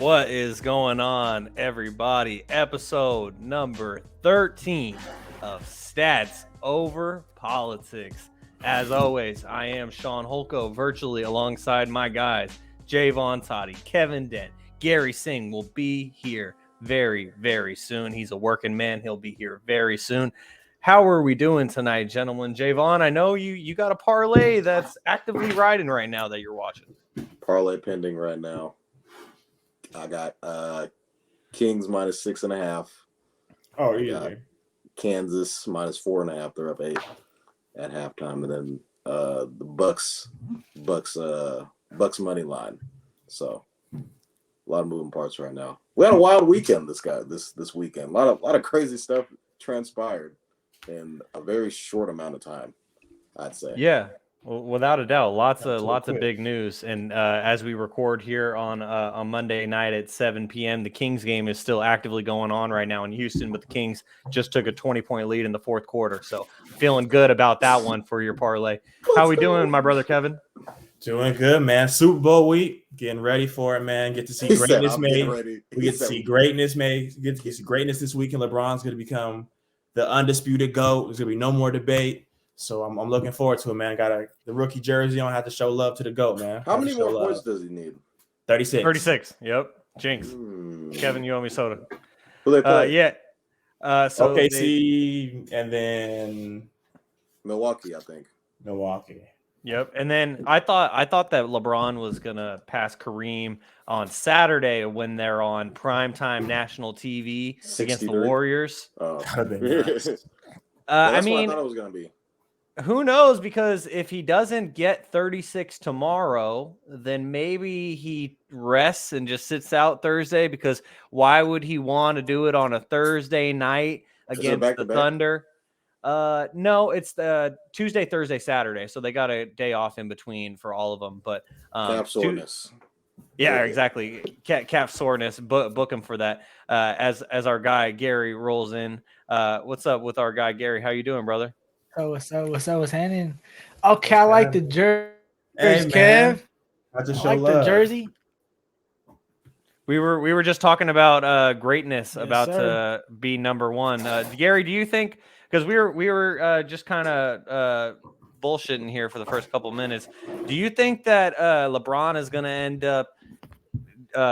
What is going on, everybody? Episode number 13 of Stats Over Politics. As always, I am Sean Holko, virtually alongside my guys, Javon Toddy, Kevin Dent, Gary Singh will be here very, very soon. He's a working man. He'll be here very soon. How are we doing tonight, gentlemen? Javon, I know you got a parlay that's actively riding right now that you're watching. Parlay pending right now. I got Kings minus 6.5. Oh, easy. Kansas minus 4.5. They're up 8 at halftime, and then the Bucks money line. So a lot of moving parts right now. We had a wild weekend. This weekend. A lot of crazy stuff transpired in a very short amount of time, I'd say. Yeah. Well, without a doubt, lots of big news, and as we record here on Monday night at 7 p.m., the Kings game is still actively going on right now in Houston, but the Kings just took a 20-point lead in the fourth quarter, so feeling good about that one for your parlay. How we doing, my brother Kevin? Doing good, man. Super Bowl week, getting ready for it, man. Get to see greatness made. We get to see greatness made. Get to see greatness this week, and LeBron's going to become the undisputed GOAT. There's going to be no more debate. So I'm looking forward to it, man. Got the rookie jersey on. Have to show love to the GOAT, man. How many more points does he need? 36. 36. Yep. Jinx. Kevin, you owe me soda. Who they play? Yeah. So OKC and then Milwaukee, I think. Milwaukee. Yep. And then I thought that LeBron was gonna pass Kareem on Saturday when they're on primetime national TV against the Warriors. Nice. I mean, what I thought it was gonna be. Who knows? Because if he doesn't get 36 tomorrow, then maybe he rests and just sits out Thursday. Because why would he want to do it on a Thursday night against the Thunder? No, it's the Tuesday, Thursday, Saturday. So they got a day off in between for all of them. But calf soreness. Yeah, exactly. Calf soreness. Book him for that. As our guy Gary rolls in. What's up with our guy Gary? How you doing, brother? Oh, what's happening? Okay, I like the jersey, Hey, Kev. I just like the jersey. We were just talking about greatness, Yes, about sir. to be number one. Gary, do you think? Because we were just kind of bullshitting here for the first couple minutes. Do you think that LeBron is going to end up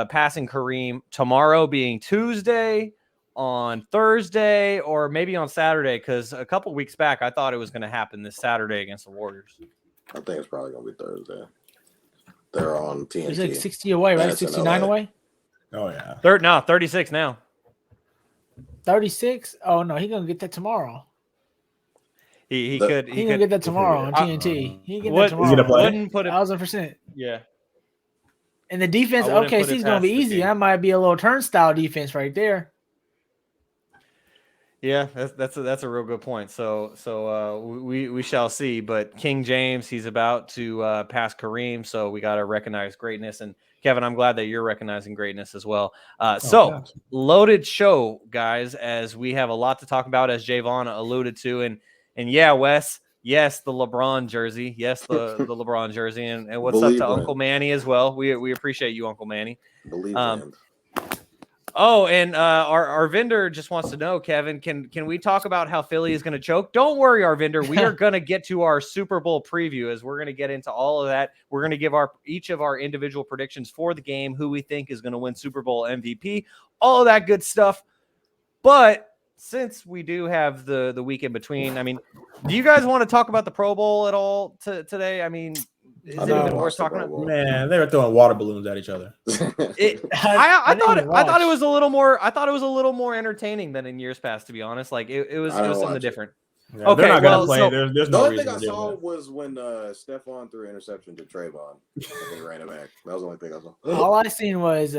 passing Kareem tomorrow, being Tuesday, on Thursday, or maybe on Saturday? Because a couple weeks back, I thought it was going to happen this Saturday against the Warriors. I think it's probably going to be Thursday. They're on TNT. He's like 60 away, right? 69 away? Oh, yeah. 36 now. 36? Oh, no, he's going to get that tomorrow. He could get that tomorrow on TNT. He can get that Is tomorrow. he gonna play? Wouldn't put it. 1,000%. Yeah. And the defense, I wouldn't okay, put so it he's going to be past the easy. Kings. That might be a little turnstile defense right there. Yeah, that's a real good point. So we shall see. But King James, he's about to pass Kareem, so we got to recognize greatness. And Kevin, I'm glad that you're recognizing greatness as well. So loaded show, guys, as we have a lot to talk about, as Javon alluded to, and yeah, Wes, yes, the LeBron jersey, yes, the LeBron jersey, and what's up to Uncle Manny as well. We appreciate you, Uncle Manny. Oh, and our vendor just wants to know, Kevin, can we talk about how Philly is going to choke? Don't worry, our vendor. We are going to get to our Super Bowl preview, as we're going to get into all of that. We're going to give each of our individual predictions for the game, who we think is going to win Super Bowl MVP, all of that good stuff. But since we do have the week in between, I mean, do you guys want to talk about the Pro Bowl at all today? I mean, is it even worth talking about? Man, they were throwing water balloons at each other. I thought it was a little more. I thought it was a little more entertaining than in years past, to be honest. Like it was something different. Yeah, okay, they're not gonna play. There's the no only reason thing I to do saw that. was when Stephon threw an interception to Trayvon and he ran it back. That was the only thing I saw. All I seen was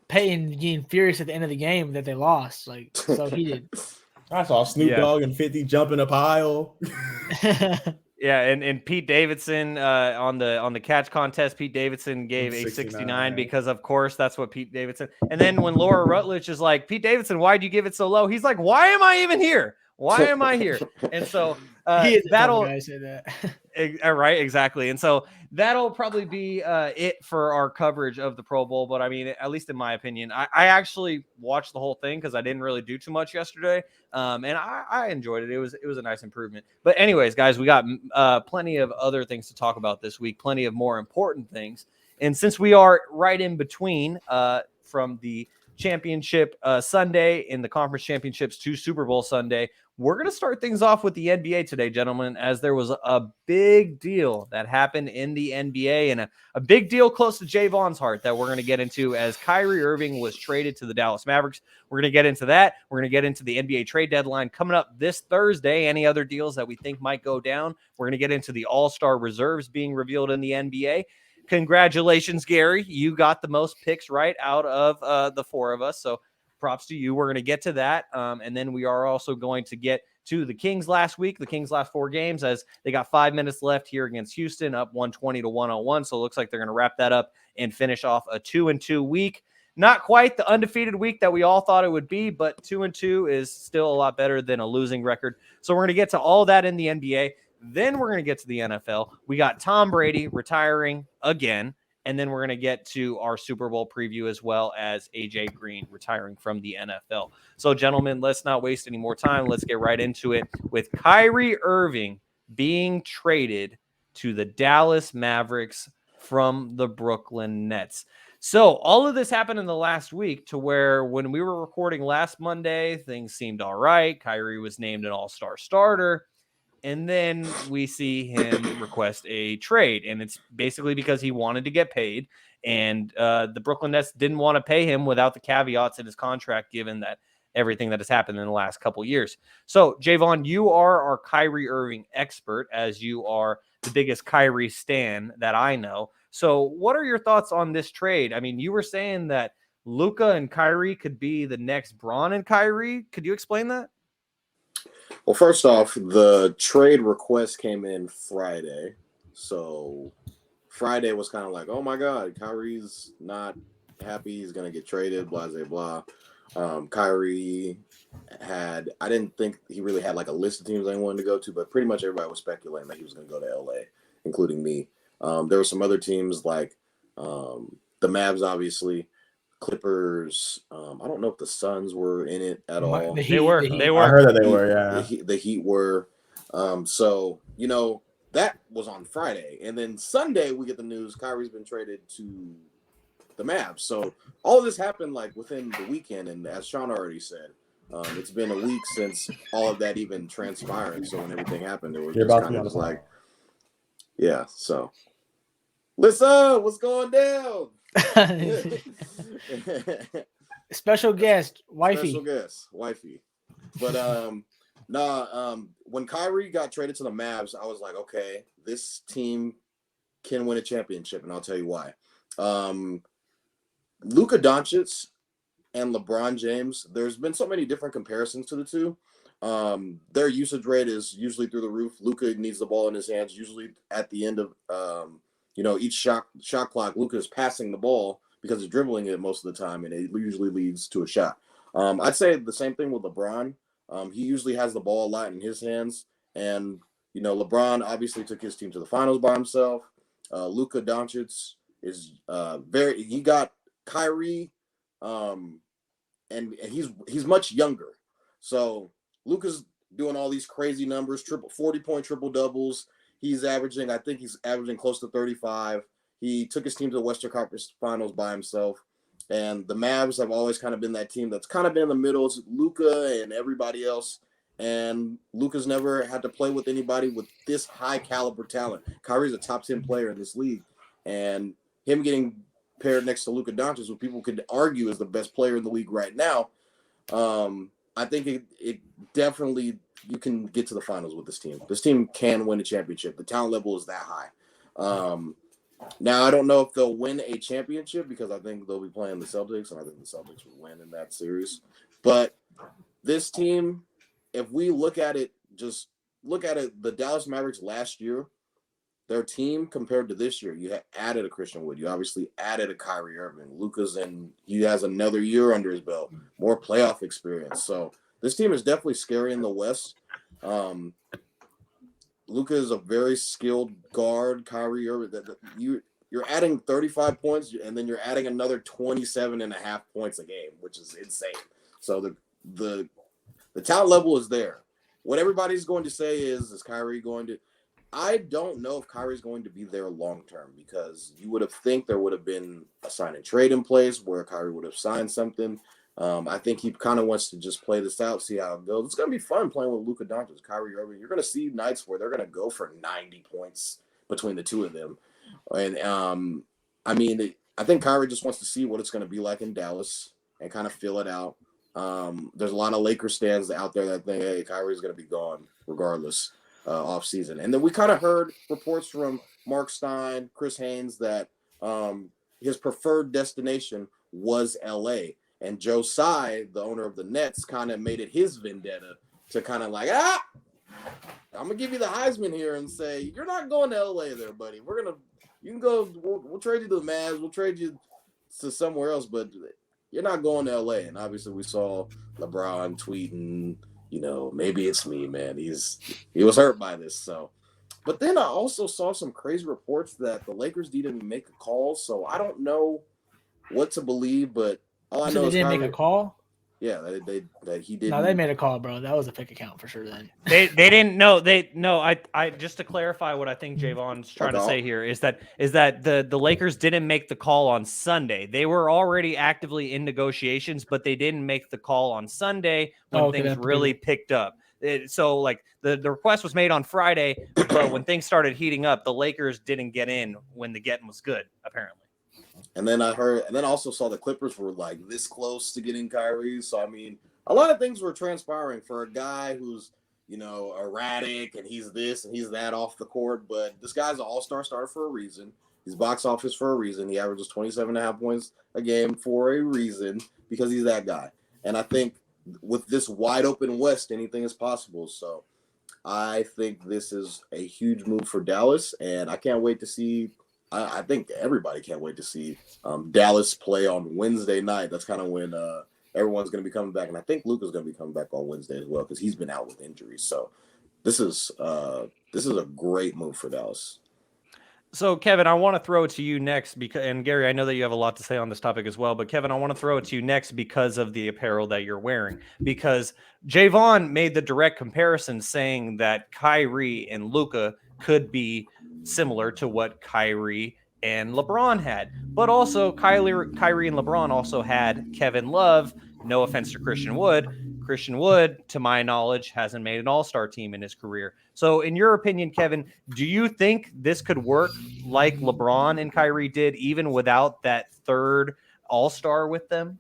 Peyton getting furious at the end of the game that they lost. Like, so he did. I saw Snoop Dogg and 50 jump in a pile. Yeah, and Pete Davidson on the catch contest, Pete Davidson gave a 69 because, of course, that's what Pete Davidson. And then when Laura Rutledge is like, Pete Davidson, why'd you give it so low? He's like, why am I even here? Why am I here? And so he is that'll guy said that. Right, exactly. And so that'll probably be it for our coverage of the Pro Bowl. But I mean, at least in my opinion, I actually watched the whole thing because I didn't really do too much yesterday, and I enjoyed it. It was a nice improvement. But anyways, guys, we got plenty of other things to talk about this week, plenty of more important things. And since we are right in between from the championship Sunday in the conference championships to Super Bowl Sunday, we're going to start things off with the NBA today, gentlemen, as there was a big deal that happened in the NBA and a big deal close to Javon's heart that we're going to get into as Kyrie Irving was traded to the Dallas Mavericks. We're going to get into that. We're going to get into the NBA trade deadline coming up this Thursday, any other deals that we think might go down. We're going to get into the All-Star reserves being revealed in the NBA. Congratulations, Gary. You got the most picks right out of the four of us, so props to you. We're going to get to that. And then we are also going to get to the Kings last week, the Kings last 4 games, as they got 5 minutes left here against Houston, up 120-101. So it looks like they're going to wrap that up and finish off a 2-2 week. Not quite the undefeated week that we all thought it would be, but 2-2 is still a lot better than a losing record. So we're going to get to all that in the NBA. Then we're going to get to the NFL. We got Tom Brady retiring again. And then we're going to get to our Super Bowl preview as well as AJ Green retiring from the NFL. So, gentlemen, let's not waste any more time. Let's get right into it with Kyrie Irving being traded to the Dallas Mavericks from the Brooklyn Nets. So all of this happened in the last week to where when we were recording last Monday, things seemed all right. Kyrie was named an all-star starter. And then we see him request a trade. And it's basically because he wanted to get paid. And the Brooklyn Nets didn't want to pay him without the caveats in his contract, given that everything that has happened in the last couple of years. So, Javon, you are our Kyrie Irving expert, as you are the biggest Kyrie stan that I know. So what are your thoughts on this trade? I mean, you were saying that Luka and Kyrie could be the next Bron and Kyrie. Could you explain that? Well, first off, the trade request came in Friday. So Friday was kind of like, oh my God, Kyrie's not happy. He's going to get traded, blah, blah, blah. Kyrie I didn't think he really had like a list of teams I wanted to go to, but pretty much everybody was speculating that he was going to go to LA, including me. There were some other teams like the Mavs, obviously. Clippers. I don't know if the Suns were in it at all. They were. I heard that they were. Yeah. The Heat were. So that was on Friday, and then Sunday we get the news Kyrie's been traded to the Mavs. So all of this happened like within the weekend, and as Sean already said, it's been a week since all of that even transpired. So when everything happened, it was just kind of like, yeah. So, listen, what's going down? Special guest, wifey. But when Kyrie got traded to the Mavs, I was like, okay, this team can win a championship, and I'll tell you why. Luka Doncic and LeBron James, there's been so many different comparisons to the two. Their usage rate is usually through the roof. Luka needs the ball in his hands usually at the end of each shot clock. Luka is passing the ball because he's dribbling it most of the time, and it usually leads to a shot. I'd say the same thing with LeBron. He usually has the ball a lot in his hands, and LeBron obviously took his team to the finals by himself. Luka Doncic is he got Kyrie, and he's much younger. So Luka's doing all these crazy numbers, 40-point triple doubles. He's averaging close to 35. He took his team to the Western Conference Finals by himself. And the Mavs have always kind of been that team that's kind of been in the middle. It's Luka and everybody else. And Luka's never had to play with anybody with this high caliber talent. Kyrie's a top 10 player in this league. And him getting paired next to Luka Doncic, who people could argue is the best player in the league right now, I think it definitely, you can get to the finals with this team. This team can win a championship. The talent level is that high. Now, I don't know if they'll win a championship because I think they'll be playing the Celtics, and I think the Celtics will win in that series. But this team, if we look at it, the Dallas Mavericks last year, their team compared to this year, you had added a Christian Wood. You obviously added a Kyrie Irving. He has another year under his belt, more playoff experience. So this team is definitely scary in the West. Luka is a very skilled guard. Kyrie Irving, you're adding 35 points, and then you're adding another 27.5 points a game, which is insane. So the talent level is there. What everybody's going to say is Kyrie going to? I don't know if Kyrie's going to be there long term, because you would have think there would have been a sign and trade in place where Kyrie would have signed something. I think he kind of wants to just play this out, see how it goes. It's going to be fun playing with Luka Doncic, Kyrie Irving. You're going to see nights where they're going to go for 90 points between the two of them. And I mean, I think Kyrie just wants to see what it's going to be like in Dallas and kind of feel it out. There's a lot of Lakers fans out there that think, hey, Kyrie's going to be gone regardless off season. And then we kind of heard reports from Mark Stein, Chris Haynes, that his preferred destination was LA. And Joe Tsai, the owner of the Nets, kind of made it his vendetta to kind of like, I'm going to give you the Heisman here and say, you're not going to LA there, buddy. You can go, we'll trade you to the Mavs, we'll trade you to somewhere else, but you're not going to LA. And obviously we saw LeBron tweeting, maybe it's me, man. He was hurt by this. So, but then I also saw some crazy reports that the Lakers didn't make a call. So I don't know what to believe, but all I know they is didn't make a call. Yeah, that he didn't. No, they made a call, bro. That was a fake account for sure. Then they didn't know. I just to clarify what I think Javon's trying to say here is that the Lakers didn't make the call on Sunday. They were already actively in negotiations, but they didn't make the call on Sunday when things really picked up. So like the request was made on Friday, but when things started heating up, the Lakers didn't get in when the getting was good, apparently. And then I also saw the Clippers were like this close to getting Kyrie. So, I mean, a lot of things were transpiring for a guy who's, erratic and he's this and he's that off the court. But this guy's an all-star starter for a reason. He's box office for a reason. He averages 27.5 points a game for a reason, because he's that guy. And I think with this wide open West, anything is possible. So I think this is a huge move for Dallas. And I can't wait to see – I think everybody can't wait to see Dallas play on Wednesday night. That's kind of when everyone's going to be coming back. And I think Luka's going to be coming back on Wednesday as well, because he's been out with injuries. So this is a great move for Dallas. So, Kevin, I want to throw it to you next and Gary, I know that you have a lot to say on this topic as well, but Kevin, I want to throw it to you next because of the apparel that you're wearing, because Javon made the direct comparison saying that Kyrie and Luka could be similar to what Kyrie and LeBron had, but also Kyrie and LeBron also had Kevin Love. No offense to Christian Wood. Christian Wood, to my knowledge, hasn't made an all-star team in his career. So in your opinion, Kevin, do you think this could work like LeBron and Kyrie did, even without that third all-star with them?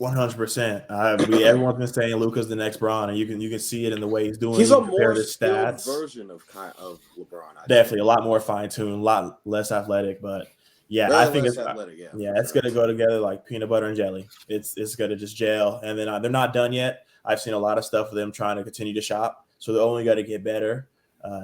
100%. Everyone's been saying Luka's the next Bron, and you can see it in the way he's doing. He's a more skilled version of LeBron. Definitely a lot more fine-tuned, a lot less athletic, but yeah, I think it's athletic, it's going to go together like peanut butter and jelly. It's going to just gel, and then they're not done yet. I've seen a lot of stuff of them trying to continue to shop, so they're only got to get better.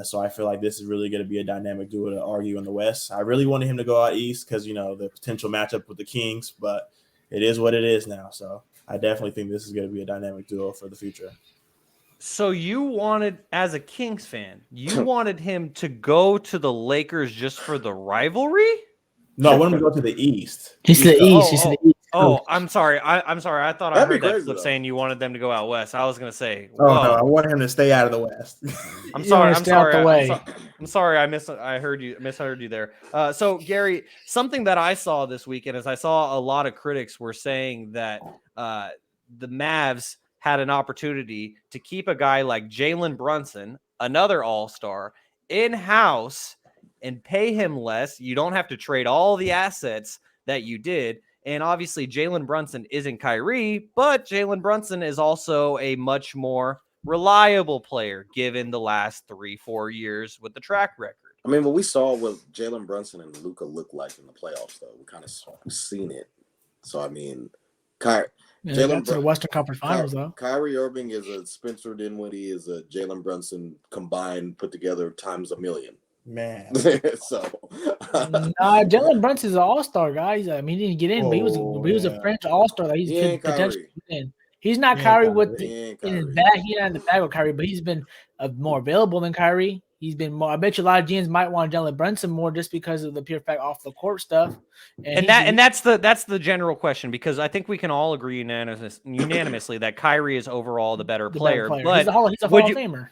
So I feel like this is really going to be a dynamic duo to argue in the West. I really wanted him to go out East because, the potential matchup with the Kings, but it is what it is now. So I definitely think this is going to be a dynamic duo for the future. So you wanted, as a Kings fan, you wanted him to go to the Lakers just for the rivalry? No, I want him to go to the East. He's to the East. He's to the East. Oh, I'm sorry. I'm sorry. I thought I heard that clip saying you wanted them to go out west. I was going to say, no, I wanted him to stay out of the West. I'm sorry. I'm sorry. I misheard you there. So Gary, something that I saw this weekend is I saw a lot of critics were saying that the Mavs had an opportunity to keep a guy like Jalen Brunson, another all-star, in-house and pay him less. You don't have to trade all the assets that you did. And obviously Jalen Brunson isn't Kyrie, but Jalen Brunson is also a much more reliable player given the last 3-4 years with the track record. I mean, what we saw what Jalen Brunson and Luka look like in the playoffs, though, we kind of seen it. So, I mean, to the Western Conference Finals, though. Kyrie Irving is a Spencer Dinwiddie, is a Jalen Brunson combined, put together times a million. Man. So Jalen Brunson's an all-star guy. He didn't get in, but he was a French all-star. He's potentially in. He's not He ain't Kyrie Kyrie. in his bag. He's not in the bag with Kyrie, but he's been more available than Kyrie. He's been more. I bet you a lot of GMs might want Jalen Brunson more just because of the pure fact off the court stuff. And that's the general question, because I think we can all agree unanimously that Kyrie is overall the better player. But he's a Hall of Famer.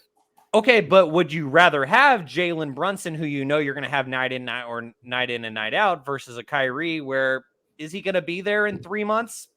Okay, but would you rather have Jalen Brunson, who you know you're going to have night in and night out, versus a Kyrie where is he going to be there in 3 months?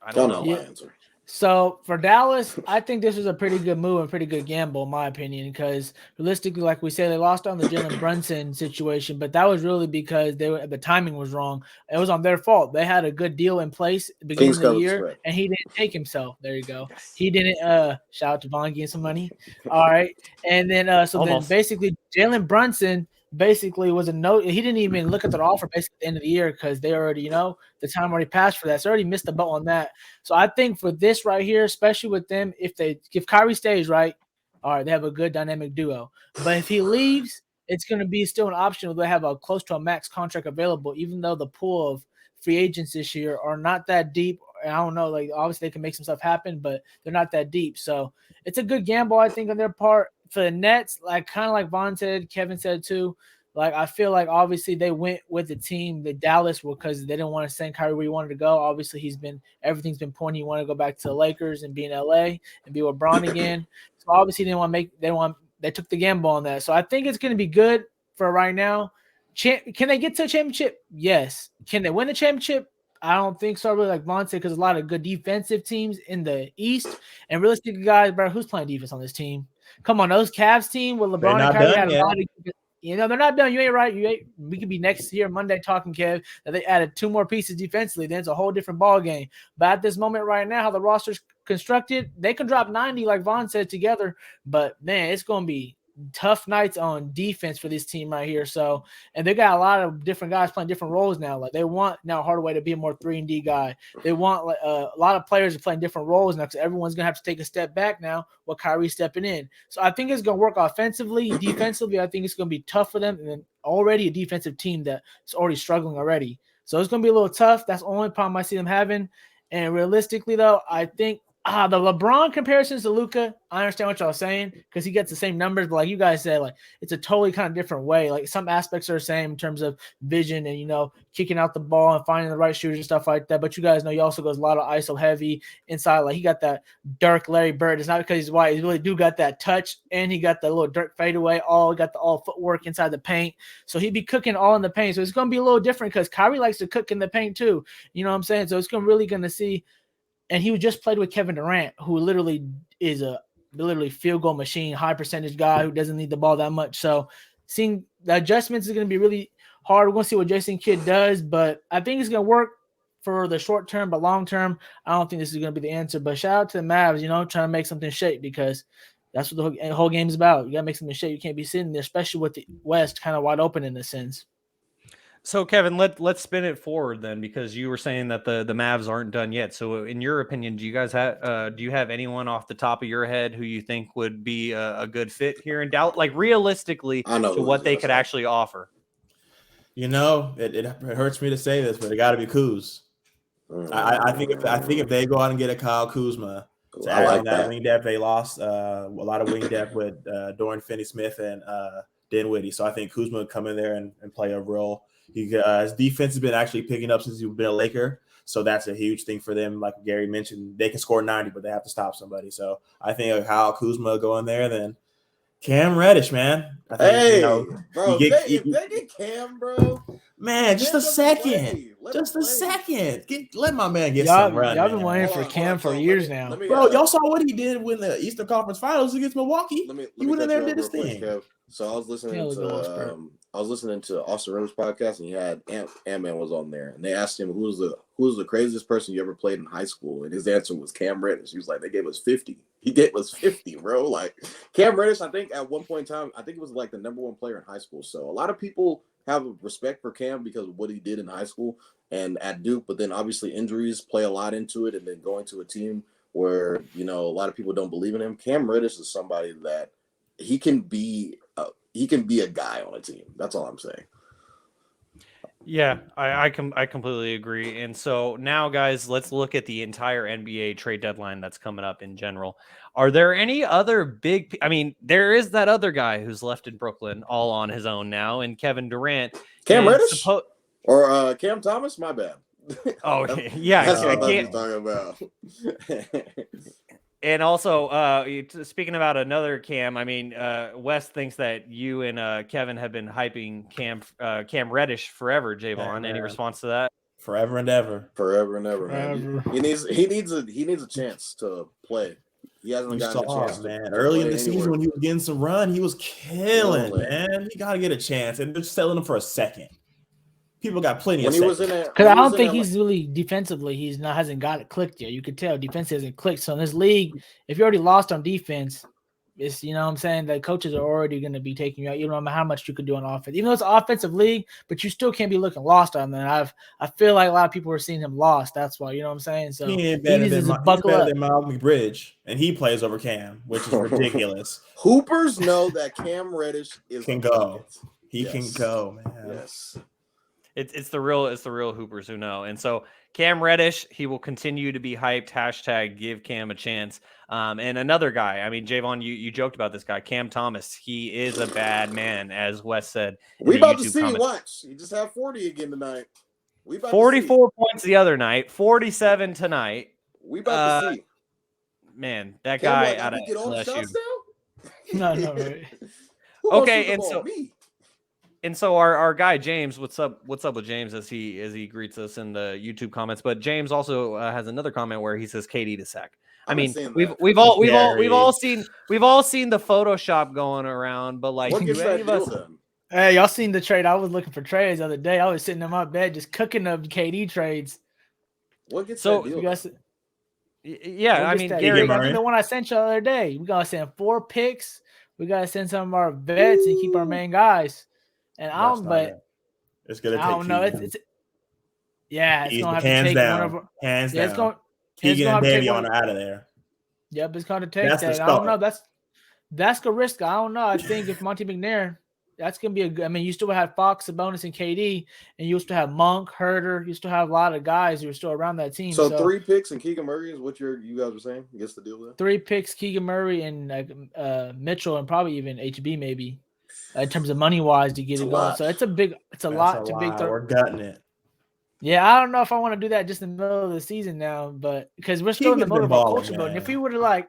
I don't know. My answer. So for Dallas, I think this was a pretty good move and pretty good gamble, in my opinion, because realistically, like we said, they lost on the Jalen Brunson situation, but that was really because the timing was wrong. It was on their fault. They had a good deal in place at the beginning of the year, and he didn't take himself. There you go. Yes. He didn't. Shout out to Vaughn getting some money. All right, and then then basically Jalen Brunson basically was a no. He didn't even look at the offer basically at the end of the year because they already, the time already passed for that. So already missed the boat on that. So I think for this right here, especially with them, if Kyrie stays, right, all right, they have a good dynamic duo. But if he leaves, it's going to be still an option. They have a close to a max contract available, even though the pool of free agents this year are not that deep. I don't know, like obviously they can make some stuff happen, but they're not that deep. So it's a good gamble, I think, on their part. For the Nets, like kind of like Vaughn said, Kevin said too, like I feel like obviously they went with the team, the Dallas, because they didn't want to send Kyrie where he wanted to go. Obviously everything's been pointing. He wanted to go back to the Lakers and be in LA and be with Bron again. So obviously they took the gamble on that. So I think it's going to be good for right now. Can they get to a championship? Yes. Can they win the championship? I don't think so, really, like Vaughn said, because a lot of good defensive teams in the East. And realistically, guys, bro, who's playing defense on this team? Come on, those Cavs team with LeBron and Kyrie had a lot of, they're not done. You ain't right. We could be next year Monday talking, Kev, that they added 2 more pieces defensively. Then it's a whole different ball game. But at this moment right now, how the roster's constructed, they can drop 90, like Vaughn said, together. But man, it's going to be tough nights on defense for this team right here. So, and they got a lot of different guys playing different roles now. Like they want now Hardaway to be a more 3-and-D guy. They want a lot of players to play different roles now because everyone's gonna have to take a step back now with Kyrie stepping in. So I think it's gonna work offensively. Defensively, I think it's gonna be tough for them. And then already a defensive team that's already struggling already. So it's gonna be a little tough. That's the only problem I see them having. And realistically, though, I think the LeBron comparisons to Luka, I understand what y'all saying because he gets the same numbers, but like you guys said, like it's a totally kind of different way. Like some aspects are the same in terms of vision and kicking out the ball and finding the right shooters and stuff like that. But you guys know he also goes a lot of ISO heavy inside. Like he got that Dirk Larry Bird. It's not because he's white; he really do got that touch, and he got the little Dirk fadeaway. Got the footwork inside the paint. So he'd be cooking all in the paint. So it's gonna be a little different because Kyrie likes to cook in the paint too. You know what I'm saying? So it's gonna see. And he just played with Kevin Durant, who literally is a field goal machine, high percentage guy who doesn't need the ball that much. So seeing the adjustments is going to be really hard. We're going to see what Jason Kidd does, but I think it's going to work for the short term, but long term, I don't think this is going to be the answer. But shout out to the Mavs, trying to make something shape because that's what the whole game is about. You got to make something shape. You can't be sitting there, especially with the West kind of wide open in a sense. So, Kevin, let's spin it forward then, because you were saying that the Mavs aren't done yet. So, in your opinion, do you guys have anyone off the top of your head who you think would be a good fit here in Dallas? Like realistically, to what they could actually offer. It hurts me to say this, but it got to be Kuz. I think if they go out and get a Kyle Kuzma to add on that wing depth, they lost a lot of wing depth with Dorian Finney-Smith and Dinwiddie. So I think Kuzma would come in there and play a role. His defense has been actually picking up since he's been a Laker, so that's a huge thing for them. Like Gary mentioned, they can score 90, but they have to stop somebody. So I think Kyle Kuzma go in there, then Cam Reddish, man. I think, bro, if they get Cam, bro, man, just a second. Let my man get some run. Y'all been waiting for Cam for years now. Bro, y'all saw what he did when the Eastern Conference Finals against Milwaukee. He went in there and did his thing. So I was listening to Austin Rivers podcast, and he had Ant-Man was on there, and they asked him who's the craziest person you ever played in high school, and his answer was Cam Reddish. He was like, they gave us 50. He gave us 50, bro. Like Cam Reddish, I think at one point in time, I think it was like the number 1 player in high school. So a lot of people have respect for Cam because of what he did in high school and at Duke, but then obviously injuries play a lot into it, and then going to a team where a lot of people don't believe in him. Cam Reddish is somebody that he can be a guy on a team. That's all I'm saying. Yeah, I completely agree. And so now, guys, let's look at the entire NBA trade deadline that's coming up in general. Are there any other big? I mean, there is that other guy who's left in Brooklyn all on his own now, and Kevin Durant. Cam And Reddish or Cam Thomas? My bad. Oh yeah, That's what I thought you Cam- was talking about. And also, speaking about another Cam, I mean, Wes thinks that you and Kevin have been hyping Cam Reddish forever. Javon, any response to that? Forever and ever. Forever and ever, man. He needs a chance to play. He hasn't gotten a chance man. to Early in the play season anywhere. when he was getting some run, he was killing, man. He got to get a chance, and they're selling him for a second. People got plenty of seconds. Because I don't think he's really defensively. Hasn't got it clicked yet. You could tell defense hasn't clicked. So in this league, if you already lost on defense, it's, you know what I'm saying, the coaches are already going to be taking you out. You don't know how much you could do on offense, even though it's an offensive league, but you still can't be looking lost on that. I feel like a lot of people are seeing him lost. That's why, you know what I'm saying. So he's better than Miles McBridge, and he plays over Cam, which is ridiculous. Hoopers know that Cam Reddish can go. He can go, man. Yes. It's the real Hoopers who know. And so Cam Reddish, he will continue to be hyped. # give Cam a chance. And another guy, I mean, Javon, you joked about this guy, Cam Thomas. He is a bad man, as Wes said. We about to see. Watch. He just had 40 again tonight. We about 44 points the other night, 47 tonight. We about to see. Man, that guy out of LSU. No, right. Okay, and so our guy James, what's up with James as he greets us in the YouTube comments? But James also has another comment where he says KD to sack. I mean, we've all seen the Photoshop going around, but like, hey, y'all seen the trade? I was looking for trades the other day. I was sitting in my bed just cooking up KD trades. What gets that deal? I mean, Gary, I think the one I sent you the other day. We gotta send 4 picks. We gotta send some of our vets and keep our main guys. And it's gonna take. I don't know. It's gonna have hands to take down. one of our hands down. It's going. Keegan and Davion are out of there. Yep, it's going to take that. I don't know. That's the risk. I don't know. I think if Monty McNair, that's going to be a good. I mean, you still have Fox, Sabonis, and KD, and you still have Monk, Herter. You still have a lot of guys who are still around that team. So 3 picks and Keegan Murray is what you guys were saying? Gets the deal there? 3 picks, Keegan Murray and Mitchell, and probably even HB maybe. In terms of money wise to get it going. So it's a lot to big. We're gutting it. Yeah, I don't know if I want to do that just in the middle of the season now, but because we're still in the mode of our culture mode. And if we were to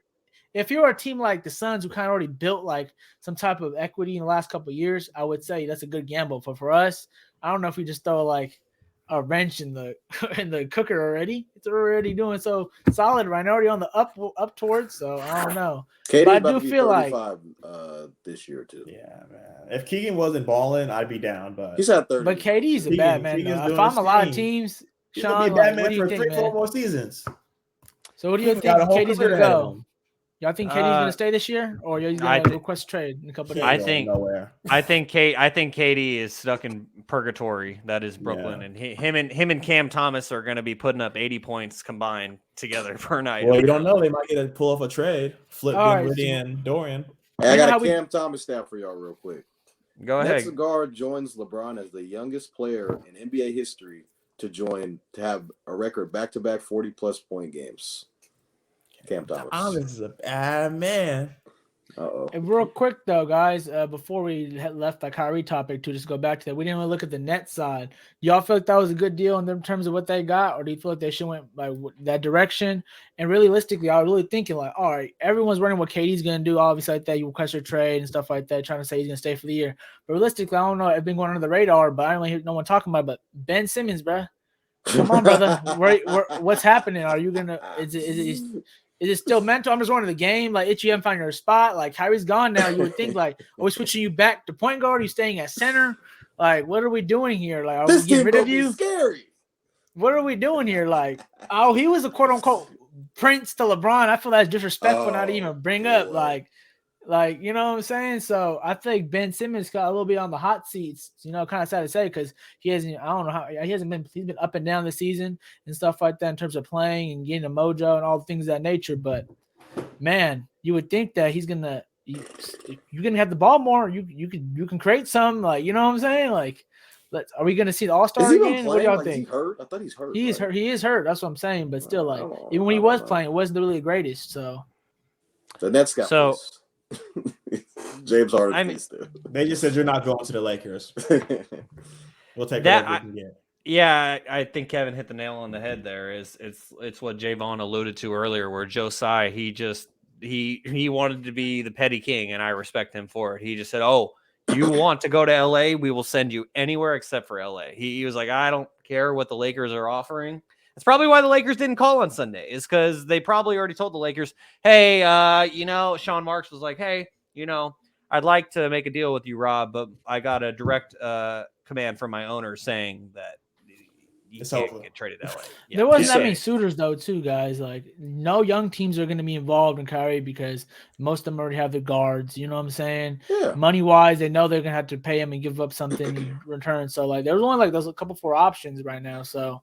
if you were a team like the Suns who kind of already built like some type of equity in the last couple of years, I would say that's a good gamble. But for us, I don't know if we just throw like a wrench in the cooker already. It's already doing so solid right now, already on the up towards. So I don't know. KD but I do feel like this year too. Yeah, man. If Keegan wasn't balling, I'd be down. But he's at 30. But KD's a bad man. If I'm a lot of teams, he's gonna be a bad man for 3-4 more seasons. So what do you think KD's gonna go? Y'all think KD's gonna stay this year, or y'all gonna request trade in a couple of days? I think KD is stuck in purgatory. That is Brooklyn, and him and Cam Thomas are gonna be putting up 80 points combined together per night. Well, you don't know. They might get to pull off a trade, flip Dinwiddie and Dorian. Hey, I got a Cam Thomas stat for y'all real quick. Go ahead. Nets guard joins LeBron as the youngest player in NBA history to have a record back-to-back 40-plus point games. Cam Thomas. Thomas is a bad man. And real quick though, guys, before we left the Kyrie topic to just go back to that, we didn't really look at the net side. Do y'all feel like that was a good deal in terms of what they got, or do you feel like they should went by that direction? And realistically, I was really thinking like, all right, everyone's running what KD's gonna do, obviously like that. You request a trade and stuff like that, trying to say he's gonna stay for the year. But realistically, I don't know. It's been going under the radar, but I don't hear no one talking about it. But Ben Simmons, bro, come on, brother, what's happening? Are you gonna? Is it still mental? I'm just wondering the game. Like, Itchy, I'm finding your spot. Like, Kyrie's gone now. You would think, like, are we switching you back to point guard? Are you staying at center? Like, what are we doing here? Like, are we getting rid of you? Scary. What are we doing here? Like, oh, he was a quote-unquote prince to LeBron. I feel that's disrespectful not to even bring up. Like, you know what I'm saying? So I think Ben Simmons got a little bit on the hot seats, you know, kind of sad to say, because he's been up and down this season and stuff like that in terms of playing and getting a mojo and all the things of that nature. But man, you would think that you're gonna have the ball more. You can create some, like, you know what I'm saying? Like, Are we going to see the All-Star Is he even again? What do playing? y'all Like, is he think? hurt? I thought he's hurt. He is right? hurt. He is hurt. That's what I'm saying. But still, I like, don't know. even when I he don't was know. playing, it wasn't really the greatest. So The Nets got So- fleeced. James Harden I mean- fleeced it. They just said you're not going to the Lakers. We'll take That- whatever we can get. Yeah, I think Kevin hit the nail on the head there. It's what Javon alluded to earlier, where Josiah, he wanted to be the petty king, and I respect him for it. He just said, "Oh, you want to go to LA? We will send you anywhere except for LA." He was like, "I don't care what the Lakers are offering." That's probably why the Lakers didn't call on Sunday, is because they probably already told the Lakers, "Hey, Sean Marks was like, hey, I'd like to make a deal with you, Rob, but I got a direct command from my owner saying that you It's can't over. get traded to LA." Yeah. there wasn't He that many said- suitors though, too, guys. Like, no young teams are going to be involved in Kyrie because most of them already have the guards. You know what I'm saying? Yeah. Money wise, they know they're going to have to pay him and give up something in return. So like, there's only like there's a couple 4 options right now. So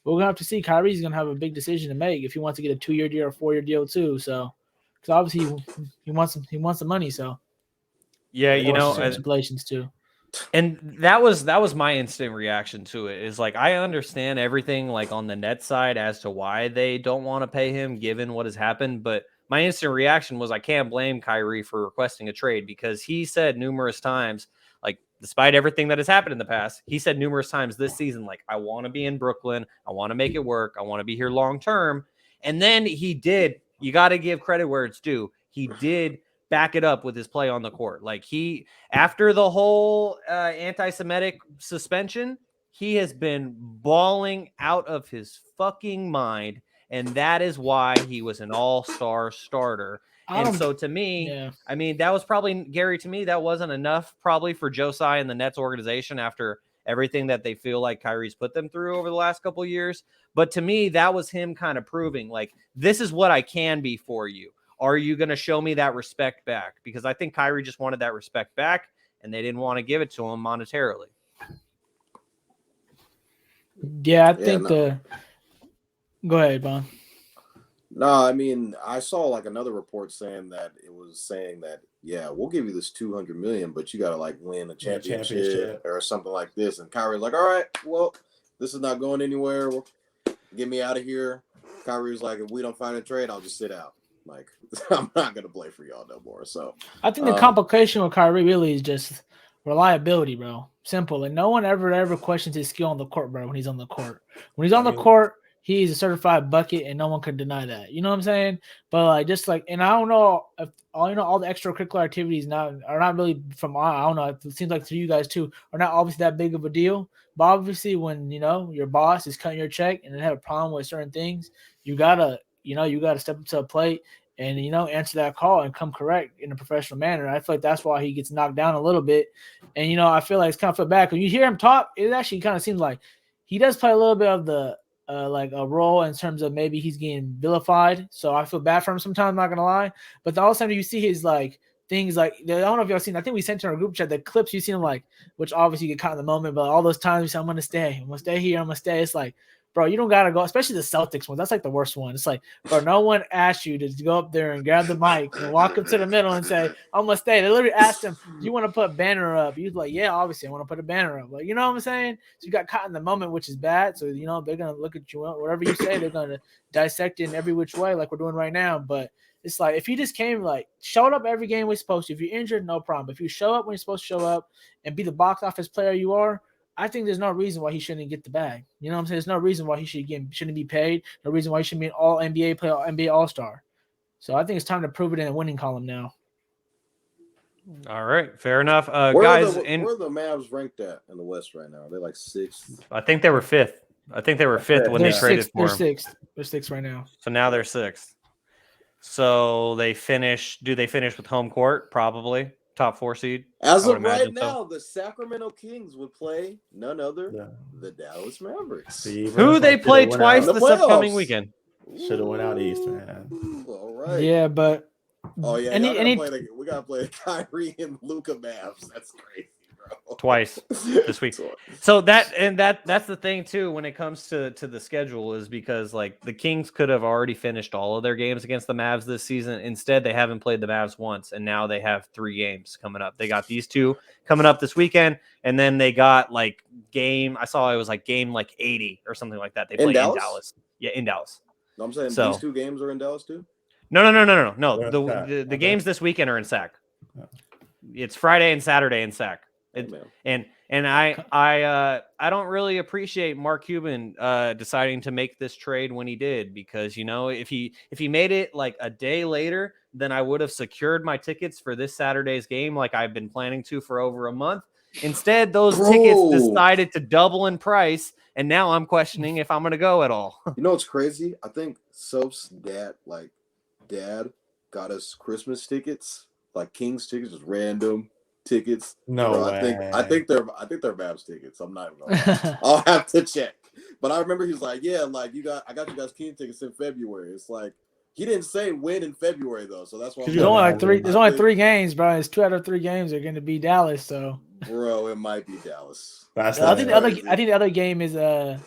we're gonna have to see. Kyrie's gonna have a big decision to make if he wants to get a 2-year deal or 4-year deal too. So, because obviously he wants the money. So Yeah, stipulations too. and that was my instant reaction to it. Is like, I understand everything like on the net side as to why they don't want to pay him given what has happened, but my instant reaction was I can't blame Kyrie for requesting a trade, because he said numerous times, like, despite everything that has happened in the past, he said numerous times this season, like, I want to be in Brooklyn, I want to make it work, I want to be here long term. And then he did. You got to give credit where it's due. He did back it up with his play on the court. Like, he, after the whole anti-Semitic suspension, he has been balling out of his fucking mind, and that is why he was an all-star starter. And so to me, Yeah. I mean, that was probably, Gary, to me, that wasn't enough probably for Josiah and the Nets organization after everything that they feel like Kyrie's put them through over the last couple of years. But to me, that was him kind of proving, like, this is what I can be for you. Are you going to show me that respect back? Because I think Kyrie just wanted that respect back, and they didn't want to give it to him monetarily. Yeah, I think Go ahead, Bon. No, I mean, I saw like another report saying that yeah, we'll give you this $200 million, but you got to like win a championship or something like this. And Kyrie's like, all right, well, this is not going anywhere. Get me out of here. Kyrie's like, if we don't find a trade, I'll just sit out. Like, I'm not gonna play for y'all no more. So I think the complication with Kyrie really is just reliability, bro. Simple. Like, no one ever questions his skill on the court, bro. When he's on the court, the court, he's a certified bucket, and no one can deny that. You know what I'm saying? But like, just like, and I don't know if all the extracurricular activities are not really from, I don't know. It seems like to you guys too are not obviously that big of a deal. But obviously, when your boss is cutting your check and they have a problem with certain things, you gotta step up to a plate and answer that call and come correct in a professional manner. I feel like that's why he gets knocked down a little bit. And I feel like it's kind of feel bad when you hear him talk. It actually kind of seems like he does play a little bit of the like a role in terms of maybe he's getting vilified. So I feel bad for him sometimes, I'm not gonna lie. But all of a sudden you see his like things like, I don't know if y'all seen, I think we sent in our group chat the clips you seen him like, which obviously you get caught in the moment, but all those times you say, I'm gonna stay here, I'm gonna stay. It's like, bro, you don't gotta go, especially the Celtics one. That's like the worst one. It's like, bro, no one asked you to go up there and grab the mic and walk up to the middle and say, I'm gonna stay. They literally asked him, do you want to put a banner up? He was like, yeah, obviously I want to put a banner up. Like, you know what I'm saying? So you got caught in the moment, which is bad. So they're gonna look at you, whatever you say, they're gonna dissect it in every which way, like we're doing right now. But it's like, if he just came, like, showed up every game we're supposed to. If you're injured, no problem. But if you show up when you're supposed to show up and be the box office player you are, I think there's no reason why he shouldn't get the bag. You know what I'm saying? There's no reason why he shouldn't be paid. No reason why he shouldn't be an all NBA player, NBA All-Star. So I think it's time to prove it in a winning column now. All right, fair enough. where Guys, are the Mavs ranked at in the West right now? Are they like 6th? I think they were 5th. When they traded for him. They're 6th right now. So now they're 6th. So they finish. Do they finish with home court? Probably top 4 seed. As of right now, the Sacramento Kings would play none other the Dallas Mavericks. Who they play twice this upcoming weekend. Should have went out east, man. All right. Yeah, but we gotta play the Kyrie and Luka Mavs. That's crazy, bro. twice this week. So that's the thing too when it comes to the schedule is because like the Kings could have already finished all of their games against the Mavs this season. Instead, they haven't played the Mavs once, and now they have 3 games coming up. They got these 2 coming up this weekend, and then they got like game 80 or something like that. They play in Dallas. Yeah, in Dallas. No, I'm saying these 2 games are in Dallas too. No. The games this weekend are in SAC. It's Friday and Saturday in SAC. And I don't really appreciate Mark Cuban deciding to make this trade when he did, because if he made it like a day later, then I would have secured my tickets for this Saturday's game like I've been planning to for over a month. Instead, those tickets decided to double in price, and now I'm questioning if I'm going to go at all. You know what's crazy? I think Soap's dad got us Christmas tickets, like Kings tickets, just random tickets. No way. I think they're Mavs tickets. I'm not even gonna I'll have to check. But I remember he was like, yeah, like I got you guys King tickets in February. It's like he didn't say when in February though, so that's why there's only 3 games, bro. It's 2 out of 3 games are going to be Dallas. So, bro, it might be Dallas. I think the other game is the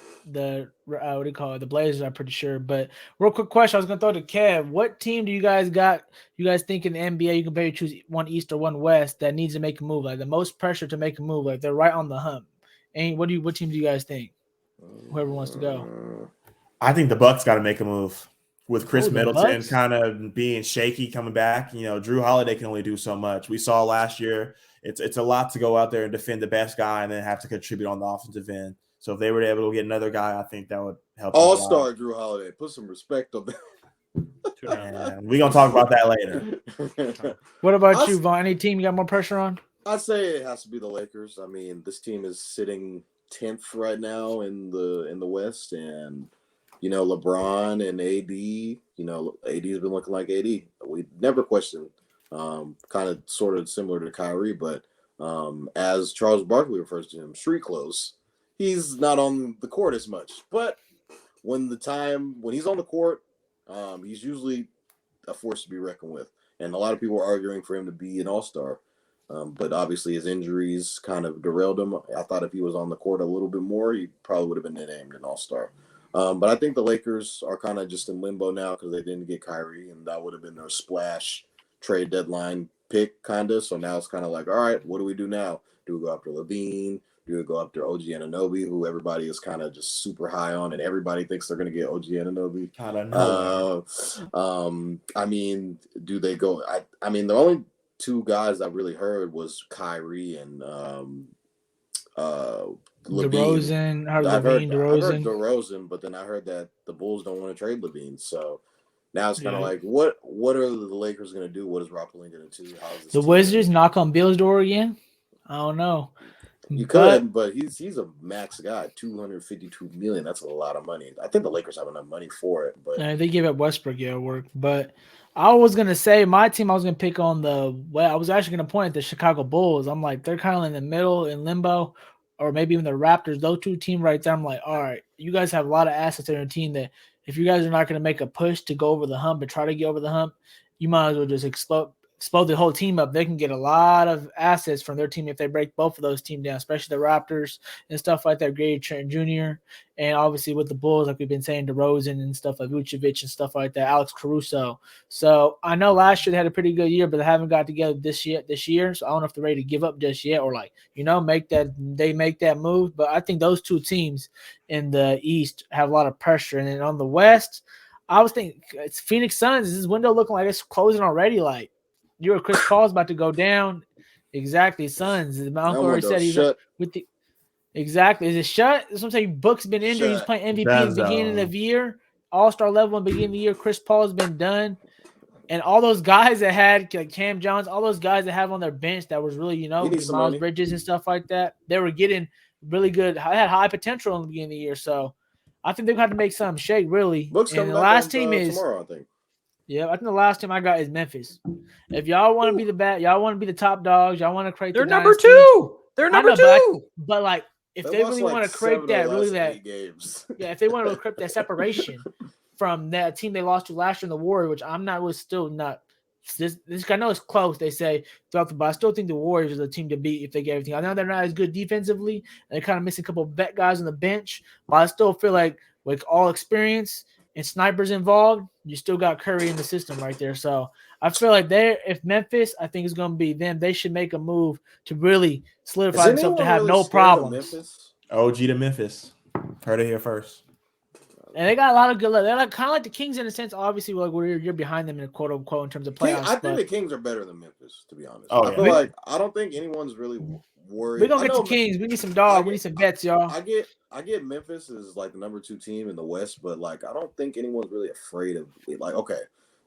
what do you call it? The Blazers, I'm pretty sure. But real quick question, I was going to throw to Kev. What team do you guys got? You guys think in the NBA you can maybe choose one East or one West that needs to make a move, like the most pressure to make a move, like they're right on the hump? And what team do you guys think? Whoever wants to go. I think the Bucks got to make a move. With Chris Middleton kind of being shaky coming back, Drew Holiday can only do so much. We saw last year, it's a lot to go out there and defend the best guy and then have to contribute on the offensive end. So if they were able to get another guy, I think that would help. All-star Drew Holiday. Put some respect on that. We're going to talk about that later. What about you, Vaughn? Any team you got more pressure on? I'd say it has to be the Lakers. I mean, this team is sitting 10th right now in the West, and LeBron and AD, AD's been looking like AD. We never questioned, kind of sort of similar to Kyrie, but as Charles Barkley refers to him, street clothes. He's not on the court as much, but when he's on the court, he's usually a force to be reckoned with. And a lot of people are arguing for him to be an all-star. But obviously his injuries kind of derailed him. I thought if he was on the court a little bit more, he probably would have been named an all-star. But I think the Lakers are kind of just in limbo now because they didn't get Kyrie, and that would have been their splash trade deadline pick, kind of. So now it's kind of like, all right, what do we do now? Do we go after LaVine? Do we go after OG Anunoby, who everybody is kind of just super high on, and everybody thinks they're going to get OG Anunoby? I don't know. I mean, do they go? I mean, the only 2 guys I really heard was Kyrie and DeRozan. I heard DeRozan, but then I heard that the Bulls don't want to trade LaVine. So now it's kind of like, what are the Lakers going to do? What is Rob Pelinka going to do? The Wizards knock on Bill's door again? I don't know. You could, but he's a max guy, $252 million. That's a lot of money. I think the Lakers have enough money for it, but they gave up Westbrook, work. But I was gonna say my team. I was gonna pick on I was actually gonna point at the Chicago Bulls. I'm like, they're kind of in the middle, in limbo, or maybe even the Raptors. Those 2 teams right there. I'm like, all right, you guys have a lot of assets in your team that if you guys are not gonna make a push to go over the hump and try to get over the hump, you might as well just explode the whole team up. They can get a lot of assets from their team if they break both of those teams down, especially the Raptors and stuff like that. Gary Trent Jr. And obviously with the Bulls, like we've been saying, DeRozan and stuff like Vucevic and stuff like that, Alex Caruso. So I know last year they had a pretty good year, but they haven't got together this year. So I don't know if they're ready to give up just yet or make that move. But I think those 2 teams in the East have a lot of pressure. And then on the West, I was thinking it's Phoenix Suns. Is this window looking like it's closing already? Like, Chris Paul's about to go down. Exactly, Suns. My uncle already said he's with the. Exactly, is it shut? That's what I'm saying. Book's been injured. He's playing MVP at the beginning of the year, All-Star level in the beginning of the year. Chris Paul's been done, and all those guys that had like Cam Johnson, all those guys that have on their bench that was really Miles Bridges and stuff like that. They were getting really good. Had high potential in the beginning of the year, so I think they're going to have to make something shake really. Book's and the last team is tomorrow, I think. Yeah, I think the last team I got is Memphis. If y'all want to be y'all want to be the top dogs, y'all want to create. They're number 2. They're number 2. But like, if they really want to create that, if they want to create that separation from that team they lost to last year in the Warriors, which I'm not was still not I know it's close. They say throughout the, but I still think the Warriors are the team to beat if they get everything. I know they're not as good defensively, and they're kind of missing a couple of vet guys on the bench, but I still feel like with all experience and snipers involved, you still got Curry in the system right there. So I feel like if Memphis, I think it's going to be them. They should make a move to really solidify themselves to have no problems. OG to Memphis. Heard it here first. And they got a lot of good. They're like kind of like the Kings in a sense. Obviously, like you're behind them in a quote unquote in terms of playoffs. I think the Kings are better than Memphis, to be honest. Oh, I feel like I don't think anyone's really worried. We're gonna get the Kings. We need some dog. We need some bets, y'all. I get Memphis is like the number 2 team in the West, but like I don't think anyone's really afraid of it. Like, okay,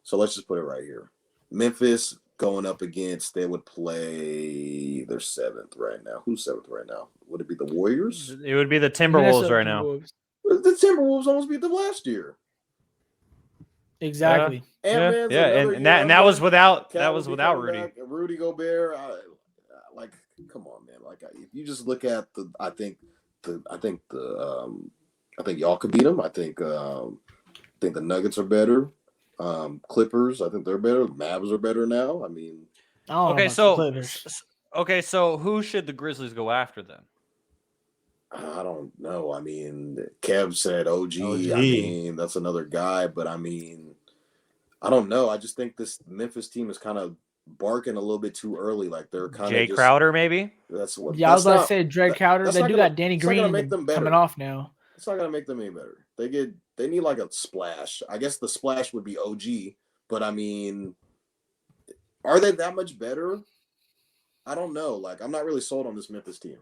so let's just put it right here. Memphis going up against, they would play their 7th right now. Who's 7th right now? Would it be the Warriors? It would be the Timberwolves right now. The Timberwolves almost beat them last year. Exactly. And that was without Rudy. Rudy Gobert. Like, come on, man. Like, if you just look at I think y'all could beat them. I think the Nuggets are better. Clippers, I think they're better. Mavs are better now. I mean, okay, so who should the Grizzlies go after then? I don't know. I mean, Kev said OG. I mean, that's another guy, but I mean, I don't know. I just think this Memphis team is kind of barking a little bit too early. Like they're kind of Jay Crowder, maybe. That's what. Yeah, I was about to say Jay Crowder. They do got Danny Green coming off now. It's not gonna make them any better. They need like a splash. I guess the splash would be OG, but I mean, are they that much better? I don't know. Like, I'm not really sold on this Memphis team.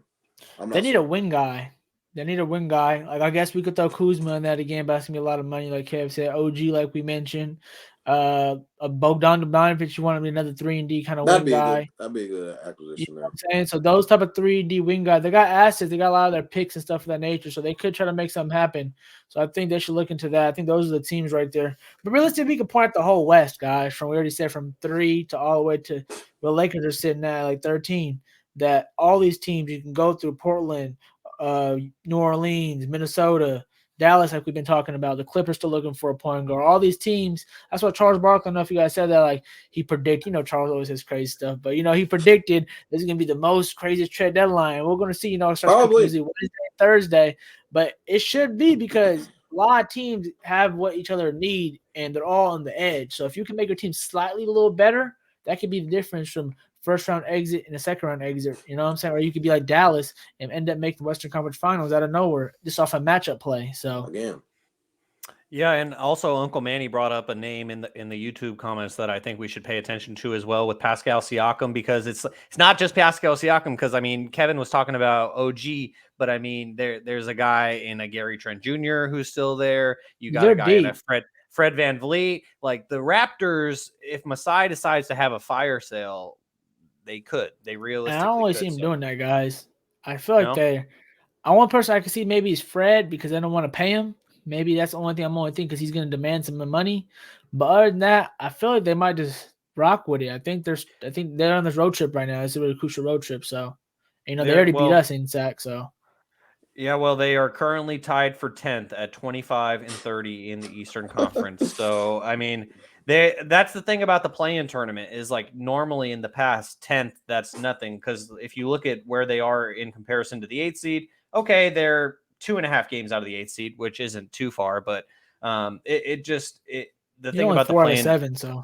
They need a wing guy. Like, I guess we could throw Kuzma in that again, but that's gonna be a lot of money, like Kev said. OG, like we mentioned. A Bogdan Bogdanovic, you want to be another 3-and-D kind of wing guy. That'd be a good acquisition. You know what I'm saying? So those type of 3-and-D wing guys, they got assets, they got a lot of their picks and stuff of that nature, so they could try to make something happen. So I think they should look into that. I think those are the teams right there. But realistically, we can point at the whole West, guys. We already said from 3 to all the way to the Lakers are sitting at like 13. That all these teams you can go through Portland, New Orleans, Minnesota, Dallas, like we've been talking about, the Clippers still looking for a point guard. All these teams, that's what Charles Barkley, I don't know if you guys said that, like he predicted, Charles always says crazy stuff, but, he predicted this is going to be the most craziest trade deadline. We're going to see, it starts Wednesday, Thursday, but it should be because a lot of teams have what each other need and they're all on the edge. So if you can make your team slightly a little better, that could be the difference from first round exit and a second round exit. You know what I'm saying? Or you could be like Dallas and end up making the Western Conference Finals out of nowhere just off a matchup play. So again. Yeah, and also Uncle Manny brought up a name in the YouTube comments that I think we should pay attention to as well with Pascal Siakam, because it's not just Pascal Siakam, because I mean Kevin was talking about OG, but I mean there's a guy in a Gary Trent Jr. who's still there. You got a guy in a Fred VanVleet. Like the Raptors, if Masai decides to have a fire sale, they could. They realistically. I don't really see him doing that, guys. I feel like one person I can see maybe is Fred because I don't want to pay him. Maybe that's the only thing I'm only thinking because he's going to demand some money. But other than that, I feel like they might just rock with it. I think they're on this road trip right now. It's a really crucial road trip. So, they already beat us in sack. So. Yeah, well, they are currently tied for 10th at 25-30 in the Eastern Conference. So, I mean, that's the thing about the play-in tournament is like normally in the past 10th, that's nothing. Because if you look at where they are in comparison to the 8th seed, okay, they're 2.5 games out of the 8th seed, which isn't too far. But the thing about the play-in 7, so.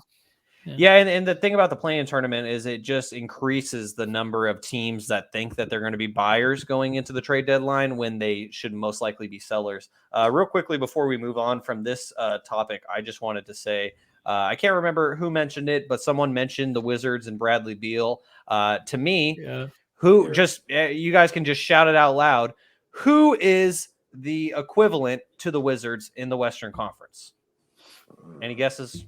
Yeah, and the thing about the play-in tournament is it just increases the number of teams that think that they're going to be buyers going into the trade deadline when they should most likely be sellers. Real quickly, before we move on from this topic, I just wanted to say, I can't remember who mentioned it, but someone mentioned the Wizards and Bradley Beal. To me, you guys can just shout it out loud. Who is the equivalent to the Wizards in the Western Conference? Any guesses?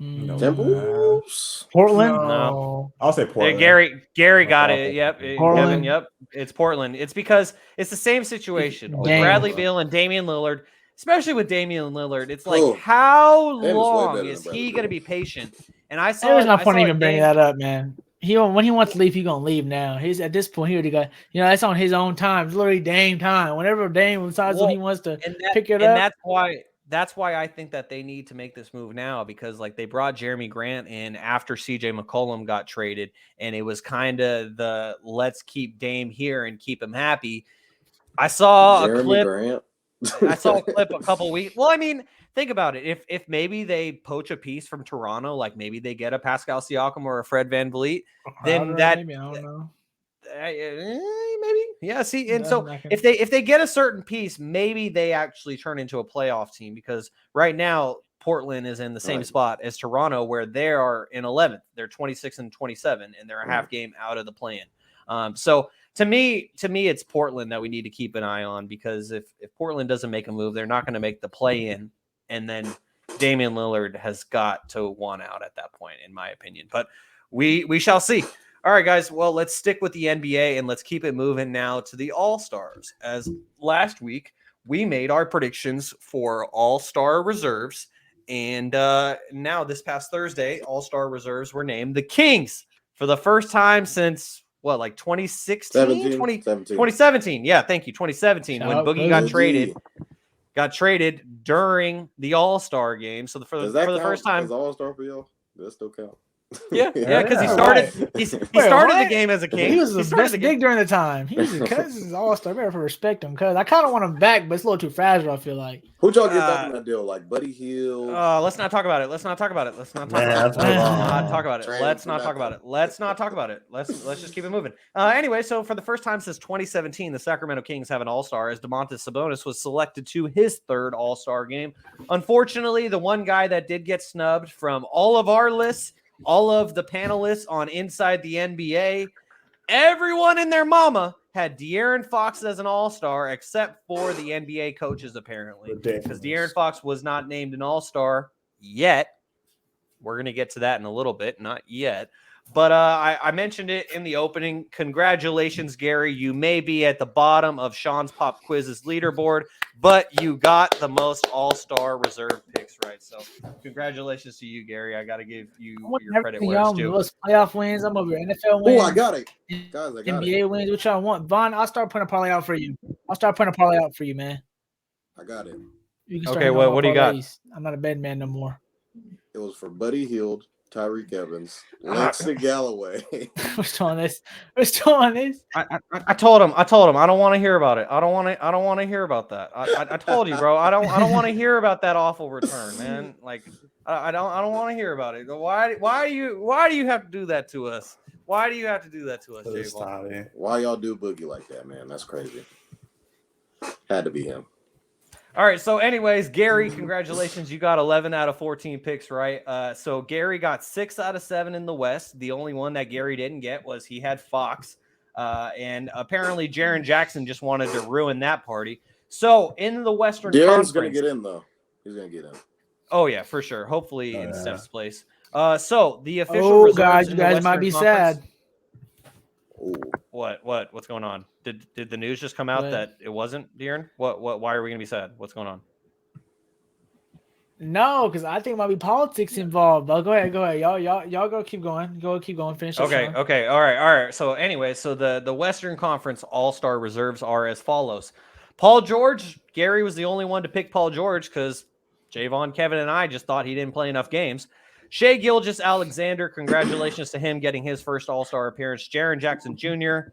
Timberwolves? Portland? No. I'll say Portland. Gary got it. Yep. Kevin, yep. It's Portland. It's because it's the same situation with Bradley Beal and Damian Lillard, especially with Damian Lillard. It's like, how long is he going to be patient? And I saw there's no point even bringing that up, man. When he wants to leave, he's going to leave now. He's at this point, he already got, that's on his own time. It's literally Dame time. Whenever Dame decides when he wants to pick it up. And that's why I think that they need to make this move now, because like they brought Jeremy Grant in after CJ McCollum got traded, and it was kind of the let's keep Dame here and keep him happy. I saw a clip a couple weeks. Well, I mean, think about it. If maybe they poach a piece from Toronto, like maybe they get a Pascal Siakam or a Fred VanVleet, then maybe, I don't know. Maybe, yeah. See, and so if they get a certain piece, maybe they actually turn into a playoff team, because right now Portland is in the same spot as Toronto, where they are in 11th. They're 26 and 27, and they're a half game out of the play-in. So to me, it's Portland that we need to keep an eye on, because if Portland doesn't make a move, they're not going to make the play-in, and then Damian Lillard has got to want out at that point, in my opinion. But we shall see. All right, guys. Well, let's stick with the NBA and let's keep it moving now to the All-Stars. As last week, we made our predictions for All-Star reserves. And now this past Thursday, All-Star reserves were named the Kings for the first time since, what, like 2016? 2017. Yeah, thank you. 2017, when Boogie got traded during the All-Star game. So for the first time. Is All-Star for y'all? Does that still count? Yeah, because he started. He started the game as a King. He was the best big during the time. He's an All-Star. Better for respect him, because I kind of want him back, but it's a little too fragile. I feel like. Who'd y'all get back in that deal? Like Buddy Hield? Let's not talk about it. Let's not talk about it. Let's not talk about it. Let's just keep it moving. Anyway, so for the first time since 2017, the Sacramento Kings have an All-Star, as Domantas Sabonis was selected to his third All-Star game. Unfortunately, the one guy that did get snubbed from all of our lists, all of the panelists on Inside the NBA, everyone and their mama had De'Aaron Fox as an All-Star, except for the NBA coaches, apparently. Because De'Aaron Fox was not named an All-Star yet. We're going to get to that in a little bit. Not yet. But I mentioned it in the opening. Congratulations, Gary. You may be at the bottom of Sean's Pop Quiz's leaderboard, but you got the most All-Star reserve picks right. So congratulations to you, Gary. I got to give you your credit where it's due. Most playoff wins. I'm over NFL wins. Oh, I got it. Guys, I got NBA wins. What y'all want? Vaughn, I'll start putting a parlay out for you. Man. I got it. Okay, what do you got? I'm not a bad man no more. It was for Buddy Hield, Tyreek Evans, Langston Galloway. We're still on this. I told him I don't want to hear about it. I don't want to hear about that. I told you, bro. I don't want to hear about that awful return, man. Like I don't want to hear about it. Why do you have to do that to us? Why do you have to do that to us, Jay? Why y'all do Boogie like that, man? That's crazy. Had to be him. All right. So anyways, Gary, congratulations. You got 11 out of 14 picks right. So Gary got 6 out of 7 in the West. The only one that Gary didn't get was he had Fox. And apparently Jaren Jackson just wanted to ruin that party. So in the Western Conference. Jaren's going to get in, though. He's going to get in. Oh, yeah, for sure. Hopefully in Steph's place. So the official you guys might be sad. Ooh. What's going on? Did the news just come out that it wasn't De'Aaron? Why are we gonna be sad? What's going on? No, because I think there might be politics involved. But go ahead. Y'all go keep going. Finish. Okay. All right. So anyway, so the Western Conference All-Star reserves are as follows. Paul George. Gary was the only one to pick Paul George because Javon, Kevin, and I just thought he didn't play enough games. Shai Gilgeous-Alexander, congratulations to him getting his first All-Star appearance. Jaren Jackson Jr.,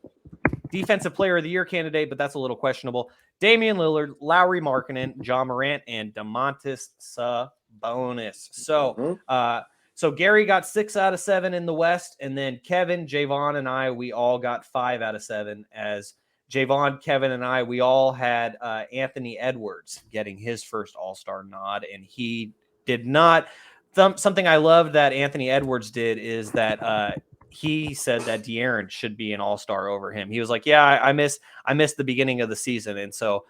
Defensive Player of the Year candidate, but that's a little questionable. Damian Lillard, Lauri Markkanen, John Morant, and Domantas Sabonis. So Gary got 6 out of 7 in the West, and then Kevin, Javon, and I, we all got 5 out of 7. As Javon, Kevin, and I, we all had Anthony Edwards getting his first All-Star nod, and he did not. Something I love that Anthony Edwards did is that he said that De'Aaron should be an All-Star over him. He was like, "Yeah, I missed the beginning of the season," and so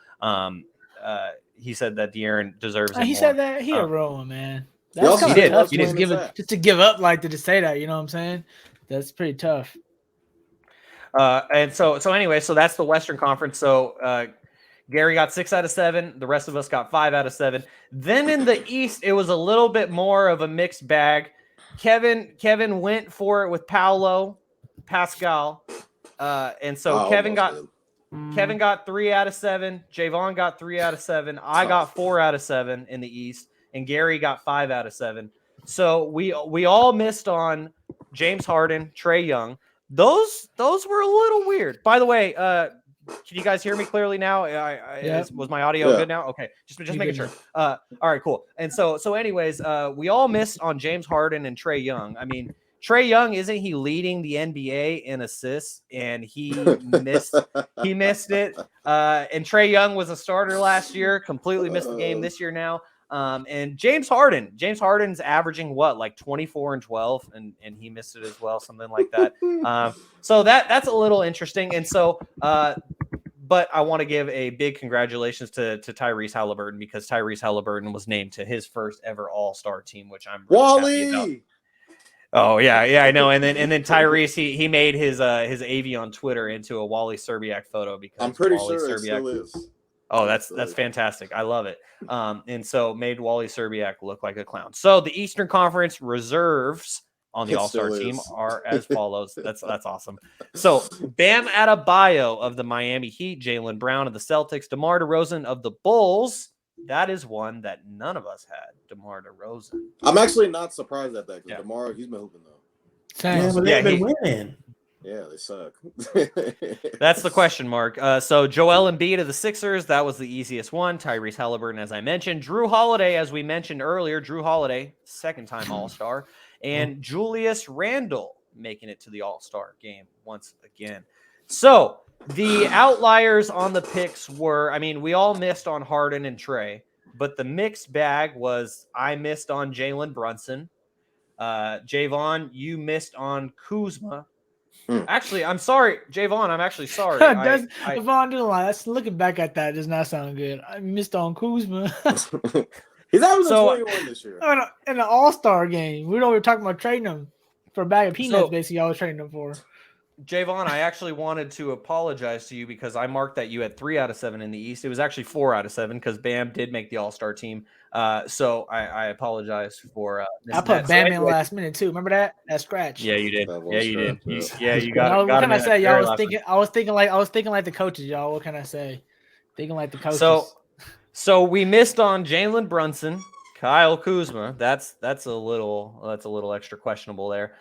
he said that De'Aaron deserves. He said that he a real one, man. That's he did. Tough just to give up like to say that. You know what I'm saying? That's pretty tough. And so anyway, so that's the Western Conference. So Gary got 6 out of 7. The rest of us got 5 out of 7. Then in the East, it was a little bit more of a mixed bag. Kevin went for it with Pascal. And so Kevin got Kevin got 3 out of 7. Javon got 3 out of 7. I got 4 out of 7 in the East, and Gary got 5 out of 7. So we all missed on James Harden, Trae Young. Those were a little weird. By the way, can you guys hear me clearly now? Was my audio good now? Okay, just making sure. All right, cool. And so anyways, we all missed on James Harden and Trae Young. I mean, Trae Young, isn't he leading the NBA in assists? And he missed it. And Trae Young was a starter last year, completely missed the game this year now. And James Harden's averaging what, like 24 and 12, and he missed it as well, something like that. So that's a little interesting. And so, but I want to give a big congratulations to Tyrese Halliburton, because Tyrese Halliburton was named to his first ever All-Star team, which I'm really happy about. Oh yeah, I know. And then Tyrese, he made his AV on Twitter into a Wally Szczerbiak photo, because I'm pretty Wally sure Szczerbiak, it still is. Oh, that's fantastic. I love it. And so made Wally Szczerbiak look like a clown. So the Eastern Conference reserves on the All-Star team are as follows. That's awesome. So Bam Adebayo of the Miami Heat, Jaylen Brown of the Celtics, DeMar DeRozan of the Bulls. That is one that none of us had, DeMar DeRozan. I'm actually not surprised at that, because DeMar, he's been hooping though. They've been winning. Yeah, they suck. That's the question mark. So Joel Embiid of the Sixers, that was the easiest one. Tyrese Halliburton, as I mentioned. Drew Holiday, as we mentioned earlier. Drew Holiday, second-time All-Star. And Julius Randle making it to the All-Star game once again. So the outliers on the picks were, I mean, we all missed on Harden and Trae, but the mixed bag was I missed on Jalen Brunson. Javon, you missed on Kuzma. Actually, I'm sorry, Javon. I'm actually sorry. Javon, that's looking back at that does not sound good. I missed on Kuzma. He's averaging 21 this year. In the All-Star game, we were talking about trading him for a bag of peanuts. Basically, I was trading him for. Javon, I actually wanted to apologize to you, because I marked that you had 3 out of 7 in the East. It was actually 4 out of 7, because Bam did make the All-Star team. So I apologize for I put Bam in last minute too. Remember that scratch? Yeah, you did. Yeah, you did. Yeah, you got. What can I say? Y'all I was thinking like the coaches, y'all. What can I say? Thinking like the coaches. So we missed on Jalen Brunson, Kyle Kuzma. That's a little extra questionable there.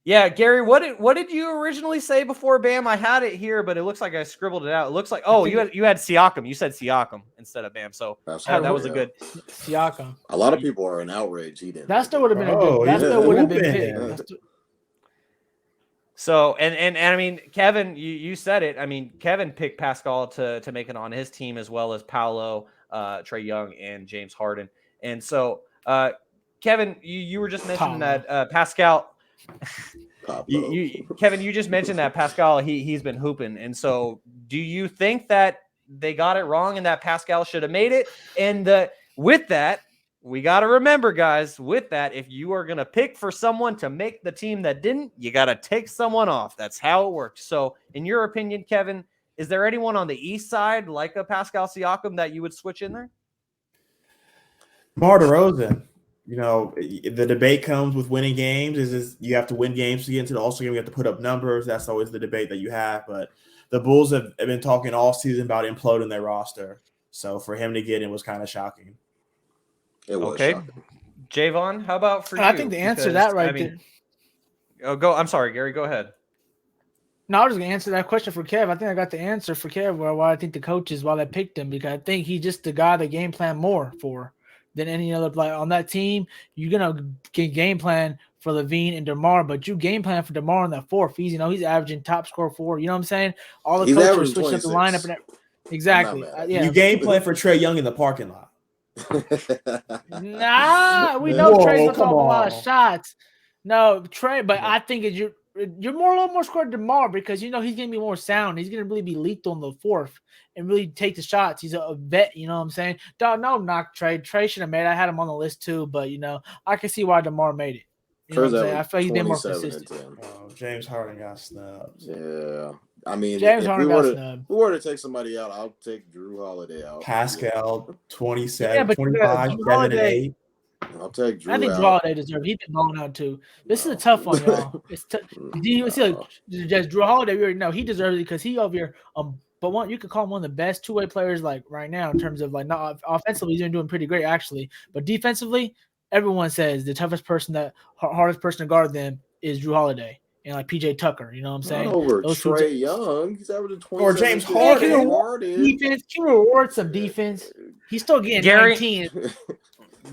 Yeah, Gary, what did you originally say before Bam? I had it here, but it looks like I scribbled it out. It looks like you had Siakam. You said Siakam instead of Bam. So that was a good Siakam. A lot of people are in outrage. He didn't. That still would have been a good. That still would have been picked. So and I mean, Kevin, you said it. I mean, Kevin picked Pascal to make it on his team, as well as Paolo, Trae Young, and James Harden. And so, Kevin, you were just mentioning that Pascal. Kevin, you just mentioned that Pascal he's been hooping, and so do you think that they got it wrong and that Pascal should have made it? And with that, we got to remember, guys, with that, if you are going to pick for someone to make the team that didn't, you got to take someone off. That's how it works. So in your opinion, Kevin, is there anyone on the East side like a Pascal Siakam that you would switch in there? DeMar DeRozan. You know, the debate comes with winning games. Is you have to win games to get into the All-Star game. You have to put up numbers. That's always the debate that you have. But the Bulls have been talking all season about imploding their roster. So for him to get in was kind of shocking. It was okay. shocking. Javon, how about for you? I think the answer to that there. Oh, go. I'm sorry, Gary. Go ahead. No, I was going to answer that question for Kev. I think I got the answer for Kev why I think the coaches, why they picked him, because I think he's just the guy they game plan more for than any other player on that team. You're gonna get game plan for LaVine and DeMar, but you game plan for DeMar in that fourth. He's averaging top score 4. You know what I'm saying? All the coaches switch up the lineup and exactly. You game plan for Trae Young in the parking lot. Nah, we know Trae's gonna call a lot of shots. No, Trae, but I think you're a little more scored than DeMar, because he's gonna be more sound. He's gonna really be lethal on the fourth and really take the shots. He's a vet, you know what I'm saying? No knock Trae. Trae should have made it. I had him on the list too, but I can see why DeMar made it. You know what I'm saying? I feel he's been more consistent. James Harden got snubbed. Yeah. I mean, James Harden got snubbed. If we were to take somebody out, I'll take Drew Holiday out. Pascal, 27, 25, 7 and 8. I'll take Drew. I think Drew Holiday deserves. He's been balling out too. This is a tough one, y'all. It's do you see just Drew Holiday? We already know he deserves it because he over here but you could call him one of the best two-way players like right now in terms of like not offensively, he's doing pretty great actually, but defensively, everyone says the hardest person to guard them is Drew Holiday and like PJ Tucker. You know what I'm saying? Not over Those Trae Young. He's averaging 20 or James Harden. Defense. Can reward some defense. He's still getting Gary, 19.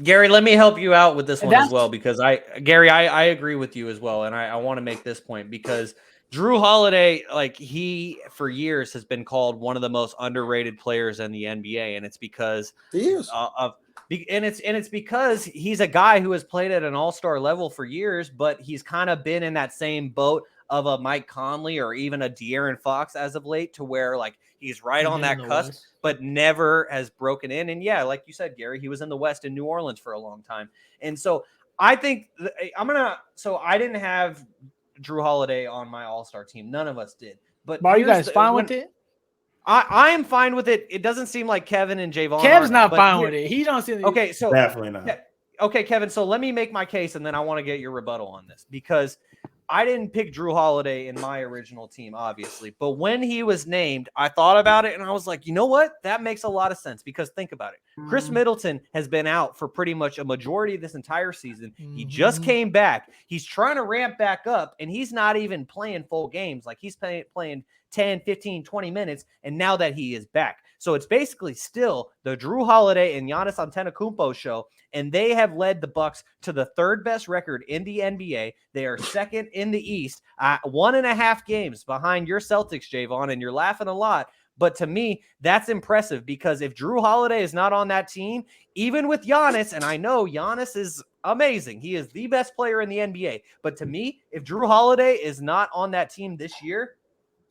Gary, let me help you out with this one as well, because I agree with you as well, and I want to make this point because Drew Holiday, like he for years has been called one of the most underrated players in the NBA, and it's because he is it's because he's a guy who has played at an all-star level for years, but he's kind of been in that same boat of a Mike Conley or even a De'Aaron Fox as of late, to where like he's right on that cusp, but never has broken in. And yeah, like you said, Gary, he was in the West in New Orleans for a long time. And so I think I didn't have Drew Holiday on my all-star team. None of us did. But are you guys fine with it? I am fine with it. It doesn't seem like Kevin and Javon. Kev's not fine with it. He don't see. Okay, so definitely not. Okay, Kevin. So let me make my case, and then I want to get your rebuttal on this, because I didn't pick Drew Holiday in my original team, obviously. But when he was named, I thought about it, and I was like, you know what? That makes a lot of sense, because think about it. Chris Middleton has been out for pretty much a majority of this entire season. He just came back. He's trying to ramp back up, and he's not even playing full games. Like he's playing 10, 15, 20 minutes, and now that he is back. So it's basically still the Drew Holiday and Giannis Antetokounmpo show, and they have led the Bucks to the third best record in the NBA. They are second in the East, 1.5 games behind your Celtics, Javon, and you're laughing a lot. But to me, that's impressive, because if Drew Holiday is not on that team, even with Giannis, and I know Giannis is amazing, he is the best player in the NBA. But to me, if Drew Holiday is not on that team this year,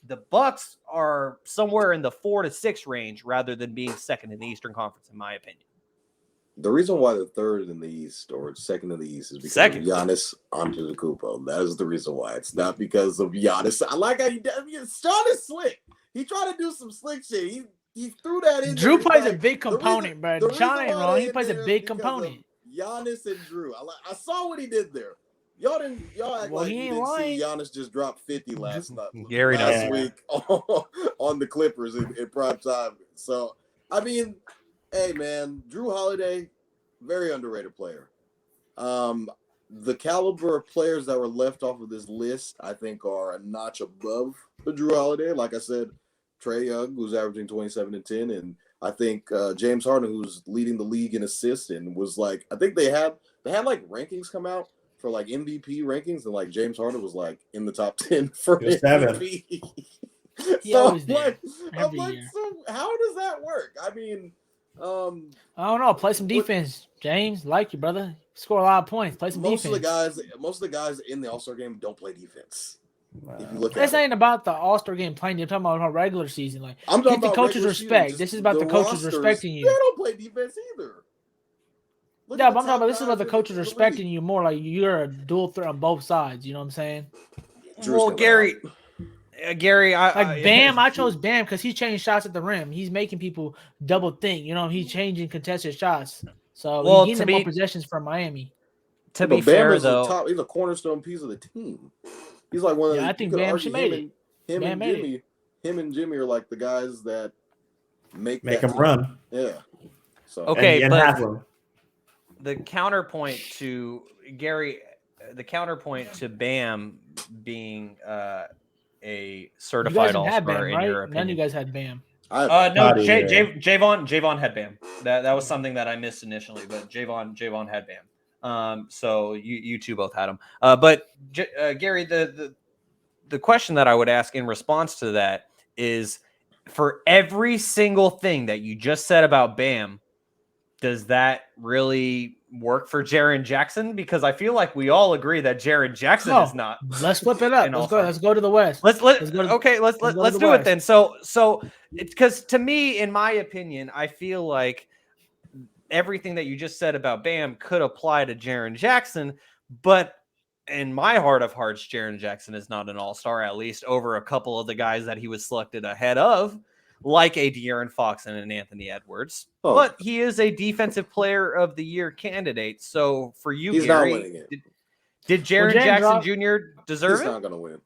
the Bucks are somewhere in the 4 to 6 range rather than being second in the Eastern Conference, in my opinion. The reason why they're third in the East or second in the East is because of Giannis Antetokounmpo. That is the reason why. It's not because of Giannis. I like how Sean is slick. He tried to do some slick shit. He threw that in. Drew plays a big component, bro. Sean ain't wrong. He plays a big component. Giannis and Drew. I saw what he did there. Y'all act like you didn't see Giannis just drop 50 last week on the Clippers in prime time. So, I mean, hey, man, Drew Holiday, very underrated player. The caliber of players that were left off of this list, I think, are a notch above the Drew Holiday. Like I said, Trae Young, who's averaging 27 and 10, and I think James Harden, who's leading the league in assists, and was like, I think they had like rankings come out for like MVP rankings, and like James Harden was like in the top 10 for MVP. So I'm like, so how does that work? I mean, I don't know. Play some defense, James. Like you, brother. Score a lot of points. Play some defense. Most of the guys in the All-Star game don't play defense. If you look this ain't about the All-Star game playing. You're talking about regular season. Like, I'm talking about the coaches' respect. This is about the coaches respecting you. They don't play defense either. Yeah, but I'm talking about this is about the coaches respecting you more. Like you're a dual threat on both sides. You know what I'm saying? Well, Gary, Bam. I chose Bam because he's changing shots at the rim. He's making people double think. You know, he's changing contested shots. So he's getting more possessions from Miami. To be fair, though, he's a cornerstone piece of the team. He's like one of the. I think Bam should made it. Him and Jimmy are like the guys that make him run. Yeah. So okay, but the counterpoint to Gary, the counterpoint to Bam being a certified all-star in your opinion. None of you guys had Bam. No, Javon had Bam. That was something that I missed initially, but Javon had Bam. So you two both had him. But Gary, the question that I would ask in response to that is, for every single thing that you just said about Bam, does that really work for Jaren Jackson? Because I feel like we all agree that Jaren Jackson is not. Let's flip it up. Let's go to the West. Let's do it then. So because to me, in my opinion, I feel like everything that you just said about Bam could apply to Jaren Jackson, but in my heart of hearts, Jaren Jackson is not an all-star, at least over a couple of the guys that he was selected ahead of, like a De'Aaron Fox and an Anthony Edwards. But he is a defensive player of the year candidate. So for you, Gary, did Jaren Jackson Jr. deserve it? He's not going to win.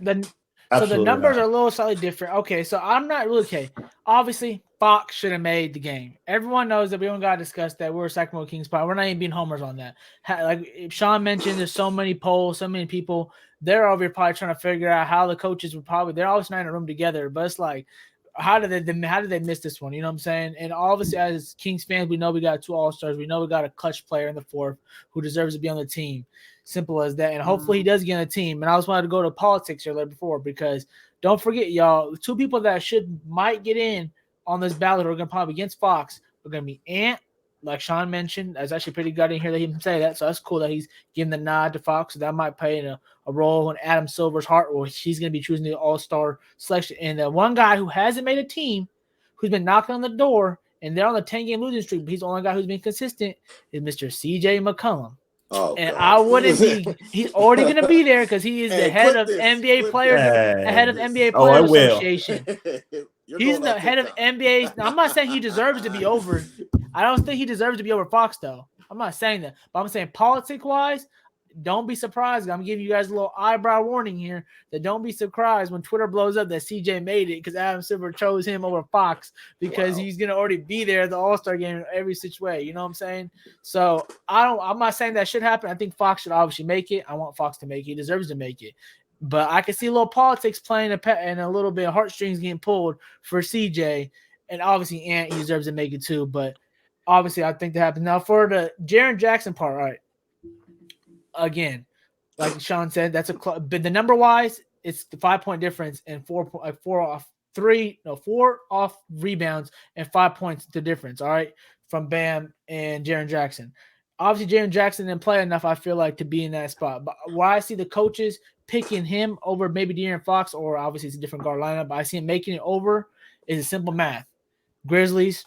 Then So the numbers not. are a little slightly different. Okay, so I'm not really okay. Obviously, Fox should have made the game. Everyone knows that we don't gotta discuss that. We're a Sacramento Kings pod. We're not even being homers on that. Like Sean mentioned, there's so many polls, so many people. They're over here probably trying to figure out how the coaches would probably. They're always not in a room together, but it's like, how did they miss this one? You know what I'm saying? And obviously, as Kings fans, we know we got 2 All-Stars. We know we got a clutch player in the 4th who deserves to be on the team. Simple as that. And hopefully he does get on the team. And I just wanted to go to politics earlier before, because don't forget, y'all, the 2 people that might get in on this ballot are going to probably against Fox. We're going to be Ant, like Sean mentioned. That's actually pretty good in here that he can say that. So that's cool that he's giving the nod to Fox. So that might play in a role in Adam Silver's heart, where he's going to be choosing the All-Star selection. And the one guy who hasn't made a team, who's been knocking on the door, and they're on the 10-game losing streak, but he's the only guy who's been consistent, is Mr. CJ McCollum. Oh, and God. I wouldn't be. He's already going to be there because he is the head of NBA players, head of NBA Players Association. He's the head of NBA. Now, I'm not saying he deserves to be over. I don't think he deserves to be over Fox, though. I'm not saying that, but I'm saying politic-wise, don't be surprised. I'm giving you guys a little eyebrow warning here that don't be surprised when Twitter blows up that CJ made it because Adam Silver chose him over Fox because he's going to already be there at the All-Star game in every such way. You know what I'm saying? So I'm not saying that should happen. I think Fox should obviously make it. I want Fox to make it. He deserves to make it. But I can see a little politics playing and a little bit of heartstrings getting pulled for CJ. And obviously Ant, he deserves to make it too. But obviously I think that happens. Now for the Jaren Jackson part, all right. Again, like Sean said, that's but the number wise, it's the 5-point difference and 4 off rebounds and 5 points the difference. All right, from Bam and Jaren Jackson. Obviously, Jaren Jackson didn't play enough, I feel like, to be in that spot. But why I see the coaches picking him over maybe De'Aaron Fox, or obviously it's a different guard lineup, but I see him making it over is a simple math. Grizzlies,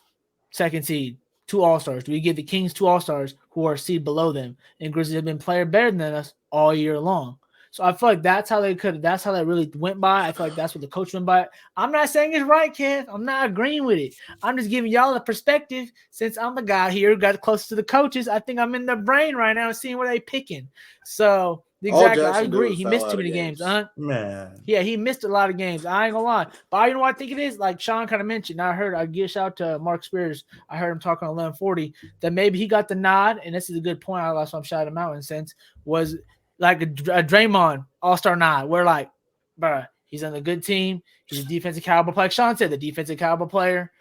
2nd seed. 2 All-Stars. Do we give the Kings 2 All-Stars who are seed below them? And Grizzlies have been player better than us all year long. So I feel like that's how that really went by. I feel like that's what the coach went by. I'm not saying it's right, Kev. I'm not agreeing with it. I'm just giving y'all a perspective. Since I'm the guy here who got close to the coaches, I think I'm in their brain right now seeing what they picking. So exactly, I agree. He missed too many games. Man. Yeah, he missed a lot of games. I ain't gonna lie. But you know what I think it is? Like Sean kind of mentioned, I give a shout out to Mark Spears. I heard him talking on 1140 that maybe he got the nod, and this is a good point. That's why I'm shouting him out in a sense, was like a Draymond All-Star nod. We're like, bruh, he's on a good team. He's a defensive caliber player. Like Sean said, the defensive caliber player.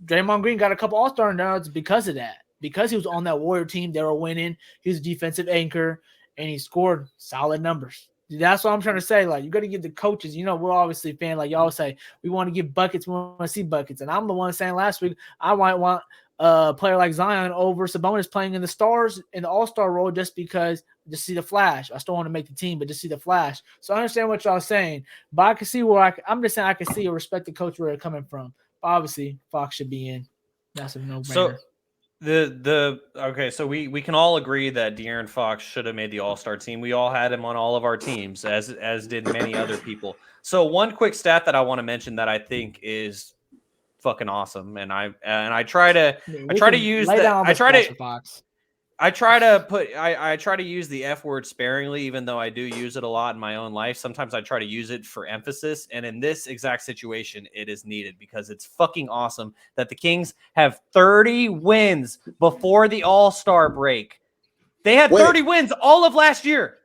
Draymond Green got a couple All-Star nods because of that. Because he was on that Warrior team, they were winning. He was a defensive anchor, and he scored solid numbers. That's what I'm trying to say. Like, you got to give the coaches, we're obviously fan, like y'all say, we want to give buckets, we want to see buckets. And I'm the one saying last week, I might want a player like Zion over Sabonis playing in the stars in the All-Star role just see the flash. I still want to make the team, but just see the flash. So I understand what y'all saying, but I can see I'm just saying I can see or respect the coach where they're coming from. But obviously, Fox should be in. That's a no-brainer. So okay, so we can all agree that De'Aaron Fox should have made the All-Star team. We all had him on all of our teams, as did many other people. So one quick stat that I want to mention that I think is fucking awesome, and I try to use the F word sparingly, even though I do use it a lot in my own life. Sometimes I try to use it for emphasis. And in this exact situation, it is needed because it's fucking awesome that the Kings have 30 wins before the All-Star break. They had 30 wins all of last year.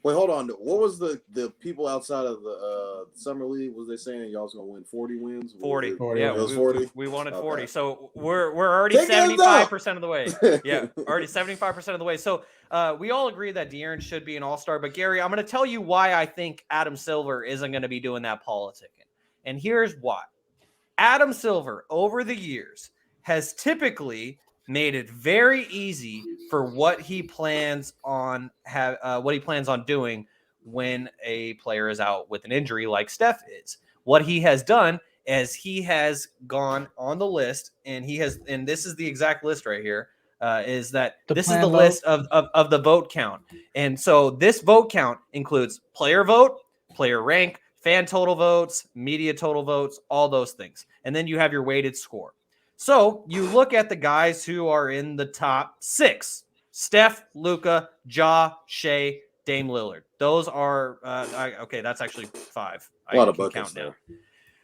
Wait, hold on. What was the people outside of the summer league? Was they saying y'all was gonna win 40 wins? 40. Yeah, it was 40. We wanted 40. Okay. So we're already 75% of the way. Yeah, already 75% of the way. So we all agree that De'Aaron should be an All-Star. But Gary, I'm going to tell you why I think Adam Silver isn't going to be doing that politicking. And here's why. Adam Silver, over the years, has typically made it very easy for what he plans on doing when a player is out with an injury like Steph is. What he has done is he has gone on the list, and this is the exact list right here, is that this is the list of the vote count. And so this vote count includes player vote, player rank, fan total votes, media total votes, all those things. And then you have your weighted score. So you look at the guys who are in the top 6: Steph, Luka, Ja, Shea, Dame Lillard. Those are okay. That's actually 5. A lot I of can buckets count now. there.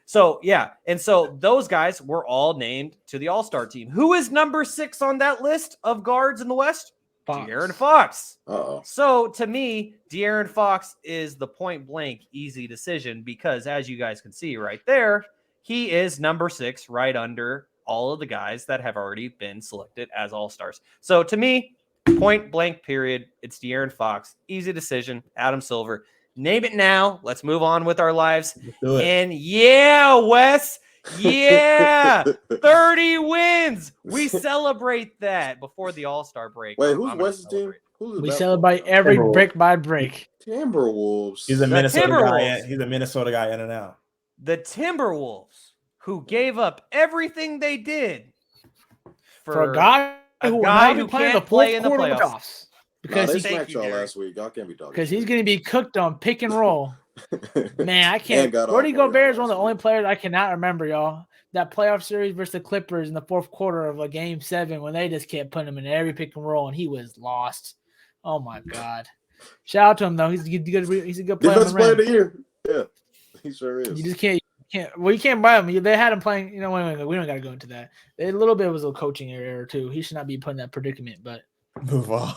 So yeah, and so those guys were all named to the All-Star team. Who is number 6 on that list of guards in the West? De'Aaron Fox. Uh-oh. So to me, De'Aaron Fox is the point blank easy decision because as you guys can see right there, he is number 6 right under all of the guys that have already been selected as All-Stars. So to me, point blank period, it's De'Aaron Fox. Easy decision, Adam Silver. Name it now. Let's move on with our lives. Let's do it. And yeah, Wes, yeah, 30 wins. We celebrate that before the All-Star break. Wait, I'm who's gonna West's team? celebrate. Who's We that celebrate from? every Timberwolves. brick by brick. Timberwolves. He's a Minnesota guy. Timberwolves. He's a Minnesota guy in and out. The Timberwolves, who gave up everything they did For a guy who will not be playing the fourth quarter of the playoffs. Because Because they he's smacked you, y'all Gary. last week. Y'all can't be talking. because he's going to be cooked on pick and roll. Man, I can't. got Rudy off on Gobert is y'all one of the last only week. players I cannot remember, y'all. That playoff series versus the Clippers in the fourth quarter of a game 7 when they just kept putting him in every pick and roll and he was lost. Oh my God! Shout out to him though. He's a good. He's a good player. Defensive player of the year. Yeah, he sure is. You just can't. Well, you can't buy him. They had him playing. You know, wait, we don't got to go into that. A little bit was a coaching error too. He should not be put in that predicament. But Move on.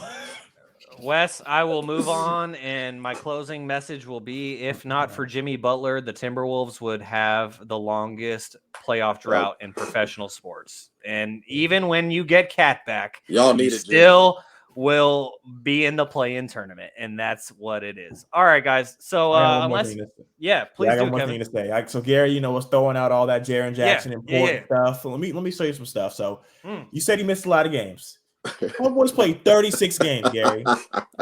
Wes, I will move on, and my closing message will be: if not for Jimmy Butler, the Timberwolves would have the longest playoff drought in professional sports. And even when you get Cat back, Y'all you need it. still will be in the play-in tournament, and that's what it is. All right, guys. So I got one more unless, thing to say. yeah, please I got do, one Kevin. thing to say. So Gary, was throwing out all that Jaren Jackson important yeah. stuff. So let me show you some stuff. So Mm. you said he missed a lot of games. Homeboy's played 36 games, Gary.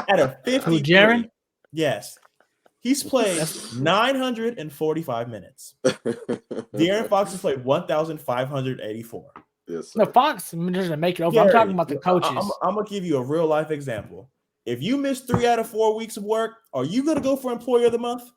At a 53. Jaren? Yes. He's played 945 minutes. De'Aaron Fox has played 1,584. Yes, sir. no, Fox doesn't make it over. Gary, I'm talking about the coaches. I'm going to give you a real life example. If you miss 3 out of 4 weeks of work, are you going to go for Employee of the Month?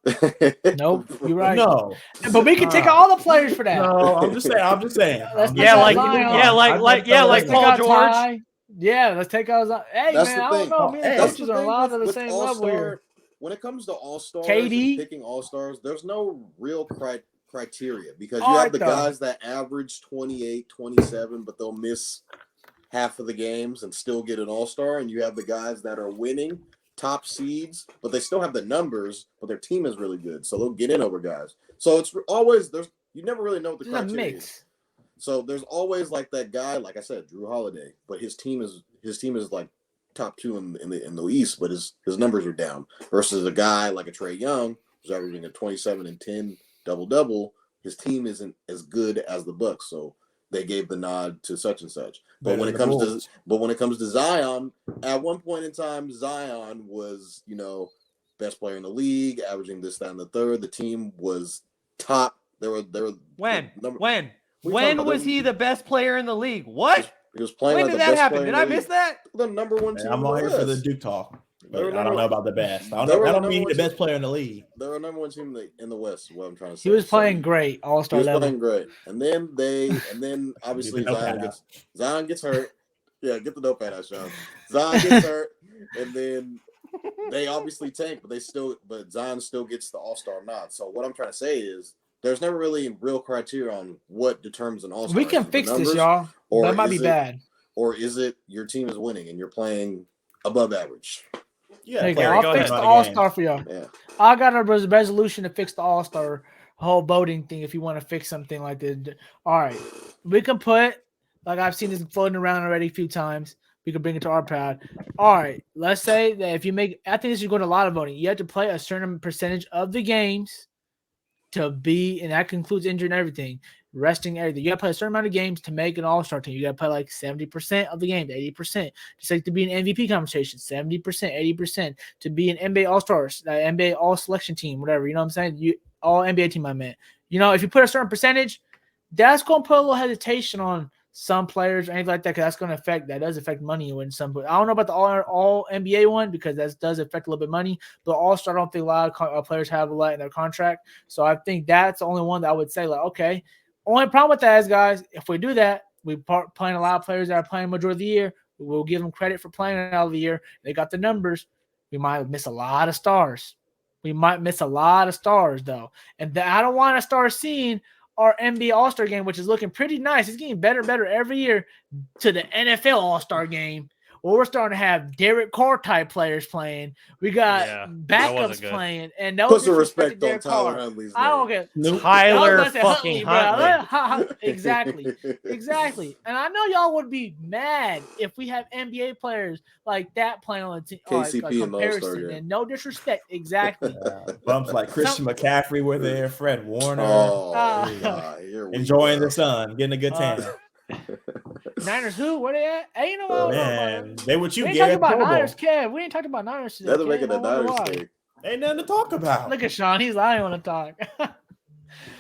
Nope, you're right. No. But we can take all the players for that. No, I'm just saying. Let's Yeah, take like out Zion. like Let's take Paul out George. Ty. Yeah, let's take out Zion. Hey, That's man, the I don't thing. know. Me and Hey, the That's coaches the are a thing lot of the with same All-Star, level here. When it comes to All-Stars KD? and picking All-Stars, there's no real criteria because you All have right, the though. guys that average 28, 27, but they'll miss half of the games and still get an All-Star, and you have the guys that are winning top seeds, but they still have the numbers, but their team is really good, so they'll get in over guys. So it's always you never really know what the This is a criteria is. mix. So there's always like that guy, like I said, Drew Holiday, but his team is like top 2 in the East, but his numbers are down versus a guy like a Trae Young who's averaging a 27 and 10 double. His team isn't as good as the Bucks, so they gave the nod to such and such. But when it comes to Zion, at one point in time, Zion was best player in the league, averaging this, that, and the third. The team was top. They were When We talking about was them- he the best player in the league? What? He was playing When like did the that best happen? player Did in I the miss league. that? The number one team. I'm in on here for the West. Duke talk. They But were I don't number- know about the best. I they were don't number mean one the best team. player in the league. They were number one team in the West. Is what I'm trying to say. He was So, playing great, He all-star was level. playing great, and then obviously Get the notepad Zion gets hurt. Yeah, get the notepad out, Sean. Zion gets hurt, and then they obviously tank, but Zion still gets the All-Star nod. So what I'm trying to say is, there's never really real criteria on what determines an All-Star. We can fix this, y'all. or That might is be it- bad. Or is it your team is winning and you're playing above average? Yeah, There you play go. a I'll good fix the amount of all-star games. for y'all. Yeah. I got a resolution to fix the all-star whole voting thing if you want to fix something like this. All right. We can put, like I've seen this floating around already a few times. We can bring it to our pad. all right, let's say that if you make, I think this is going to a lot of voting. You have to play a certain percentage of the games to be, and that includes injury and everything, resting everything. You got to play a certain amount of games to make an all-star team. You got to play like 70% of the game, 80%. Just like to be an MVP conversation, 70%, 80%. To be an NBA All-Stars, NBA All-Selection team, whatever. You know what I'm saying? All NBA team, I meant. You know, if you put a certain percentage, that's going to put a little hesitation on some players or anything like that, because that's going to affect, that does affect money when some, I don't know about the all NBA one, because that does affect a little bit of money, but all-star, I don't think a lot of players have a lot in their contract. So I think that's the only one that I would say, like, okay, only problem with that is, guys, if we do that, we playing a lot of players that are playing majority of the year, we'll give them credit for playing out of the year. They got the numbers. we might miss a lot of stars. We might miss a lot of stars, though. And I don't want to start seeing our NBA All-Star game, which is looking pretty nice. It's getting better and better every year, to the NFL All-Star game. Well, we're starting to have Derek Carr type players playing. We got backups playing, and put some respect on Tyler Huntley's name. I don't get Tyler fucking Huntley. Exactly. And I know y'all would be mad if we have NBA players like that playing on the team. KCP and All-Star, and no disrespect, exactly. Bumps like Christian McCaffrey were there, Fred Warner. Enjoying the sun, getting a good tan. Niners who? Where they at? Hey, you know what? Man, they what you we ain't get. talking about Niners, Kev. We ain't talking about Niners today. They're making the Niners thing. Ain't nothing to talk about. Look at Sean. He's lying on the talk.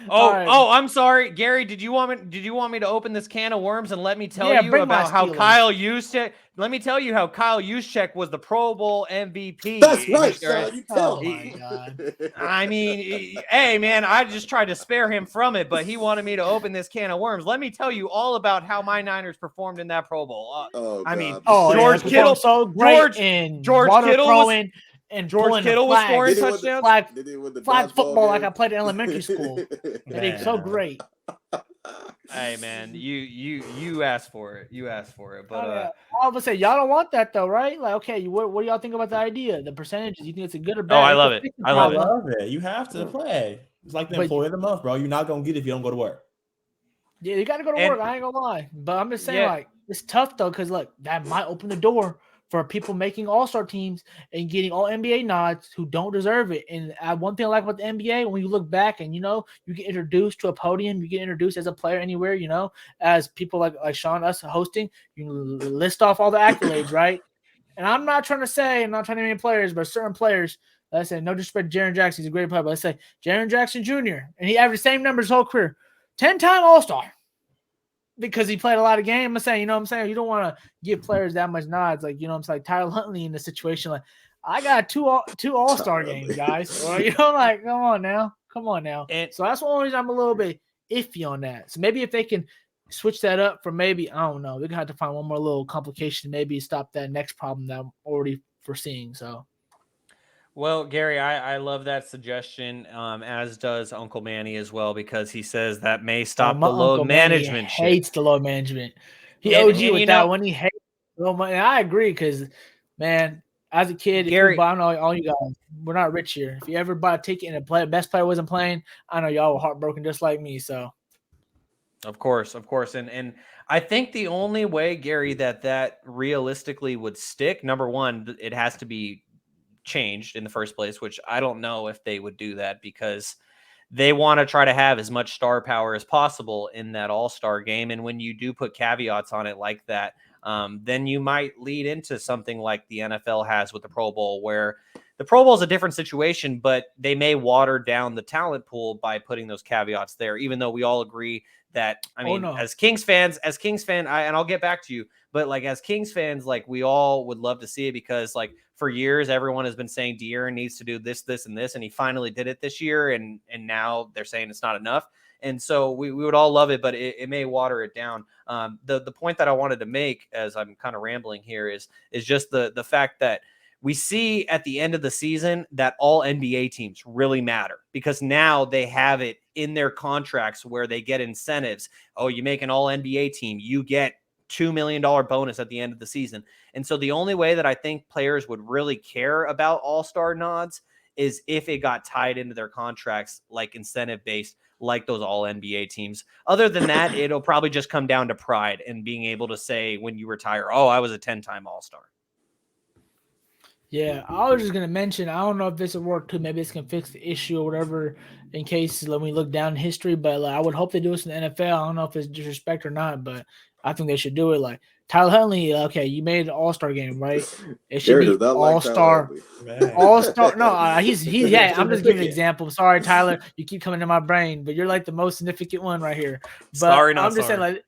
I'm sorry, Gary. Did you want me to open this can of worms and let me tell you about how Kyle Juszczyk? Let me tell you how Kyle Juszczyk was the Pro Bowl MVP. That's right, Sean. You tell my God. I mean, hey, man, I just tried to spare him from it, but he wanted me to open this can of worms. Let me tell you all about how my Niners performed in that Pro Bowl. George Kittle, so great. George Kittle was. And George Kittle was scoring touchdowns. Flag football like I played in elementary school. It's so great. Hey man, you asked for it. You asked for it. But all of a sudden, y'all don't want that though, right? Like, okay, what do y'all think about the idea? The percentages? You think it's a good or bad? Oh, I love it. I love it. You have to play. It's like the employee of the month, bro. You're not gonna get it if you don't go to work. Yeah, you got to go to work. I ain't gonna lie, but I'm just saying, like, it's tough though, because look, that might open the door for people making all-star teams and getting all NBA nods who don't deserve it. And one thing I like about the NBA, when you look back and, you get introduced to a podium, you get introduced as a player anywhere, as people like Sean, us hosting, you list off all the accolades, right? And I'm not trying to name players, but certain players, let's say, no disrespect to Jaren Jackson, he's a great player, but let's say Jaren Jackson Jr., and he averaged the same numbers his whole career, 10-time All-Star. Because he played a lot of games. I'm saying, you don't want to give players that much nods. Like, like Tyler Huntley in the situation. Like, I got two All-Star games, guys. Or, like, come on now. And so that's the only reason I'm a little bit iffy on that. So maybe if they can switch that up for maybe, I don't know, they're going to have to find one more little complication, maybe stop that next problem that I'm already foreseeing. So. Well, Gary, I love that suggestion, as does Uncle Manny as well, because he says that may stop the load management. Hates the load management. He owed you with that one. He hates load management. I agree, because, man, as a kid, Gary, I know all you guys, we're not rich here. If you ever bought a ticket and the best player wasn't playing, I know y'all were heartbroken just like me. So, of course, and I think the only way, Gary, that realistically would stick, number one, it has to be changed in the first place, which I don't know if they would do that, because they want to try to have as much star power as possible in that all-star game. And when you do put caveats on it like that, then you might lead into something like the NFL has with the Pro Bowl, where the Pro Bowl is a different situation, but they may water down the talent pool by putting those caveats there, even though we all agree that, as Kings fans, and I'll get back to you, but like as Kings fans, like we all would love to see it, because like for years, everyone has been saying De'Aaron needs to do this, this, and this, and he finally did it this year, and now they're saying it's not enough. And so we would all love it, but it may water it down. The point that I wanted to make, as I'm kind of rambling here, is just the fact that we see at the end of the season that all NBA teams really matter, because now they have it in their contracts where they get incentives. Oh, you make an all NBA team, you get $2 million bonus at the end of the season. And so the only way that I think players would really care about all-star nods is if it got tied into their contracts, like incentive-based, like those all NBA teams. Other than that, it'll probably just come down to pride and being able to say when you retire, oh, I was a 10-time All-Star. Yeah, I was just going to mention, I don't know if this will work too. Maybe this can fix the issue or whatever in case when we look down in history. But I would hope they do this in the NFL. I don't know if it's disrespect or not, but I think they should do it. Like Tyler Huntley, okay, you made an all-star game, right? It should be all-star. All-star. No, he's yeah, I'm just giving an example. Sorry, Tyler, you keep coming to my brain, but you're like the most significant one right here. But I'm just saying, like,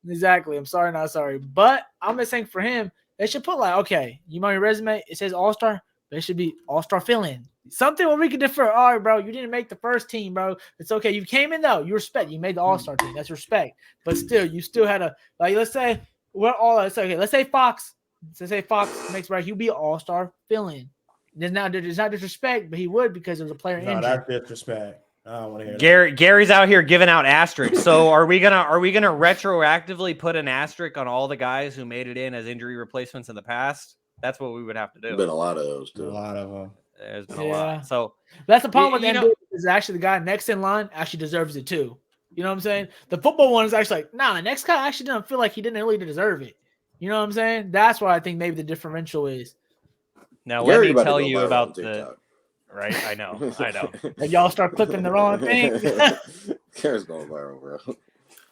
exactly. I'm sorry, not sorry. But I'm just saying for him, they should put like, okay, you on your resume, it says all-star, but it should be all-star fill-in. Something where we can defer. All right, bro, you didn't make the first team, bro. It's okay. You came in, though. You respect. You made the all-star team. That's respect. But still, you still had a, like, let's say, we're all, let's say Fox. Let's say Fox makes right. He'll be an all-star fill-in. There's not disrespect, but he would because there was a player No, injured. that's disrespect. I don't want to hear that. Gary's out here giving out asterisks. So are we gonna retroactively put an asterisk on all the guys who made it in as injury replacements in the past? That's what we would have to do. There's been a lot of those too. A lot of them. There's been a lot. So that's the problem with you the know- NBA is actually the guy next in line actually deserves it too. You know what I'm saying? The football one is actually like, nah, the next guy actually doesn't feel like he didn't really deserve it. You know what I'm saying? That's what I think maybe the differential is. now Gary let me about to tell go you viral about on the TikTok. right. I know. If y'all start clipping the wrong thing. Gary's going viral, bro.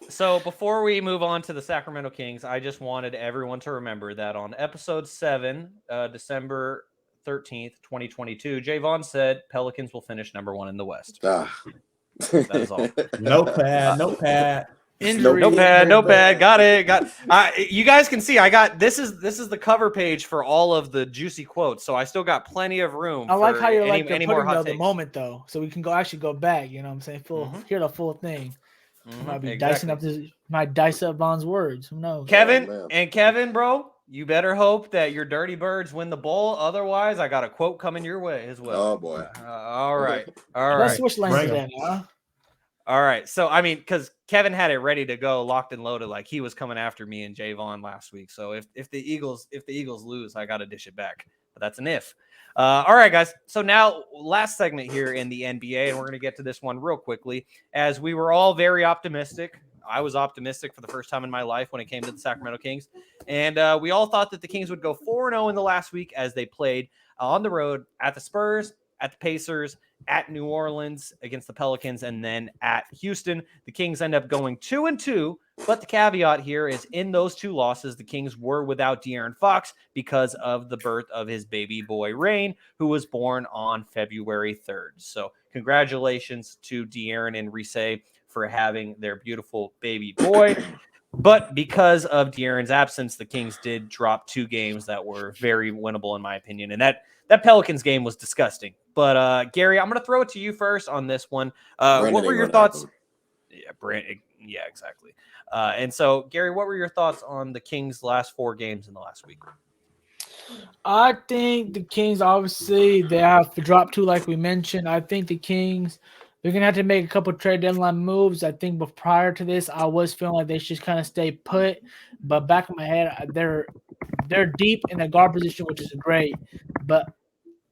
So before we move on to the Sacramento Kings, I just wanted everyone to remember that on episode 7, December 13th, 2022, Javon said Pelicans will finish number 1 in the West. That is all. Notepad. Injury. Notepad. Got it. You guys can see I got this is the cover page for all of the juicy quotes. So I still got plenty of room. I like for how you're any putting more hot the takes. moment though, so we can go back. You know what I'm saying? Hear the full thing. Might be might dice up Von's words. Who knows? Kevin, bro, you better hope that your Dirty Birds win the bowl. Otherwise, I got a quote coming your way as well. Oh boy. All right. Let's switch lanes again. All right. So I mean, because Kevin had it ready to go, locked and loaded, like he was coming after me and Javon last week. So if the Eagles lose, I got to dish it back. But that's an if. All right, guys. So now last segment here in the NBA, and we're going to get to this one real quickly, as we were all very optimistic. I was optimistic for the first time in my life when it came to the Sacramento Kings. And we all thought that the Kings would go 4-0 in the last week as they played on the road at the Spurs, at the Pacers, at New Orleans against the Pelicans, and then at Houston. The Kings end up going 2-2, but the caveat here is in those 2 losses, the Kings were without De'Aaron Fox because of the birth of his baby boy, Rain, who was born on February 3rd. So congratulations to De'Aaron and Reese for having their beautiful baby boy. But because of De'Aaron's absence, the Kings did drop 2 games that were very winnable, in my opinion. And that Pelicans game was disgusting. But Gary, I'm going to throw it to you first on this one. What were your thoughts? Yeah, exactly. And so, Gary, what were your thoughts on the Kings' last 4 games in the last week? I think the Kings, obviously, they have to drop 2, like we mentioned. I think the Kings, they're going to have to make a couple trade deadline moves. I think but prior to this, I was feeling like they should just kind of stay put. But back in my head, they're deep in the guard position, which is great. But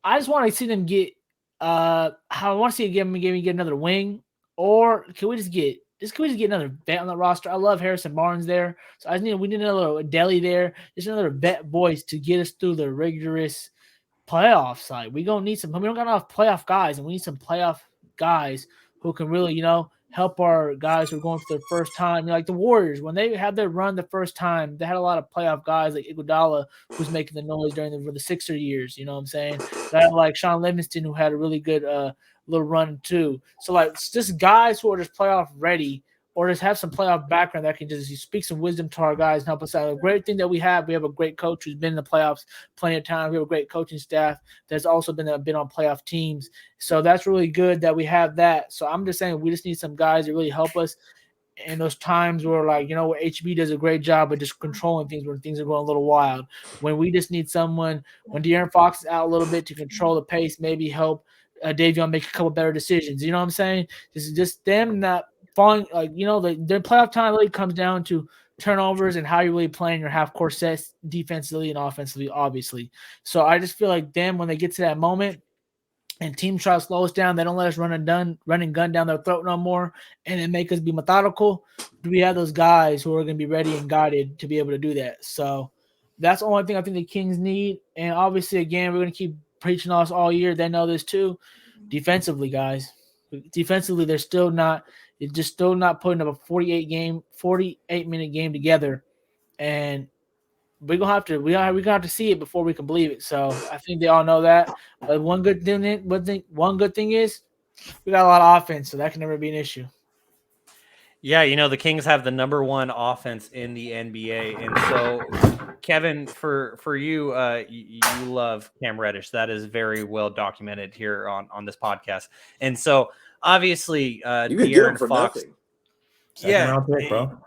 I just want to see them get I want to see them get another wing, or can we just get another vet on the roster? I love Harrison Barnes there, so we need another Deli there, just another vet boys to get us through the rigorous playoff side. We don't got enough playoff guys, and we need some playoff guys who can really help our guys who are going for their first time. Like the Warriors, when they had their run the first time, they had a lot of playoff guys like Iguodala, who's making the noise during the Sixer years. You know what I'm saying? They had like Sean Livingston, who had a really good little run too. So like just guys who are just playoff ready, or just have some playoff background that can just speak some wisdom to our guys and help us out. A great thing that we have a great coach who's been in the playoffs plenty of times. We have a great coaching staff that's also been on playoff teams. So that's really good that we have that. So I'm just saying we just need some guys that really help us in those times where, like, where HB does a great job of just controlling things when things are going a little wild. When we just need someone, when De'Aaron Fox is out a little bit, to control the pace, maybe help Davion make a couple better decisions. You know what I'm saying? Just them not falling, their playoff time really comes down to turnovers and how you're really playing your half-court sets defensively and offensively, obviously. So I just feel like them, when they get to that moment and teams try to slow us down, they don't let us run and gun down their throat no more, and then make us be methodical. We have those guys who are going to be ready and guided to be able to do that. So that's the only thing I think the Kings need. And obviously, again, we're going to keep preaching us all year. They know this too. Defensively, guys. Defensively, they're still not putting up a 48-minute game together, and we're gonna have to see it before we can believe it. So I think they all know that. But one good thing is we got a lot of offense, so that can never be an issue. Yeah, the Kings have the number 1 offense in the NBA, and so Kevin, for you, you love Cam Reddish. That is very well documented here on this podcast, and so. Obviously, De'Aaron Fox. Second round pick, bro.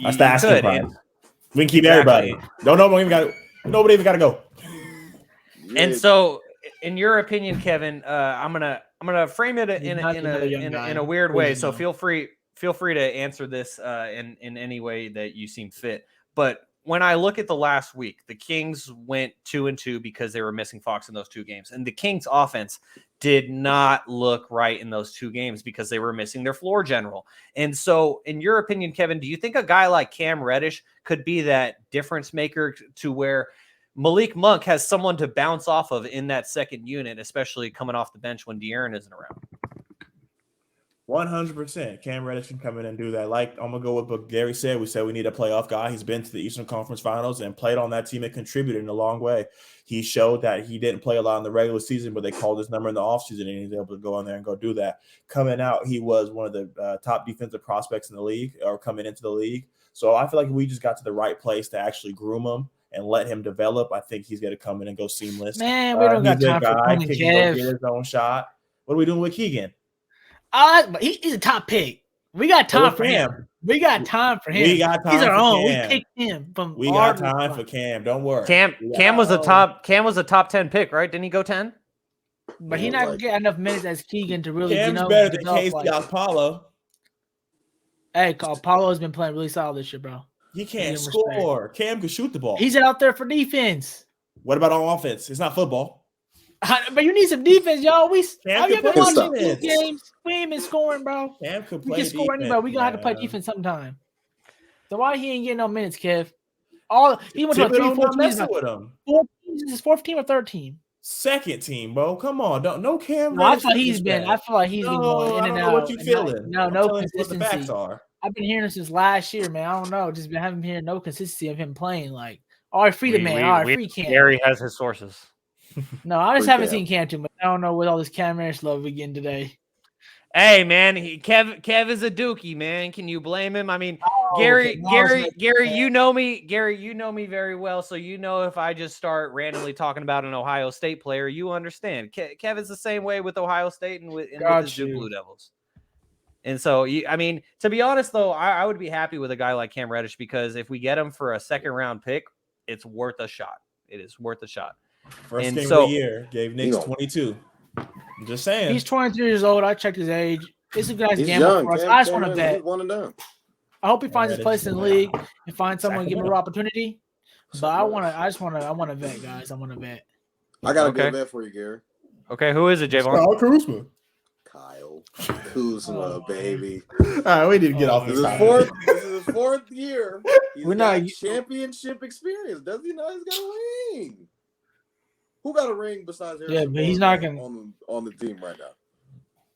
That's the asking price. We can keep everybody. Nobody even got to go. And so in your opinion, Kevin, I'm gonna frame it in a weird way. So feel free to answer this in any way that you seem fit. But when I look at the last week, the Kings went 2-2 because they were missing Fox in those two games, and the Kings offense did not look right in those two games because they were missing their floor general. And so, in your opinion, Kevin, do you think a guy like Cam Reddish could be that difference maker to where Malik Monk has someone to bounce off of in that second unit, especially coming off the bench when De'Aaron isn't around? 100%. Cam Reddish can come in and do that. Like, I'm going to go with what Gary said. We said we need a playoff guy. He's been to the Eastern Conference Finals and played on that team and contributed in a long way. He showed that he didn't play a lot in the regular season, but they called his number in the offseason, and he was able to go in there and go do that. Coming out, he was one of the top defensive prospects in the league, or coming into the league. So I feel like we just got to the right place to actually groom him and let him develop. I think he's going to come in and go seamless. Man, we don't got time for Keegan. Get his own shot. What are we doing with Keegan? But he's a top pick. We got time for him. We got time for him. We got time. He's our own. Cam. We picked him from. We got time for Cam. Don't worry. Cam was a top 10 pick, right? Didn't he go 10? But he's not gonna get enough minutes as Keegan to really. Cam's better than Casey Apollo. Hey, Apollo's been playing really solid this year, bro. He can't score. Cam can shoot the ball. He's out there for defense. What about on offense? It's not football. But you need some defense, y'all. We ain't been watching these defense. games. We ain't been scoring, bro. Cam could We play can score defense, anybody. We gonna have to play defense sometime. So why he ain't getting no minutes, Kev? He went to a 3-4 messing with him. This is his fourth team or third team? Second team, bro. Come on, no Cam. No, I feel like he's been going in and out. I don't know what you feeling. No consistency. What the facts are. I've been hearing him since last year, man. I don't know. Just been having hearing no consistency of him playing. Like, all right, free the man. All right, free Cam. Gary has his sources. No, I just haven't seen Cam too much. I don't know what all this Cam Reddish love again today. Hey, man, Kev is a dookie, man. Can you blame him? I mean, Gary, you know me. Gary, you know me very well, so you know if I just start randomly talking about an Ohio State player, you understand. Kev is the same way with Ohio State and with the Duke Blue Devils. And so, I mean, to be honest, though, I would be happy with a guy like Cam Reddish because if we get him for a second-round pick, it's worth a shot. It is worth a shot. First game of the year, gave Knicks 22. I'm just saying. He's 23 years old. I checked his age. This is a guy's gamble for us. I just want to bet. I hope he finds his place in the league and finds someone to give him an opportunity. But I want to vet, guys. I want to vet. I got a good bet for you, Gary. Okay, who is it, Javon? Kyle Kuzma, baby. All right, we need to get off this. This is his fourth year. He's got championship experience. Does he know he's got a ring? Who got a ring besides Harrison? Yeah, but he's not gonna on the team right now.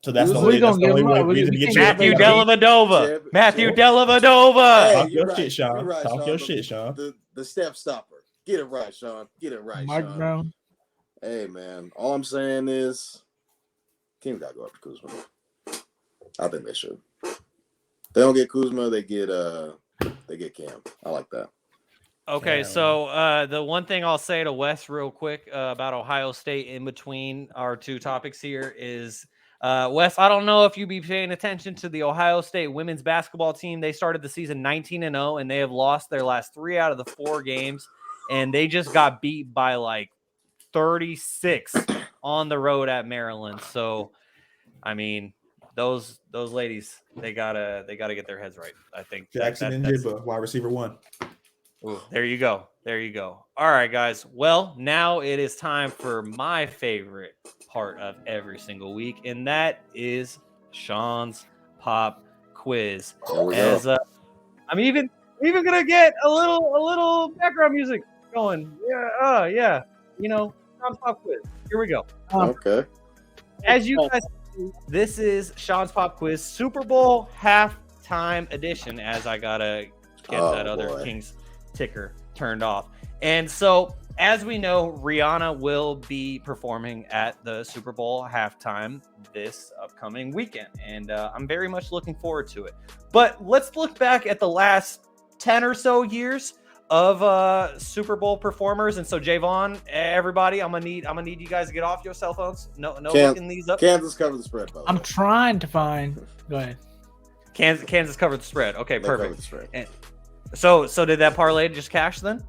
So that's the only reason to get Matthew Dellavedova. Matthew Dellavedova. Talk your shit, Sean. Talk your shit, Sean. The step stopper. Get it right, Sean. Get it right, Mark Sean. Brown. Hey, man. All I'm saying is, team got to go after Kuzma. I think they should. They don't get Kuzma. They get Cam. I like that. Okay, so the one thing I'll say to Wes real quick about Ohio State in between our two topics here is, Wes, I don't know if you be paying attention to the Ohio State women's basketball team. They started the season 19-0, and they have lost their last 3 out of the 4 games, and they just got beat by like 36 on the road at Maryland. So, I mean, those ladies, they gotta get their heads right. I think Jackson and Jibba, wide receiver 1. Ooh, there you go. All right, guys. Well, now it is time for my favorite part of every single week, and that is Sean's Pop Quiz. I'm even gonna get a little background music going. Yeah, yeah. You know, Sean's Pop Quiz. Here we go. Okay. As you guys see, this is Sean's Pop Quiz Super Bowl halftime edition. As I gotta get that other Kings ticker turned off. And so, as we know, Rihanna will be performing at the Super Bowl halftime this upcoming weekend. And I'm very much looking forward to it. But let's look back at the last 10 or so years of Super Bowl performers. And so, Javon, everybody, I'm gonna need you guys to get off your cell phones. No looking these up. Kansas covered the spread, by the way. I'm trying to find. Go ahead. Kansas covered the spread. Okay, perfect. So did that parlay just cash then?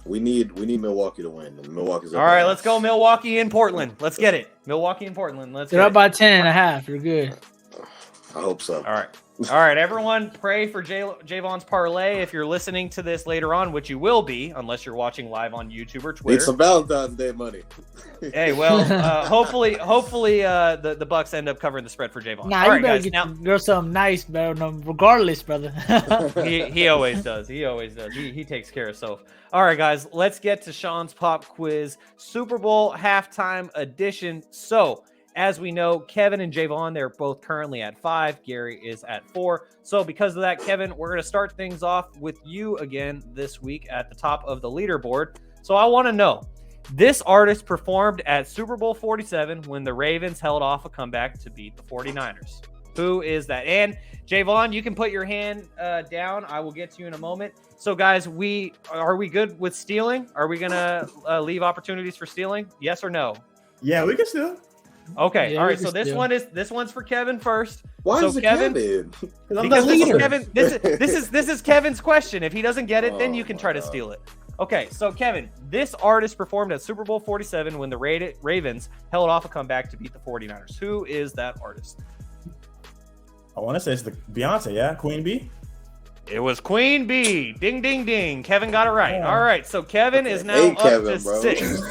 We need Milwaukee to win. And Milwaukee's All right, let's go Milwaukee and Portland. Let's get it. Milwaukee and Portland. Let's They're get up it. by 10.5. You're good. I hope so. All right, everyone, pray for Javon's parlay. If you're listening to this later on, which you will be, unless you're watching live on YouTube or Twitter. Need some Valentine's Day money. Hey, well, hopefully, the Bucks end up covering the spread for Javon. Nah, All you right, better guys. get Now, your girl something nice, bro. No, regardless, brother. he always does. He always does. He takes care of himself. All right, guys, let's get to Sean's pop quiz, Super Bowl halftime edition. So, as we know, Kevin and Javon, they're both currently at 5. Gary is at 4. So because of that, Kevin, we're going to start things off with you again this week at the top of the leaderboard. So I want to know, this artist performed at Super Bowl 47 when the Ravens held off a comeback to beat the 49ers. Who is that? And Javon, you can put your hand down. I will get to you in a moment. So guys, are we good with stealing? Are we going to leave opportunities for stealing? Yes or no? Yeah, we can still. Okay, Yeah, all we right. can So this one's for Kevin first. Why So is it Kevin- Kevin? I'm Because the this is leader. Kevin. This is Kevin's question. If he doesn't get it, then Oh you can my try to God. steal it. Okay, so Kevin, this artist performed at Super Bowl 47 when the Ravens held off a comeback to beat the 49ers. Who is that artist? I want to say it's the Beyonce, yeah? Queen Bee? It was Queen Bee. Ding, ding, ding. Kevin got it right. Yeah. All right, so Kevin is now Hey, up Kevin, to bro. 6.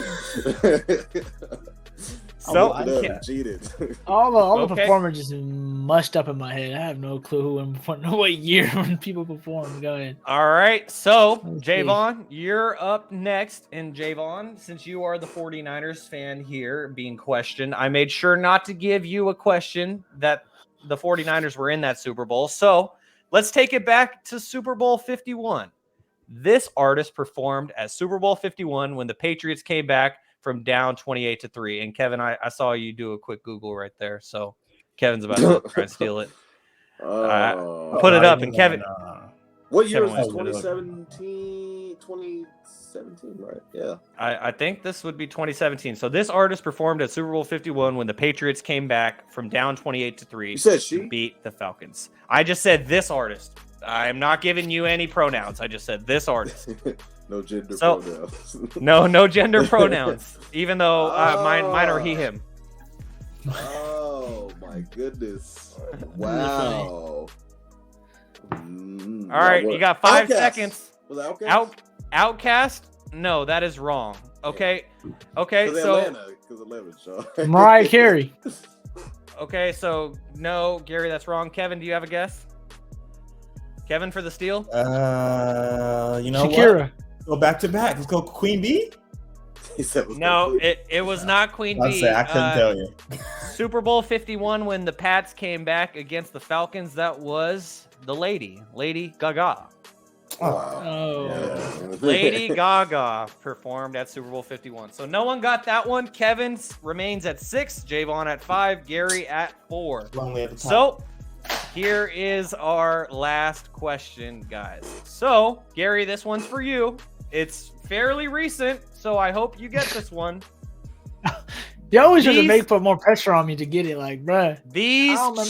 Oh, So I Look know it up, cheated. all the Okay. performers just mushed up in my head. I have no clue what year when people perform. Go ahead. All right, so Let's see. Javon, you're up next. And Javon, since you are the 49ers fan here being questioned, I made sure not to give you a question that the 49ers were in that Super Bowl. So let's take it back to Super Bowl 51. This artist performed at Super Bowl 51 when the Patriots came back from down 28-3. And Kevin, I saw you do a quick Google right there. So Kevin's about to try and steal it. Oh. Put it up, and Kevin- What year Kevin was this? wants to look. 2017, right? Yeah. I think this would be 2017. So this artist performed at Super Bowl 51 when the Patriots came back from down 28-3 You said to she? beat the Falcons. I just said this artist. I am not giving you any pronouns. I just said this artist. No gender So- pronouns. No gender pronouns, even though mine are he, him. Oh my goodness! Wow. All right, you got 5 seconds. Was that Outkast? Outcast? No, that is wrong. Okay, Because so Atlanta, Sean. Mariah Carey. okay, so no, Gary, that's wrong. Kevin, do you have a guess? Kevin for the steal? You know Shakira. what? Go back to back. Let's go Queen Bee. He said was No, complete. it was not Queen I'll Bee. say I couldn't tell you. Super Bowl 51 when the Pats came back against the Falcons. That was the Lady Gaga. Wow. Oh. Yeah. Lady Gaga performed at Super Bowl 51. So no one got that one. Kevin's remains at 6, Javon at 5, Gary at 4. Lonely at the top. So here is our last question, guys. So Gary, this one's for you. It's fairly recent, so I hope you get this one. They always try to These- put more pressure on me to get it. Like, bruh. These I don't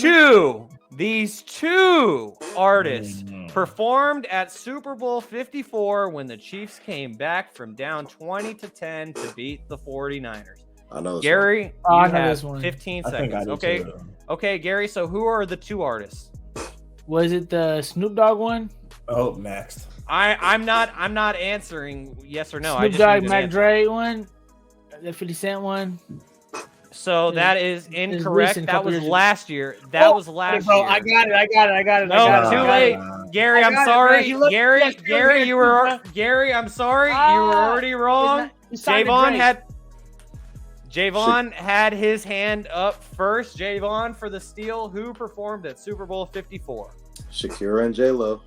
two artists Mm. performed at Super Bowl 54 when the Chiefs came back from down 20-10 to beat the 49ers. I know. this Gary, Oh, I you know have this one. 15 I think I seconds. do Okay, too. okay, Gary. So who are the two artists? Was it the Snoop Dogg one? Oh, next. I'm not answering yes or no. I Snoop just Dogg, need an Mac answer. Dre one? The 50 Cent one? So It's- that is it's incorrect. recent, That couple was years ago. last year. That Oh, was last bro, year. I got it. No, I got too it. late. Gary, I I'm got it, sorry. man. You look- Gary, yes, Gary, yes, you were yes. Gary. I'm sorry. You were Ah, already wrong. Javon Javon had his hand up first. Javon for the steal. Who performed at Super Bowl 54? Shakira and J Lo.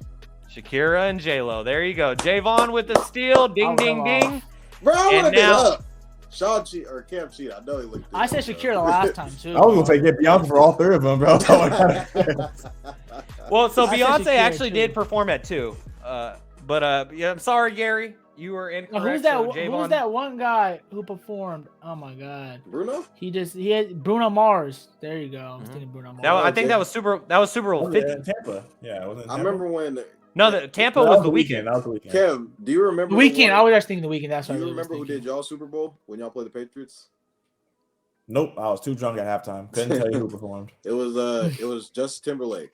Shakira and J-Lo. There you go. Javon with the steal. Ding, I'll ding, go ding. Bro, I And looked it now- up. Sean cheat or Cam cheat. I know he looked. I said Shakira the last time, too. I was gonna say get Beyonce for all 3 of them, bro. Well, so I said Beyonce Shakira, actually too. did perform at 2. But yeah, I'm sorry, Gary. You were Now, incorrect. who's that? So Who's Javon- that one guy who performed? Oh my God! Bruno. He had Bruno Mars. There you go. I was Mhm. thinking Bruno Mars. I think Okay. that was Super Bowl 50. Tampa. Yeah, it wasn't I Tampa? remember when. No, the Tampa That was was the weekend. That was the weekend. Kev, do you remember The weekend. I was just thinking the weekend. That's Do what you I was remember who thinking. did y'all Super Bowl when y'all played the Patriots? Nope, I was too drunk at halftime. Couldn't tell you who performed. It was Justin Timberlake.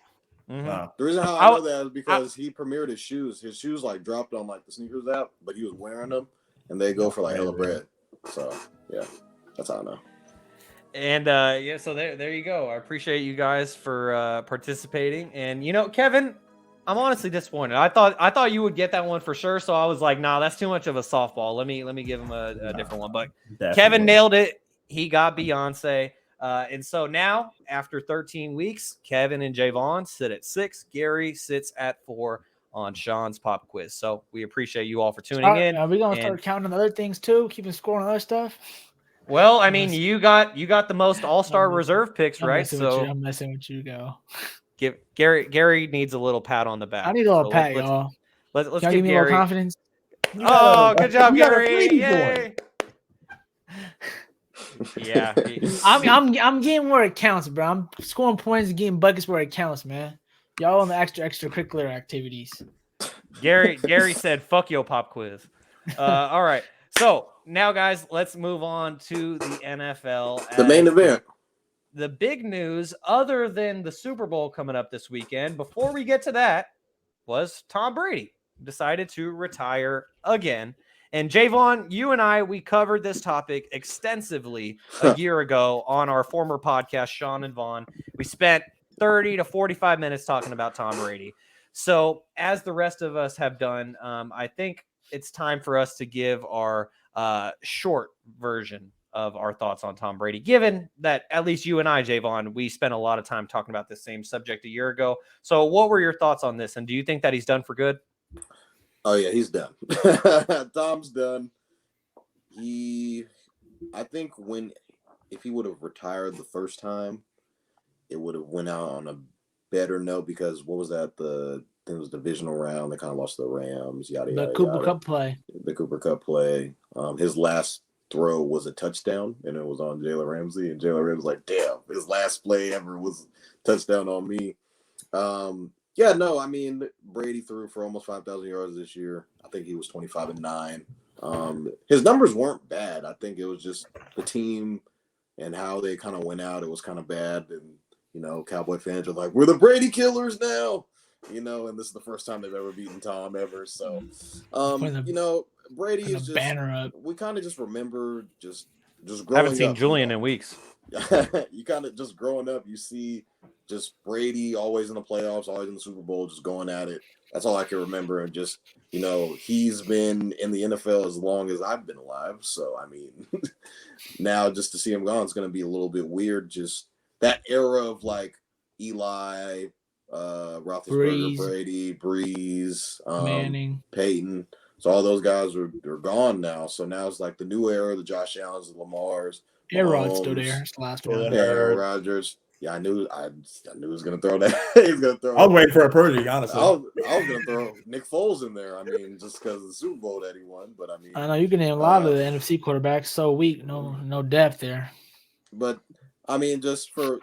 Mhm. The reason how I know that is because he premiered his shoes. His shoes like dropped on like the sneakers app, but he was wearing them, and they go for like hella bread. So yeah, that's how I know. And yeah, so there you go. I appreciate you guys for participating. And Kevin, I'm honestly disappointed. I thought you would get that one for sure. So I was like, nah, that's too much of a softball. Let me give him a different one. But Kevin nailed it. He got Beyonce. And so now, after 13 weeks, Kevin and Javon sit at 6. Gary sits at 4 on Sean's pop quiz. So we appreciate you all for tuning in. Are we gonna start counting other things too? Keeping score on other stuff? Well, I mean, you got the most all-star reserve picks, right? So I'm messing with you, go. Give Gary needs a little pat on the back. I need a little pat, y'all. Let's give me Gary a little confidence. Oh, good job, Gary! Yay! Yeah, I'm getting where it counts, bro. I'm scoring points and getting buckets where it counts, man. Y'all on the extracurricular activities. Gary said, "Fuck your pop quiz." All right, so now, guys, let's move on to the NFL. The main event. The big news, other than the Super Bowl coming up this weekend, before we get to that, was Tom Brady decided to retire again. And Javon, you and I, we covered this topic extensively a year ago on our former podcast, Sean and Vaughn. We spent 30 to 45 minutes talking about Tom Brady. So as the rest of us have done, I think it's time for us to give our short version of our thoughts on Tom Brady, given that at least you and I, Javon, we spent a lot of time talking about this same subject a year ago. So what were your thoughts on this? And do you think that he's done for good? Oh yeah, he's done. Tom's done. I think if he would have retired the first time, it would have went out on a better note, because what was that? It was divisional round. They kind of lost the Rams. The Cooper Cup play. The Cooper Cup play. His last throw was a touchdown, and it was on Jalen Ramsey. And Jalen Ramsey was like, "Damn, his last play ever was a touchdown on me." Yeah, no, I mean, Brady threw for almost 5,000 yards this year. I think he was 25-9. His numbers weren't bad. I think it was just the team and how they kind of went out. It was kind of bad. And, Cowboy fans are like, we're the Brady killers now, and this is the first time they've ever beaten Tom ever. So, Brady is just, banner up. We kind of just remember just growing up. I haven't seen Julian in weeks. You kind of just growing up, you see just Brady always in the playoffs, always in the Super Bowl, just going at it. That's all I can remember. And just, he's been in the NFL as long as I've been alive. So, I mean, now just to see him gone is going to be a little bit weird. Just that era of like Eli, Roethlisberger, Brady, Breeze, Manning, Peyton. So all those guys are gone now. So now it's like the new era, the Josh Allens, the Lamars. Aaron's still there. It's the last one. Aaron Rodgers. Yeah, I knew he was gonna throw that. He's gonna throw. I was waiting for a Purdy, honestly. I was gonna throw Nick Foles in there. I mean, just because of the Super Bowl that he won. But I mean, I know you can name a lot of the NFC quarterbacks. So weak, no depth there. But I mean, just for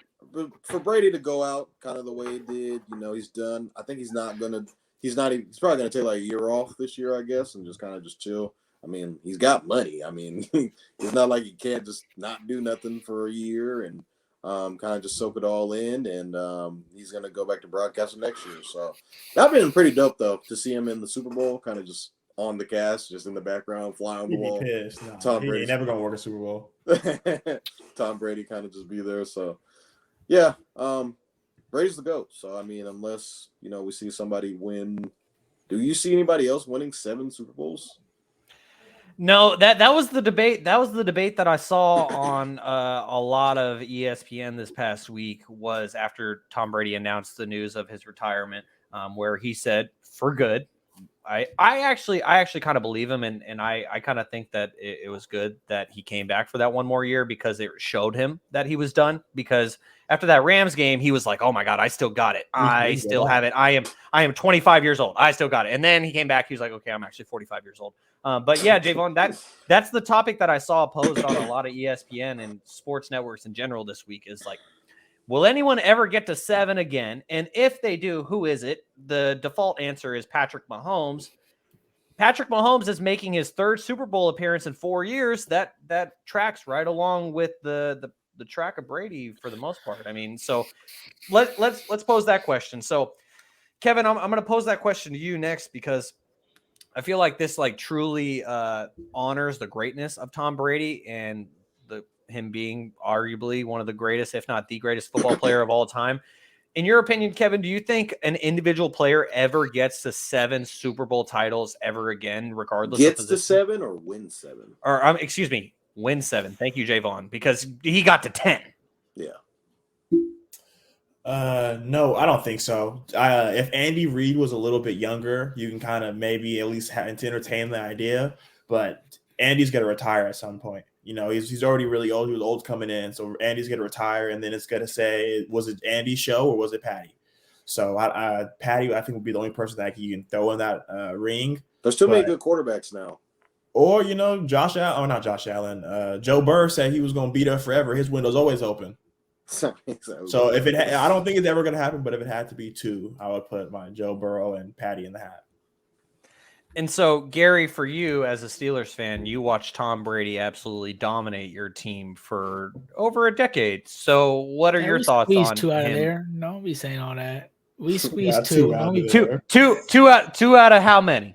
Brady to go out kind of the way he did, he's done. I think he's probably gonna take like a year off this year, I guess, and just kind of just chill. I mean, he's got money. I mean, it's not like he can't just not do nothing for a year and kind of just soak it all in. And he's going to go back to broadcasting next year. So that'd been pretty dope, though, to see him in the Super Bowl, kind of just on the cast, just in the background, fly on the wall. No, Tom Brady never going to work a Super Bowl. Tom Brady kind of just be there. So, yeah, Brady's the GOAT. So, I mean, unless, we see somebody win. Do you see anybody else winning 7 Super Bowls? No, that was the debate. That was the debate that I saw on a lot of ESPN this past week, was after Tom Brady announced the news of his retirement, where he said for good. I actually kind of believe him, and I kind of think that it was good that he came back for that one more year, because it showed him that he was done. Because after that Rams game, he was like, "Oh my God, I still got it. I still have it. I am 25 years old. I still got it." And then he came back. He was like, "Okay, I'm actually 45 years old." But yeah, Javon, that's the topic that I saw posed on a lot of ESPN and sports networks in general this week, is like, Will anyone ever get to 7 again? And if they do, who is it? The default answer is Patrick Mahomes. Patrick Mahomes is making his 3rd Super Bowl appearance in 4 years. That tracks right along with the track of Brady for the most part. I mean, so let's pose that question. So, Kevin, I'm going to pose that question to you next because I feel like this like truly honors the greatness of Tom Brady and him being arguably one of the greatest, if not the greatest football player of all time. In your opinion, Kevin, do you think an individual player ever gets to 7 Super Bowl titles ever again, regardless gets of position? to 7 or wins 7? Or excuse me, win 7. Thank you, Javon, because he got to 10. Yeah. No, I don't think so. If Andy Reid was a little bit younger, you can kind of maybe at least entertain the idea. But Andy's going to retire at some point. You know, he's already really old. He was old coming in, so Andy's going to retire, and then it's going to say, was it Andy's show or was it Patty? So Patty, I think, would be the only person that you can throw in that ring. There's too many good quarterbacks now. Or, you know, Joe Burrow said he was going to be there forever. His window's always open. So if I don't think it's ever going to happen, but if it had to be 2, I would put my Joe Burrow and Patty in the hat. And so, Gary, for you as a Steelers fan, you watched Tom Brady absolutely dominate your team for over a decade. So what are your thoughts on 2 out him? of there? Don't be saying all that. We squeezed 2. Two out of how many?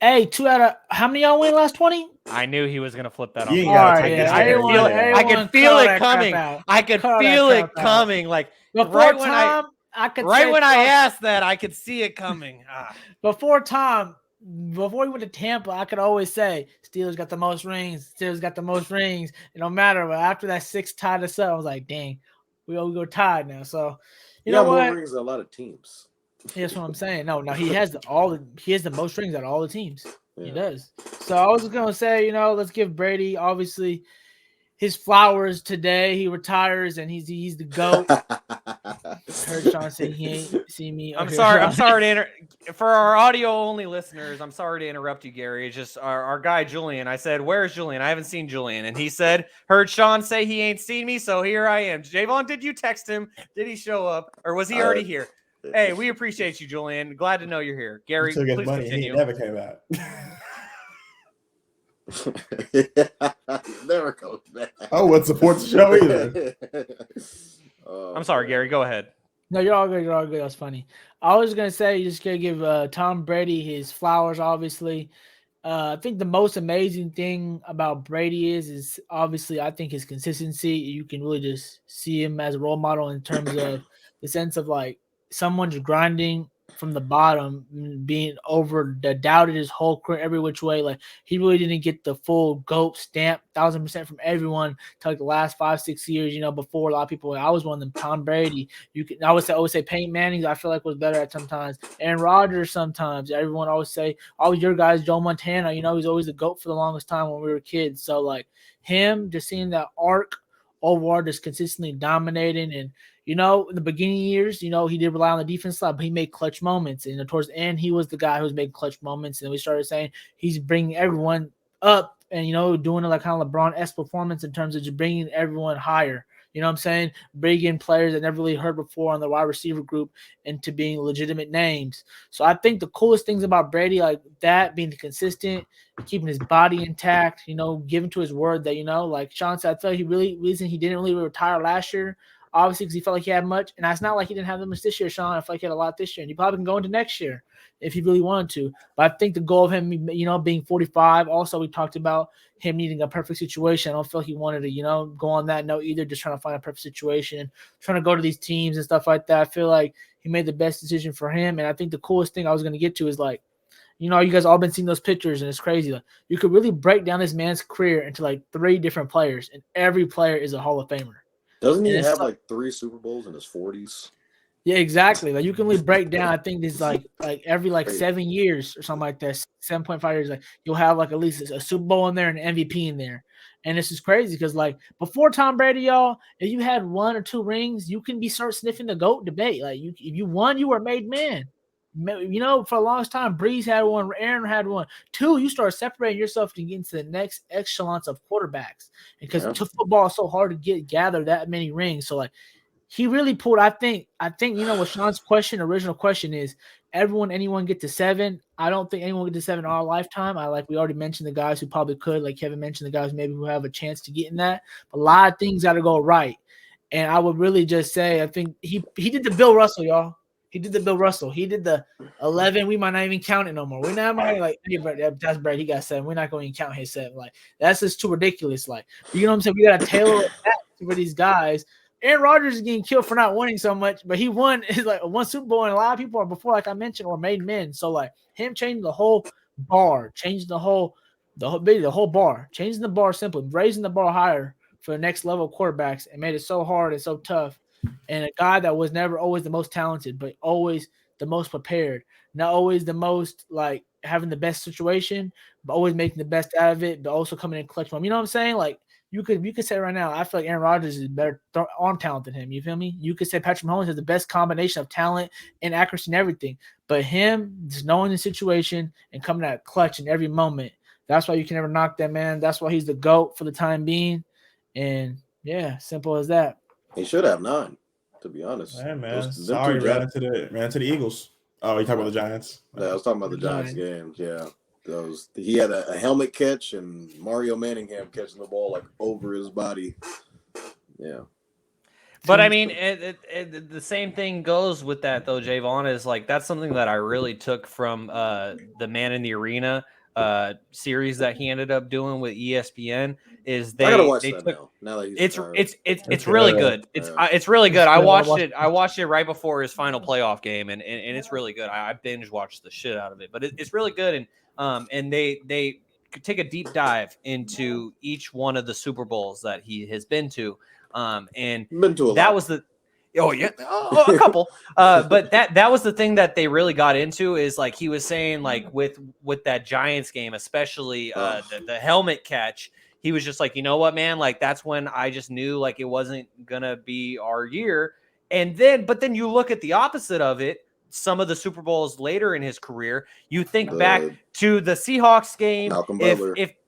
Hey, 2 out of how many y'all win last 20? I knew he was going to flip that on. I could feel it coming. I could feel it coming. Like right when I asked that, I could see it coming. Before he went to Tampa, I could always say Steelers got the most rings. Steelers got the most rings. It don't matter. But after that 6 tied us up, I was like, dang, we go tied now. So you know what? More rings than a lot of teams. That's what I'm saying. No, he has the most rings out of all the teams. Yeah. He does. So I was gonna say, you know, let's give Brady obviously his flowers today. He retires and he's the GOAT. Heard Sean say he ain't seen me. I'm sorry to for our audio only listeners, I'm sorry to interrupt you, Gary. It's just our guy Julian. I said, where's Julian? I haven't seen Julian. And he said, heard Sean say he ain't seen me, so here I am. Javon, did you text him? Did he show up? Or was he already here? Hey, we appreciate you, Julian. Glad to know you're here. Gary, please continue. He never came out. Never goes back. Oh, wouldn't support the show either. I'm sorry, Gary. Go ahead. No, you're all good. You're all good. That's funny. I was gonna say, just gonna give Tom Brady his flowers. Obviously, I think the most amazing thing about Brady is obviously I think his consistency. You can really just see him as a role model in terms of the sense of like someone's grinding from the bottom, being doubted his whole career every which way. Like he really didn't get the full GOAT stamp 1000% from everyone till like the last 5-6 years. You know, before a lot of people, I was one of them. Tom Brady, I would say Peyton Manning, I feel like was better at sometimes. Aaron Rodgers sometimes. Everyone always say, all your guys, Joe Montana. You know, he's always the GOAT for the longest time when we were kids. So like him, just seeing that arc over just consistently dominating. And you know, in the beginning years, you know, he did rely on the defense side, but he made clutch moments. And towards the end, he was the guy who was making clutch moments. And we started saying he's bringing everyone up and, you know, doing it like kind of LeBron-esque performance in terms of just bringing everyone higher. You know what I'm saying? Bringing players that never really heard before on the wide receiver group into being legitimate names. So I think the coolest things about Brady, like that, being consistent, keeping his body intact, you know, giving to his word that, you know, like Sean said, I feel like reason he didn't really retire last year, obviously, because he felt like he had much. And it's not like he didn't have that much this year, Sean. I feel like he had a lot this year. And he probably can go into next year if he really wanted to. But I think the goal of him, you know, being 45, also we talked about him needing a perfect situation. I don't feel like he wanted to, you know, go on that note either, just trying to find a perfect situation, trying to go to these teams and stuff like that. I feel like he made the best decision for him. And I think the coolest thing I was going to get to is like, you know, you guys all been seeing those pictures and it's crazy. Like, you could really break down this man's career into like 3 different players, and every player is a Hall of Famer. Doesn't he have like 3 Super Bowls in his 40s? Yeah, exactly. Like you can really break down. I think it's like every like 7 years or something like that, 7.5 years. Like you'll have like at least a Super Bowl in there and an MVP in there. And this is crazy because like before Tom Brady, y'all, if you had 1 or 2 rings, you can start sniffing the GOAT debate. Like if you won, you were a made man. You know, for the longest time, Breeze had 1, Aaron had 1. 2, you start separating yourself to get into the next echelons of quarterbacks. Because football is so hard to gather that many rings. So like he really pulled. I think what Sean's original question is, anyone get to 7? I don't think anyone get to 7 in our lifetime. We already mentioned the guys who probably could, like Kevin mentioned, the guys maybe who have a chance to get in that. But a lot of things got to go right. And I would really just say, I think he did the Bill Russell, y'all. He did the Bill Russell. He did the 11. We might not even count it no more. We're not like, hey, that's Brad. He got 7. We're not going to count his 7. Like, that's just too ridiculous. Like, you know what I'm saying? We got to tailor that for these guys. Aaron Rodgers is getting killed for not winning so much, but he won one Super Bowl, and a lot of people are before, like I mentioned, or made men. So like him changing the whole bar, changing the whole bar, changing the bar simply, raising the bar higher for the next level of quarterbacks, and made it so hard and so tough. And a guy that was never always the most talented, but always the most prepared, not always the most like having the best situation, but always making the best out of it, but also coming in clutch moment. You know what I'm saying? Like you could say right now, I feel like Aaron Rodgers is better arm talent than him. You feel me? You could say Patrick Mahomes has the best combination of talent and accuracy and everything, but him just knowing the situation and coming out clutch in every moment. That's why you can never knock that man. That's why he's the GOAT for the time being. And yeah, simple as that. He should have 9, to be honest. Hey, man. Sorry, ran into the Eagles. Oh, you talking about the Giants? Yeah, I was talking about the Giants game. Yeah. He had a helmet catch and Mario Manningham catching the ball like over his body. Yeah. But I mean, the same thing goes with that though, Javon, is like that's something that I really took from the Man in the Arena series that he ended up doing with ESPN. Is they I gotta watch they that took, now that he's it's really good. It's really good. I watched it right before his final playoff game, and it's really good. I binge watched the shit out of it, but it's really good. And they could take a deep dive into each one of the Super Bowls that he has been to. And been to that was the a couple. But that was the thing that they really got into is like he was saying like with that Giants game, especially the helmet catch. He was just like, you know what, man, like that's when I just knew like it wasn't gonna be our year. But then you look at the opposite of it. Some of the Super Bowls later in his career, you think back to the Seahawks game.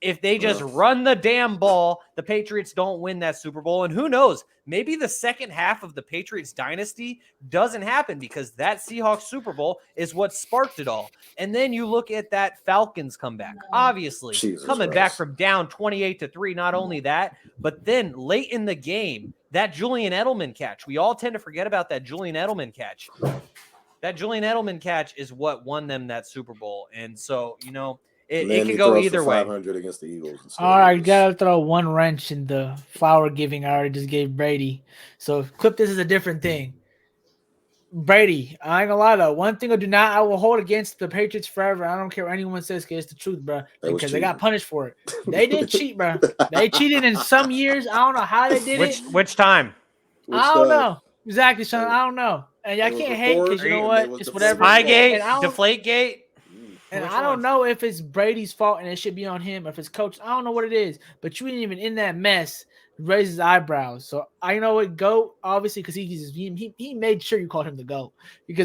If they just run the damn ball, the Patriots don't win that Super Bowl. And who knows, maybe the second half of the Patriots dynasty doesn't happen because that Seahawks Super Bowl is what sparked it all. And then you look at that Falcons comeback, obviously coming back from down 28-3. Not only that, but then late in the game, that Julian Edelman catch. We all tend to forget about that Julian Edelman catch. That Julian Edelman catch is what won them that Super Bowl. And so, you know, it could go either way. 500 against the Eagles. All right, got to throw one wrench in the flower giving I already just gave Brady. So, clip this is a different thing. Brady, I ain't gonna lie though. One thing I will hold against the Patriots forever. I don't care what anyone says, because it's the truth, bro. Because they got punished for it. They did cheat, bro. They cheated in some years. I don't know how they did it. Which time? I don't know. Exactly, Sean. I don't know. And y'all can't hate because you know what? It's whatever. Spygate, Deflategate. And I don't know if it's Brady's fault and it should be on him, or if it's coach. I don't know what it is. But you ain't even in that mess. Raise his eyebrows. So I know it GOAT, obviously, because he made sure you called him the GOAT.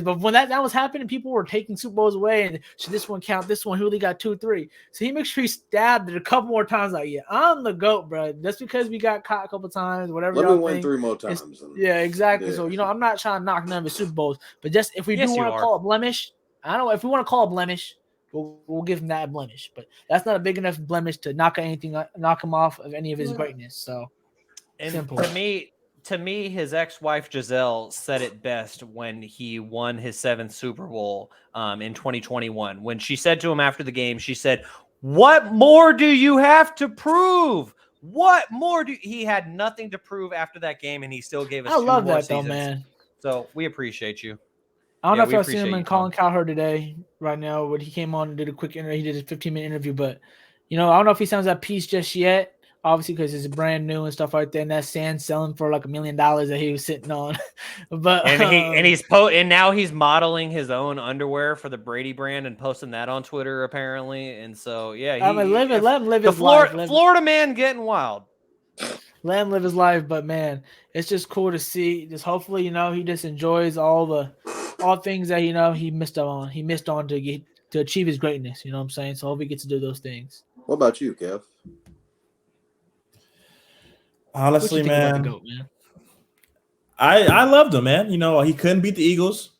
But when that was happening, people were taking Super Bowls away, and should this one count? This one, who only got 2, 3. So he makes sure he stabbed it a couple more times. Like, yeah, I'm the GOAT, bro. That's because we got caught a couple times, whatever. Let me win 3 more times. Yeah, exactly. Yeah. So I'm not trying to knock none of his Super Bowls, but just if we do want to call a blemish, I don't know if we want to call a blemish. We'll give him that blemish, but that's not a big enough blemish to knock him off of any of his greatness. So. And simple. To me, his ex-wife Giselle said it best when he won his 7th Super Bowl in 2021. When she said to him after the game, she said, "What more do you have to prove? What more do?" He had nothing to prove after that game, and he still gave us. I love that seasons. Though, man. So we appreciate you. I don't know if I've seen him in Colin Cowherd today. Right now, when he came on and did a quick interview, he did a 15-minute interview. But I don't know if he sounds at peace just yet. Obviously, because it's brand new and stuff like that, and that sand selling for like $1 million that he was sitting on. But and now he's modeling his own underwear for the Brady brand and posting that on Twitter apparently. And so let him live his life. Florida man getting wild. Let him live his life, but man, it's just cool to see. Just hopefully, he just enjoys all things that he missed on. He missed on to achieve his greatness. You know what I'm saying? So I hope he gets to do those things. What about you, Kev? Honestly, man, I loved him, man. He couldn't beat the Eagles.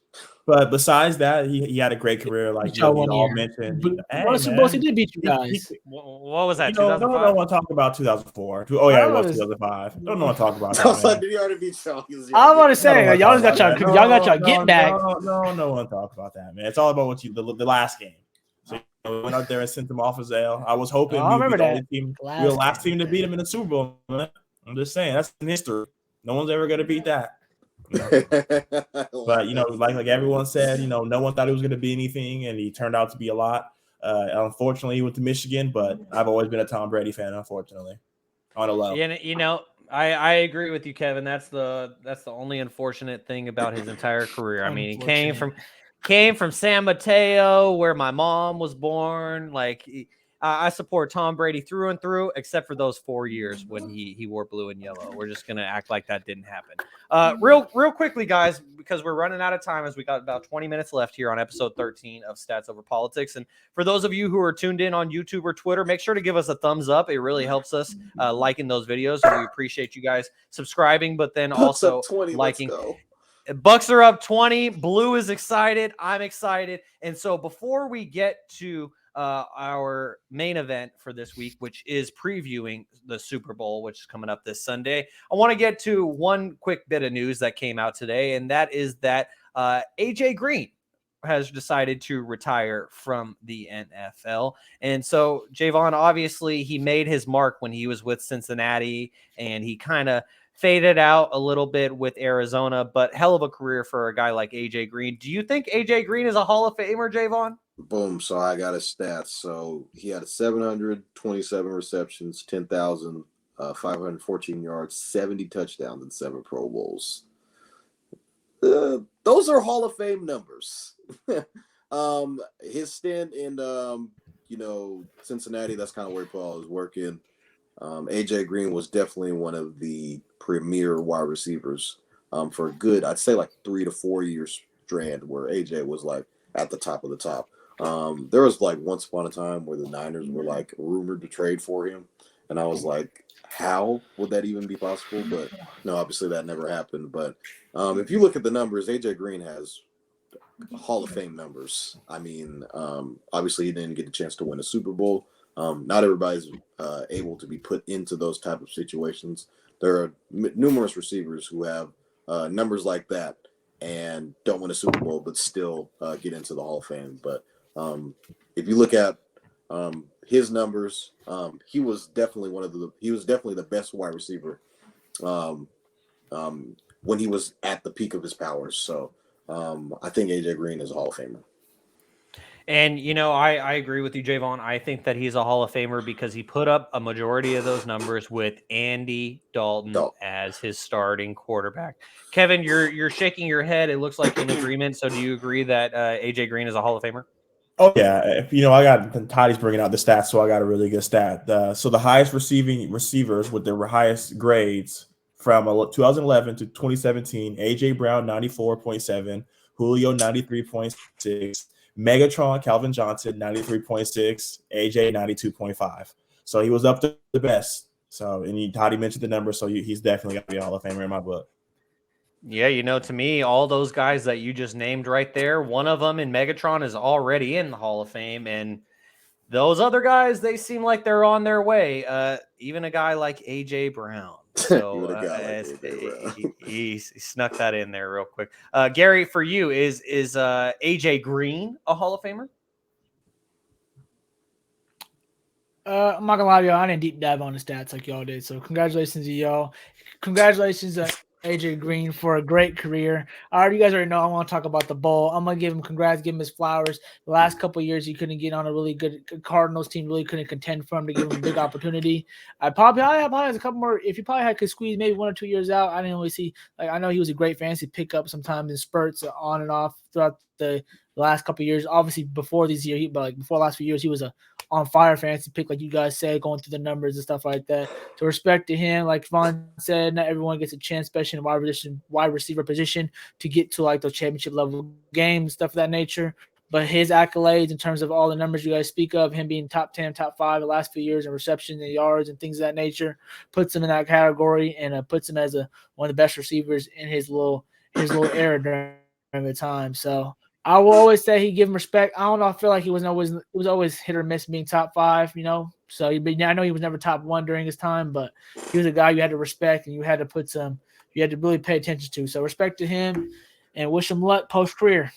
But besides that, he had a great career. Like you all mentioned, he did beat you guys. What was that? No one want to talk about 2004. Oh yeah, it was 2005. Don't want to talk about that. Did he already beat Shaw? I want to say y'all got y'all get back. No one want to talk about that, man. It's all about what the last game. So we went out there and sent them off as Zale. I was hoping we were the last team to beat him in the Super Bowl. Man. I'm just saying that's in history. No one's ever gonna beat that. But like everyone said, no one thought it was going to be anything, and he turned out to be a lot. Unfortunately, he went to Michigan, but I've always been a Tom Brady fan. Unfortunately, on a low. Yeah, I agree with you, Kevin. That's the only unfortunate thing about his entire career. I mean, he came from San Mateo, where my mom was born. Like, I support Tom Brady through and through, except for those 4 years when he wore blue and yellow. We're just gonna act like that didn't happen. Real quickly, guys, because we're running out of time, as we got about 20 minutes left here on episode 13 of Stats Over Politics. And for those of you who are tuned in on YouTube or Twitter, make sure to give us a thumbs up. It really helps us liking those videos. And we appreciate you guys subscribing, but then also 20, liking. Bucks are up 20. Blue is excited. I'm excited. And so before we get to our main event for this week, which is previewing the Super Bowl, which is coming up this Sunday, I want to get to one quick bit of news that came out today, and that is that AJ Green has decided to retire from the NFL. And so Javon, obviously he made his mark when he was with Cincinnati, and he kind of faded out a little bit with Arizona, but hell of a career for a guy like AJ Green. Do you think AJ Green is a Hall of Famer, Javon? Boom. So I got his stats. So he had 727 receptions, 10,514 yards, 70 touchdowns, and 7 Pro Bowls. Those are Hall of Fame numbers. His stint in, Cincinnati, that's kind of where Paul was working. AJ Green was definitely one of the premier wide receivers for a good, I'd say like 3 to 4 years strand where AJ was like at the top of the top. There was like once upon a time where the Niners were like rumored to trade for him. And I was like, how would that even be possible? But no, obviously that never happened. But if you look at the numbers, AJ Green has Hall of Fame numbers. I mean, obviously he didn't get a chance to win a Super Bowl. Not everybody's able to be put into those type of situations. There are numerous receivers who have numbers like that and don't win a Super Bowl, but still get into the Hall of Fame. But if you look at his numbers, he was definitely the best wide receiver when he was at the peak of his powers. So I think AJ Green is a Hall of Famer. And, I agree with you, Javon. I think that he's a Hall of Famer because he put up a majority of those numbers with Andy Dalton as his starting quarterback. Kevin, you're shaking your head. It looks like in agreement. So do you agree that AJ Green is a Hall of Famer? Oh, yeah. I got Toddy's bringing out the stats, so I got a really good stat. So the highest receivers with their highest grades from 2011 to 2017, AJ Brown 94.7, Julio 93.6, Megatron Calvin Johnson 93.6, AJ 92.5. So he was up to the best. So Toddy mentioned the number, so he's definitely got to be a Hall of Famer in my book. Yeah, to me, all those guys that you just named right there, one of them in Megatron is already in the Hall of Fame, and those other guys, they seem like they're on their way. Even a guy like AJ Brown. So he snuck that in there real quick. Gary, for you, is AJ Green a Hall of Famer? I'm not gonna lie to y'all, I didn't deep dive on the stats like y'all did. So congratulations to y'all. Congratulations AJ Green for a great career. You guys already know I want to talk about the bowl. I'm gonna give him congrats, give him his flowers. The last couple of years he couldn't get on a really good Cardinals team, really couldn't contend for him to give him a big opportunity. I probably has a couple more. If he probably could squeeze maybe 1 or 2 years out, I didn't really see. Like I know he was a great fantasy pickup sometimes in spurts on and off throughout the last couple of years. Obviously before these years, before the last few years, he was a on fire fantasy pick, like you guys said, going through the numbers and stuff like that. So respect to him. Like Vaughn said, not everyone gets a chance, especially in wide receiver position, to get to like those championship level games, stuff of that nature. but his accolades in terms of all the numbers you guys speak of, him being top 10, top 5 the last few years in receptions and yards and things of that nature, puts him in that category and puts him as one of the best receivers in his little era during the time. So I will always say he give him respect. I don't know. I feel like he was always hit or miss being top 5, So I know he was never top 1 during his time, but he was a guy you had to respect and you had to really pay attention to. So respect to him and wish him luck post-career.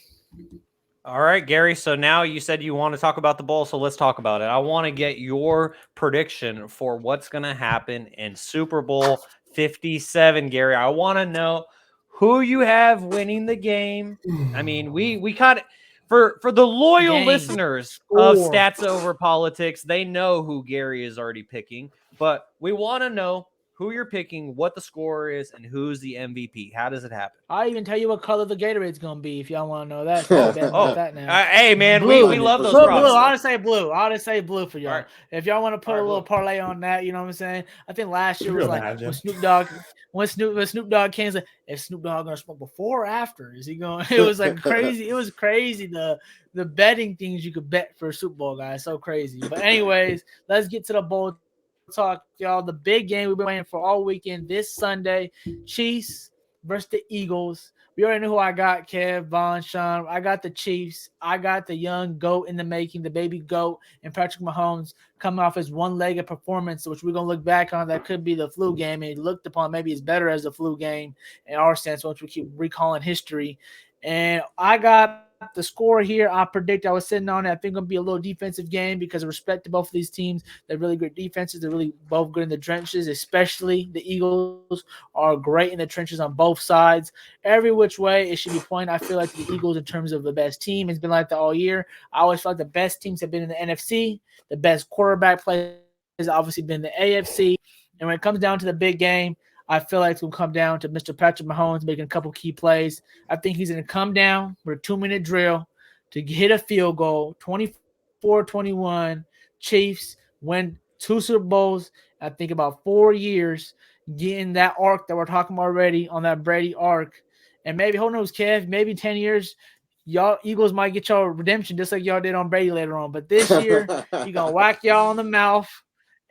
All right, Gary. So now you said you want to talk about the bowl, so let's talk about it. I want to get your prediction for what's going to happen in Super Bowl 57, Gary. I want to know who you have winning the game. I mean, we kind of for the loyal listeners of Stats Over Politics, they know who Gary is already picking, but we want to know who you're picking, what the score is, and who's the MVP. How does it happen? I'll even tell you what color the Gatorade's going to be if y'all want to know that. That now. Hey, man, blue. we love those blue. props. I ought to say blue. I ought to say blue for y'all. Right. If y'all want to put a little parlay on that, you know what I'm saying? I think last year was like when Snoop Dogg came, like, is Snoop Dogg going to smoke before or after? Is he going? It was like crazy. It was crazy. The betting things you could bet for a Super Bowl, guys. So crazy. But anyways, let's get to the bowl talk, y'all. The big game we've been waiting for all weekend this Sunday, Chiefs versus the Eagles. We already know who I got, Kev, Vaughn, Sean. I got the Chiefs. I got the young GOAT in the making, the baby GOAT, and Patrick Mahomes coming off his one-legged performance, which we're going to look back on. That could be the flu game, and looked upon maybe as better as the flu game in our sense once we keep recalling history. And I got the score here. I predict, I was sitting on it. I think it'll be a little defensive game because of respect to both of these teams. They're really good defenses. They're really both good in the trenches, especially the Eagles are great in the trenches on both sides. Every which way it should be pointed. I feel like the Eagles, in terms of the best team, has been like that all year. I always feel like the best teams have been in the NFC. The best quarterback play has obviously been the AFC. And when it comes down to the big game, I feel like it's going to come down to Mr. Patrick Mahomes making a couple key plays. I think he's going to come down for a 2-minute drill to hit a field goal, 24-21. Chiefs win 2 Super Bowls, I think about 4 years, getting that arc that we're talking about already on that Brady arc. And maybe, who knows, Kev, maybe 10 years, y'all Eagles might get y'all redemption just like y'all did on Brady later on. But this year, he going to whack y'all in the mouth.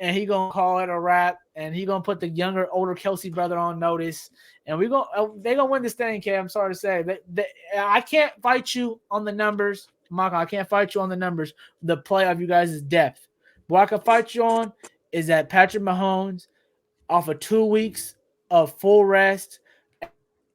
And he gonna call it a wrap, and he gonna put the older Kelsey brother on notice, and they gonna win this thing. Kev, I'm sorry to say, I can't fight you on the numbers, Michael. I can't fight you on the numbers. The play of you guys' depth. What I can fight you on is that Patrick Mahomes, off of 2 weeks of full rest,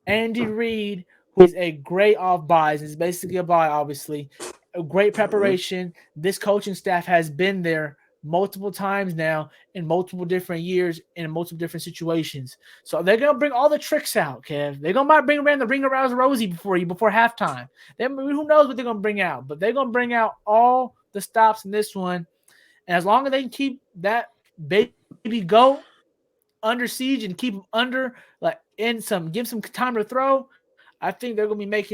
Andy Reid, who is a great off buys, is basically a buy, obviously, a great preparation. This coaching staff has been there multiple times now in multiple different years in multiple different situations. So they're going to bring all the tricks out, Kev. They're going to bring around the Ring Around Rosie before halftime. Who knows what they're going to bring out, but they're going to bring out all the stops in this one. And as long as they can keep that baby GOAT under siege and keep him under, give some time to throw, I think they're gonna make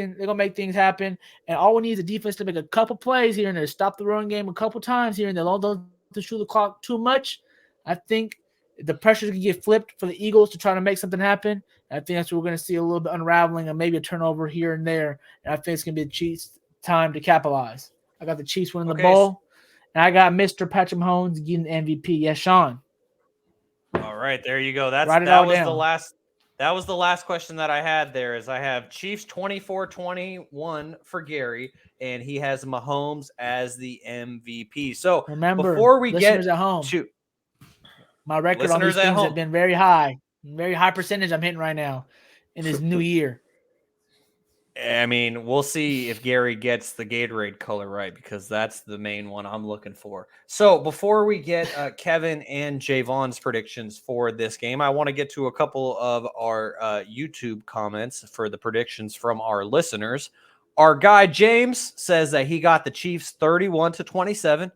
things happen. And all we need is a defense to make a couple plays here and there, stop the run game a couple times here and there. Don't to shoot the clock too much. I think the pressure can get flipped for the Eagles to try to make something happen. And I think that's what we're going to see, a little bit unraveling and maybe a turnover here and there. And I think it's going to be the Chiefs' time to capitalize. I got the Chiefs winning the bowl, and I got Mr. Patrick Mahomes getting the MVP. Yes, Sean. All right, there you go. That was the last question that I had there. Is I have Chiefs 24-21 for Gary, and he has Mahomes as the MVP. So remember, before we get at home, my record on these things have been very high percentage I'm hitting right now in this new year. I mean, we'll see if Gary gets the Gatorade color right, because that's the main one I'm looking for. So before we get Kevin and Javon's predictions for this game, I want to get to a couple of our YouTube comments for the predictions from our listeners. Our guy James says that he got the Chiefs 31-27,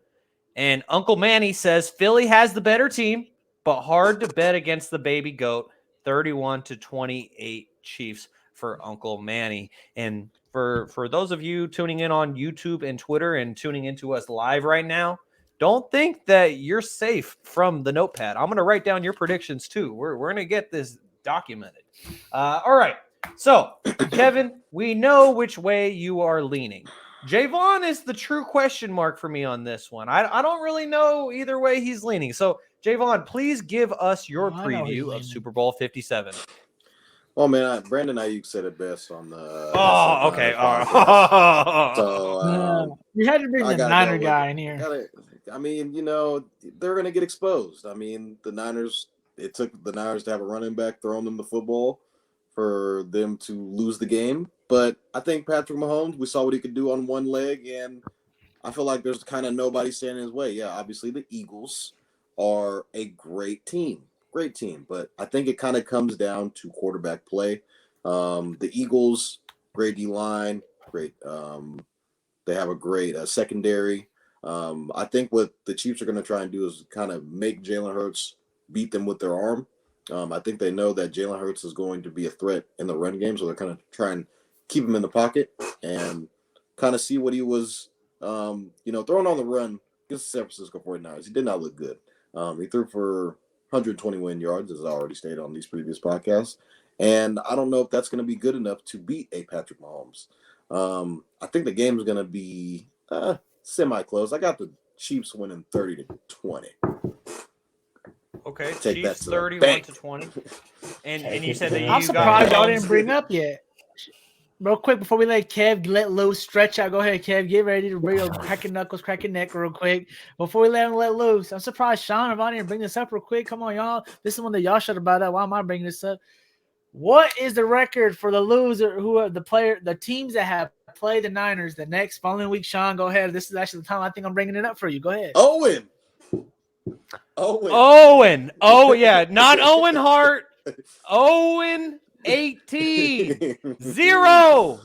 and Uncle Manny says Philly has the better team, but hard to bet against the baby GOAT. 31-28 Chiefs for Uncle Manny. And for those of you tuning in on YouTube and Twitter and tuning into us live right now, don't think that you're safe from the notepad. I'm going to write down your predictions too. We're going to get this documented. All right. So, Kevin, we know which way you are leaning. Javon is the true question mark for me on this one. I don't really know either way he's leaning. So, Javon, please give us your I know he's preview of leaning. Super Bowl 57. Well, man, Brandon Ayuk said it best on the. Oh, okay. So you had to bring I the gotta Niner go with guy it. in here. I mean, you know, they're gonna get exposed. I mean, the Niners. It took the Niners to have a running back throwing them the football for them to lose the game. But I think Patrick Mahomes, we saw what he could do on one leg, and I feel like there's kind of nobody standing in his way. Yeah, obviously the Eagles are a great team, but I think it kind of comes down to quarterback play. The Eagles, great D line, great. They have a great secondary. I think what the Chiefs are going to try and do is kind of make Jalen Hurts beat them with their arm. I think they know that Jalen Hurts is going to be a threat in the run game, so they're kind of trying to keep him in the pocket and kind of see what he was, throwing on the run against the San Francisco 49ers. He did not look good. He threw for 121 yards, as I already stated on these previous podcasts, and I don't know if that's going to be good enough to beat a Patrick Mahomes. I think the game is going to be semi-close. I got the Chiefs winning 30-20. Okay, Take Chiefs that to 31-20. And you said that you I'm got surprised y'all Mahomes. didn't bring up yet. Real quick before we let Kev let loose, stretch out. Go ahead, Kev. Get ready to bring cracking knuckles, cracking neck real quick. Before we let him let loose, I'm surprised Sean and Vonnie didn't bring this up real quick. Come on, y'all. This is one that y'all should have brought up. Why am I bringing this up? What is the record for the loser? Who are the teams that have played the Niners the next following week? Sean, go ahead. This is actually the time I think I'm bringing it up for you. Go ahead. Owen. Oh, yeah. Not Owen Hart. Owen 18. 0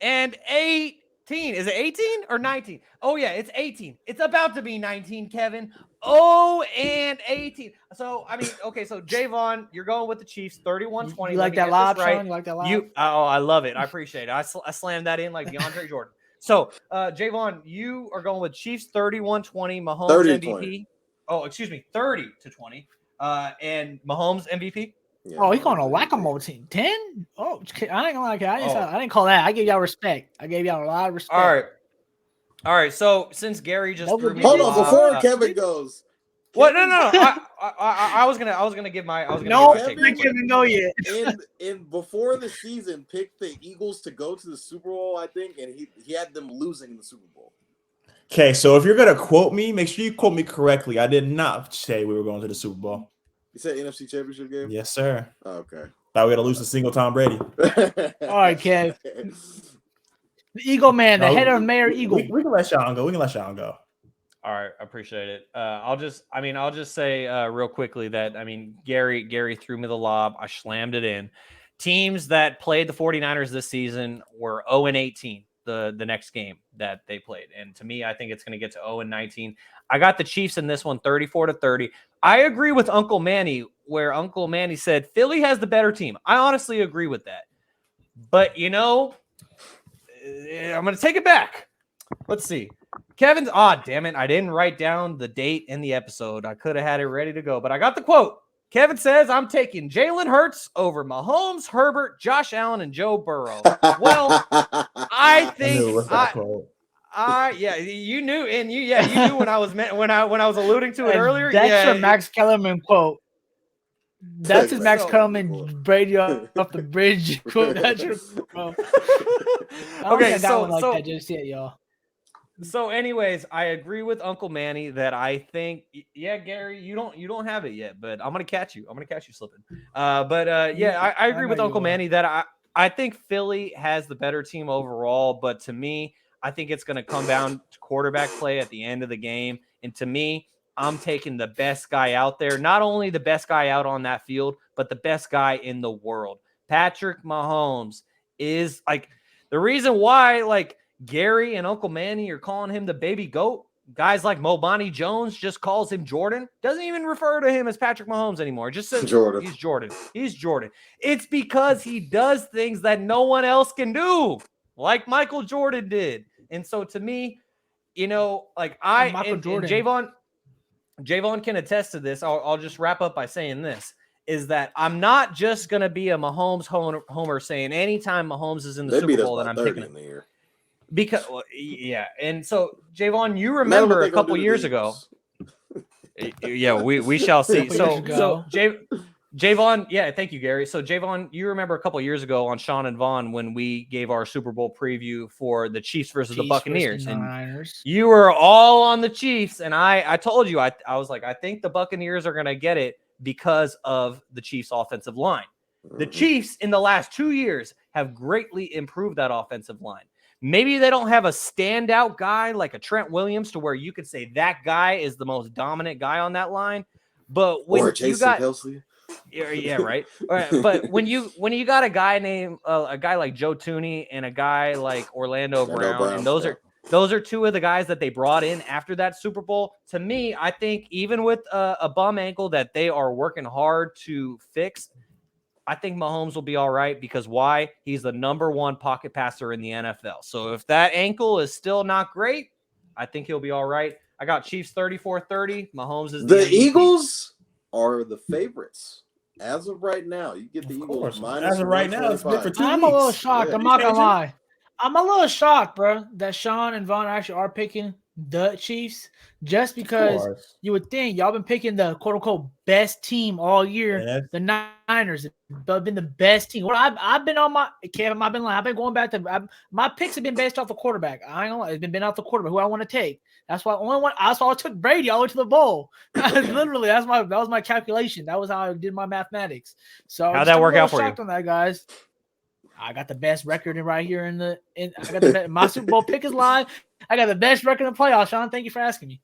and 18. Is it 18 or 19? Oh, yeah, it's 18. It's about to be 19, Kevin. 0 and 18. So, I mean, okay, so Javon, you're going with the Chiefs 31-20. You like that live, Sean? You like that live? I love it. I appreciate it. I slammed that in like DeAndre Jordan. So, Javon, you are going with Chiefs 31-20, Mahomes MVP. Oh, excuse me, 30-20. And Mahomes MVP. Yeah, Oh, he's going to whack-a-mole team. 10? Oh, I ain't gonna like it. I didn't call that. I gave y'all respect. I gave y'all a lot of respect. All right. So since Gary just threw me, hold on before Kevin goes. What? No. I was gonna give my. Kevin didn't know yet. In before the season, picked the Eagles to go to the Super Bowl, I think, and he had them losing the Super Bowl. Okay, so if you're gonna quote me, make sure you quote me correctly. I did not say we were going to the Super Bowl. You said NFC Championship game? Yes, sir. Oh, okay. Thought we had to lose a single Tom Brady. All right, Kev. The Eagle Man, the head of Mayor Eagle. We can let Sean go. All right, I appreciate it. I'll just say real quickly that Gary threw me the lob. I slammed it in. Teams that played the 49ers this season were 0 and 18. The next game that they played, and to me, I think it's going to get to 0 and 19. I got the Chiefs in this one, 34-30. I agree with Uncle Manny, where Uncle Manny said Philly has the better team. I honestly agree with that, but I'm going to take it back. Let's see. Kevin's damn it. I didn't write down the date in the episode. I could have had it ready to go, but I got the quote. Kevin says, I'm taking Jalen Hurts over Mahomes, Herbert, Josh Allen, and Joe Burrow. Well, I think you knew, and you knew when I was alluding to it earlier. That's a Max Kellerman quote. That's his Max Kellerman Brady off the bridge quote. That's your quote. Okay, that just yet, y'all. So, anyways, I agree with Uncle Manny that I think, Gary, you don't have it yet, but I'm gonna catch you. I'm gonna catch you slipping. I agree with Uncle Manny that I think Philly has the better team overall, but to me, I think it's gonna come down to quarterback play at the end of the game. And to me, I'm taking the best guy out there, not only the best guy out on that field, but the best guy in the world. Patrick Mahomes is the reason why Gary and Uncle Manny are calling him the baby goat. Guys like Mobani Jones just calls him Jordan. Doesn't even refer to him as Patrick Mahomes anymore. Just says Jordan. He's Jordan. He's Jordan. It's because he does things that no one else can do, like Michael Jordan did. And so to me, Javon can attest to this. I'll just wrap up by saying this. Is that I'm not just going to be a Mahomes homer saying anytime Mahomes is in the Super Bowl that I'm picking him. Because yeah, and so Javon, you remember a couple years ago. Yeah, we shall see. So Javon, yeah, thank you, Gary. So Javon, you remember a couple years ago on Sean and Vaughn when we gave our Super Bowl preview for the Chiefs versus the Buccaneers, and you were all on the Chiefs, and I told you I was like, I think the Buccaneers are gonna get it because of the Chiefs' offensive line. The Chiefs in the last 2 years have greatly improved that offensive line. Maybe they don't have a standout guy like a Trent Williams to where you could say that guy is the most dominant guy on that line. But when or Jason Kelce. Yeah, right. But when you got a guy named a guy like Joe Thuney and a guy like Orlando Brown, and those are two of the guys that they brought in after that Super Bowl. To me, I think even with a bum ankle that they are working hard to fix, I think Mahomes will be all right because why? He's the number one pocket passer in the NFL. So if that ankle is still not great, I think he'll be all right. I got Chiefs 34-30. Mahomes is the Eagles are the favorites as of right now. You get the Eagles minus as of right now. It's been for 2 weeks. I'm a little shocked. I'm not gonna lie. I'm a little shocked, bro, that Sean and Vaughn actually are picking the Chiefs just because you would think y'all been picking the quote unquote best team all year. Yeah. The Niners have been the best team. Well, I've been on my Kevin. I've been going back to my picks have been based off the quarterback. I ain't gonna lie, it's been off the quarterback who I want to take. That's why I took Brady all the way to the bowl. Literally, that was my calculation. That was how I did my mathematics. So how'd that work out for you? On that, guys. I got the best record right here I got the my Super Bowl pick is live. I got the best record in the playoffs, Sean. Thank you for asking me.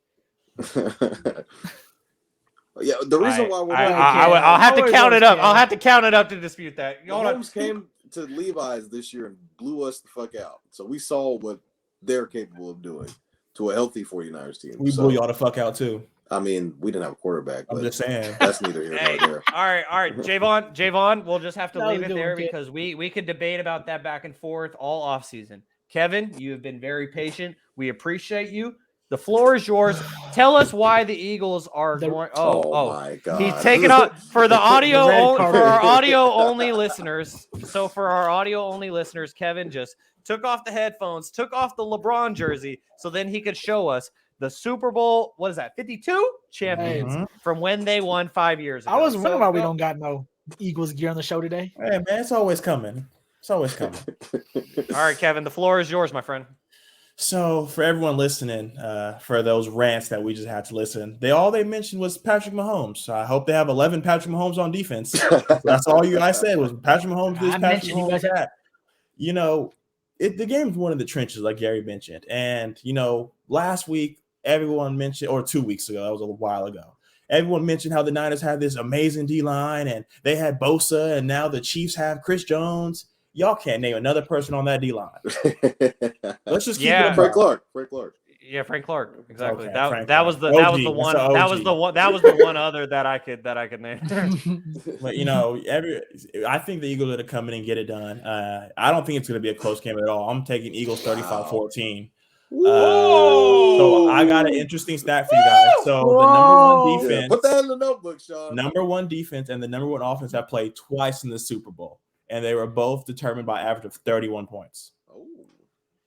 Yeah, the reason why I'll have to count it up. I'll have to count it up to dispute that. Mahomes came to Levi's this year and blew us the fuck out. So we saw what they're capable of doing to a healthy 49ers team. We blew y'all the fuck out too. I mean, we didn't have a quarterback. I'm just saying. That's neither here nor there. All right. Javon, we'll just have to leave it there because we could debate about that back and forth all offseason. Kevin, you have been very patient. We appreciate you. The floor is yours. Tell us why the Eagles are going. Oh my God! He's taking off for the audio for our audio only listeners. So for our audio only listeners, Kevin just took off the headphones, took off the LeBron jersey, so then he could show us the Super Bowl. What is that? 52 champions from when they won 5 years ago. I was wondering why we don't got no Eagles gear on the show today. Hey man, it's always coming. It's always coming. All right, Kevin, the floor is yours, my friend. So for everyone listening, for those rants that we just had to listen, all they mentioned was Patrick Mahomes. So I hope they have 11 Patrick Mahomes on defense. That's all you guys said was Patrick Mahomes this, Patrick Mahomes that. You know, the game's one of the trenches, like Gary mentioned. And, you know, last week, everyone mentioned, or 2 weeks ago, that was a while ago, everyone mentioned how the Niners had this amazing D-line and they had Bosa, and now the Chiefs have Chris Jones. Y'all can't name another person on that D-line. Let's just keep it Frank Clark. Yeah, Frank Clark. Exactly. Okay, that was the one other that I could name. But you know, I think the Eagles are going to come in and get it done. I don't think it's going to be a close game at all. I'm taking Eagles 35-14. So I got an interesting stat for you guys. So the number one defense, put that in the notebook, Sean. Number one defense and the number one offense have played twice in the Super Bowl. And they were both determined by average of 31 points. Oh.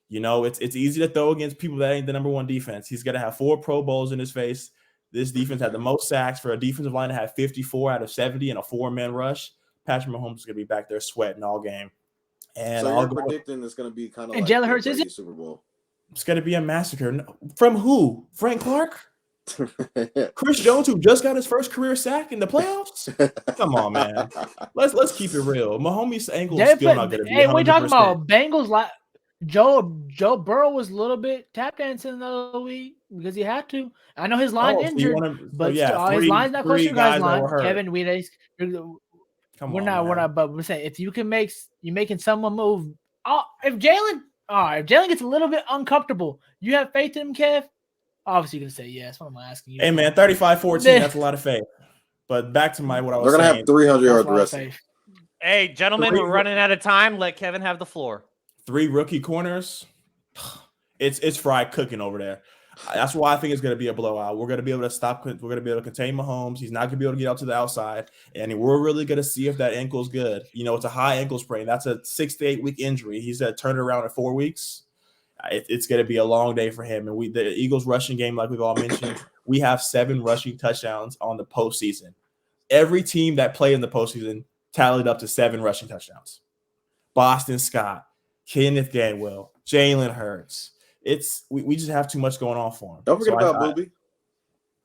You know, it's easy to throw against people that ain't the number one defense. He's going to have 4 Pro Bowls in his face. This defense had the most sacks for a defensive line to have 54 out of 70 in a 4-man rush. Patrick Mahomes is going to be back there sweating all game. And so you're predicting it's going to be kind of like Jalen Hurts is it? Super Bowl. It's going to be a massacre. From who? Frank Clark? Chris Jones, who just got his first career sack in the playoffs? Come on, man. Let's keep it real. Mahomes' ankle is still not going to be 100%. Hey, we talking about Bengals. Joe Burrow was a little bit tap dancing the other week because he had to. I know his line injured, but his line's not close to your guys' line. Kevin, we're not. But we're saying if you can making someone move. If Jalen gets a little bit uncomfortable, you have faith in him, Kev? Obviously, you're going to say yes. What am I asking you? Hey, man, 35-14, that's a lot of faith. But back to what I was saying. They're going to have 300 yards rushing. Hey, gentlemen, we're running out of time. Let Kevin have the floor. 3 rookie corners. It's fried cooking over there. That's why I think it's going to be a blowout. We're going to be able to stop. We're going to be able to contain Mahomes. He's not going to be able to get out to the outside. And we're really going to see if that ankle's good. You know, it's a high ankle sprain. That's a 6 to 8 week injury. He's turn it around in 4 weeks. it's going to be a long day for him. And the Eagles rushing game, like we've all mentioned, we have 7 rushing touchdowns on the postseason. Every team that played in the postseason tallied up to 7 rushing touchdowns. Boston Scott, Kenneth Gainwell, Jalen Hurts. We just have too much going on for him. Don't forget about Booby.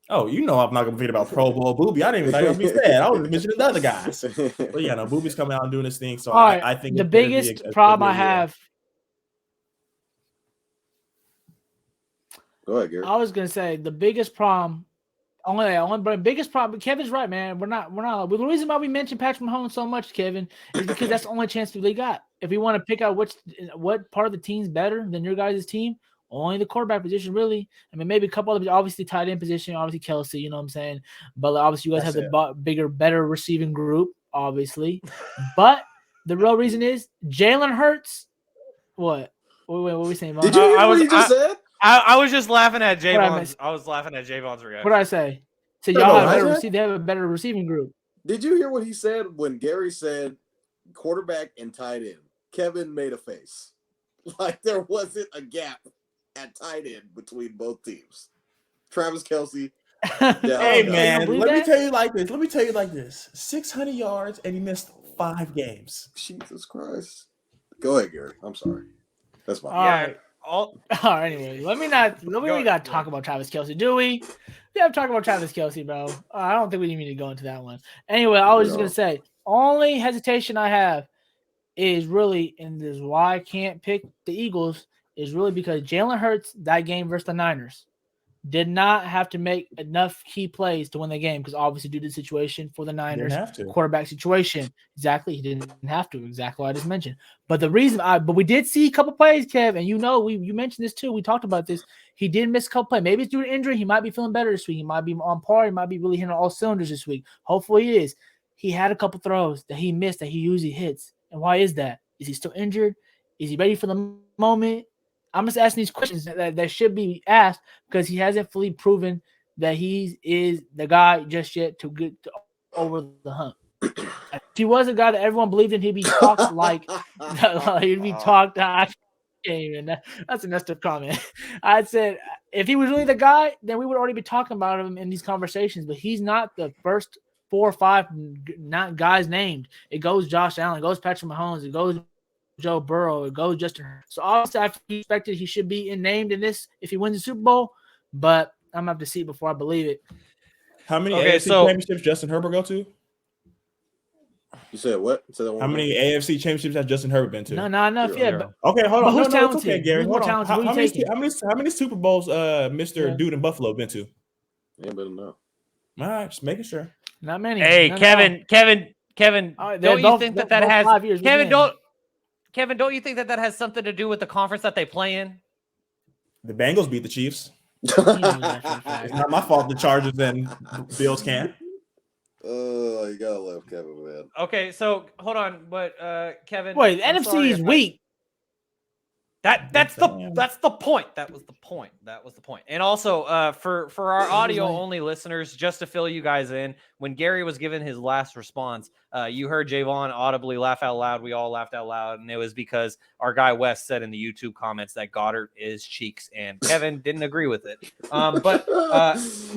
Oh, you know I'm not going to forget about Pro Bowl Booby. I didn't even think I'd be sad. I was mentioning the other guys. But yeah, no, Booby's coming out and doing his thing. So I think the biggest problem I have. Go ahead, Gary. I was gonna say the biggest problem. But biggest problem. Kevin's right, man. We're not. The reason why we mentioned Patrick Mahomes so much, Kevin, is because that's the only chance we really got. If we want to pick out what part of the team's better than your guys' team, only the quarterback position, really. I mean, maybe a couple of obviously tight end position, obviously Kelsey. You know what I'm saying? But obviously, you guys have the bigger, better receiving group, obviously. But the real reason is Jalen Hurts. What? Wait, what were we saying? Did you hear what he just said? I was just laughing at Javon's. I was laughing at Javon's reaction. What did I say? So y'all they have a better receiving group. Did you hear what he said when Gary said quarterback and tight end? Kevin made a face like there wasn't a gap at tight end between both teams. Travis Kelce. Hey man, let me tell you like this. 600 yards and he missed 5 games. Jesus Christ. Go ahead, Gary. I'm sorry. That's my right. All right, anyway, let me not talk about Travis Kelce, do we? Yeah, I'm talking about Travis Kelce, bro. I don't think we need to go into that one. Anyway, I was just gonna say, only hesitation I have is really, and this is why I can't pick the Eagles, is really because Jalen Hurts, that game versus the Niners, did not have to make enough key plays to win the game because obviously due to the situation for the Niners quarterback situation. Exactly. He didn't have to. Exactly what I just mentioned. But the reason but we did see a couple plays, Kev, and you mentioned this too. We talked about this. He did miss a couple plays. Maybe it's due to injury. He might be feeling better this week. He might be on par. He might be really hitting all cylinders this week. Hopefully he is. He had a couple throws that he missed that he usually hits. And why is that? Is he still injured? Is he ready for the moment? I'm just asking these questions that should be asked because he hasn't fully proven that he is the guy just yet to get over the hump. If he was a guy that everyone believed in, he'd be talked like he'd be talked. I can't even. That's a messed up comment. I said if he was really the guy, then we would already be talking about him in these conversations. But he's not the first 4 or 5 not guys named. It goes Josh Allen, it goes Patrick Mahomes, it goes Joe Burrow, it goes Justin Herbert. So obviously I expected he should be named in this if he wins the Super Bowl, but I'm gonna have to see it before I believe it. How many AFC championships Justin Herbert go to? You said what? How many AFC championships has Justin Herbert been to? No, not enough yet. Okay, hold on. Who's talented? It's okay, Gary. More talented. How many Super Bowls Mr. Dude in Buffalo been to? Anybody know? All right, just making sure. Not many. Hey, no, Kevin. Don't you think that has 5 years? Kevin, don't you think that has something to do with the conference that they play in? The Bengals beat the Chiefs. It's not my fault the Chargers and Bills can't. Oh, you gotta love Kevin, man. Okay, so hold on, but Kevin. Wait, the NFC is weak. That's the point. That was the point. And also, for our audio only listeners, just to fill you guys in, when Gary was given his last response, you heard Javon audibly laugh out loud. We all laughed out loud, and it was because our guy Wes said in the YouTube comments that Goddard is cheeks, and Kevin didn't agree with it.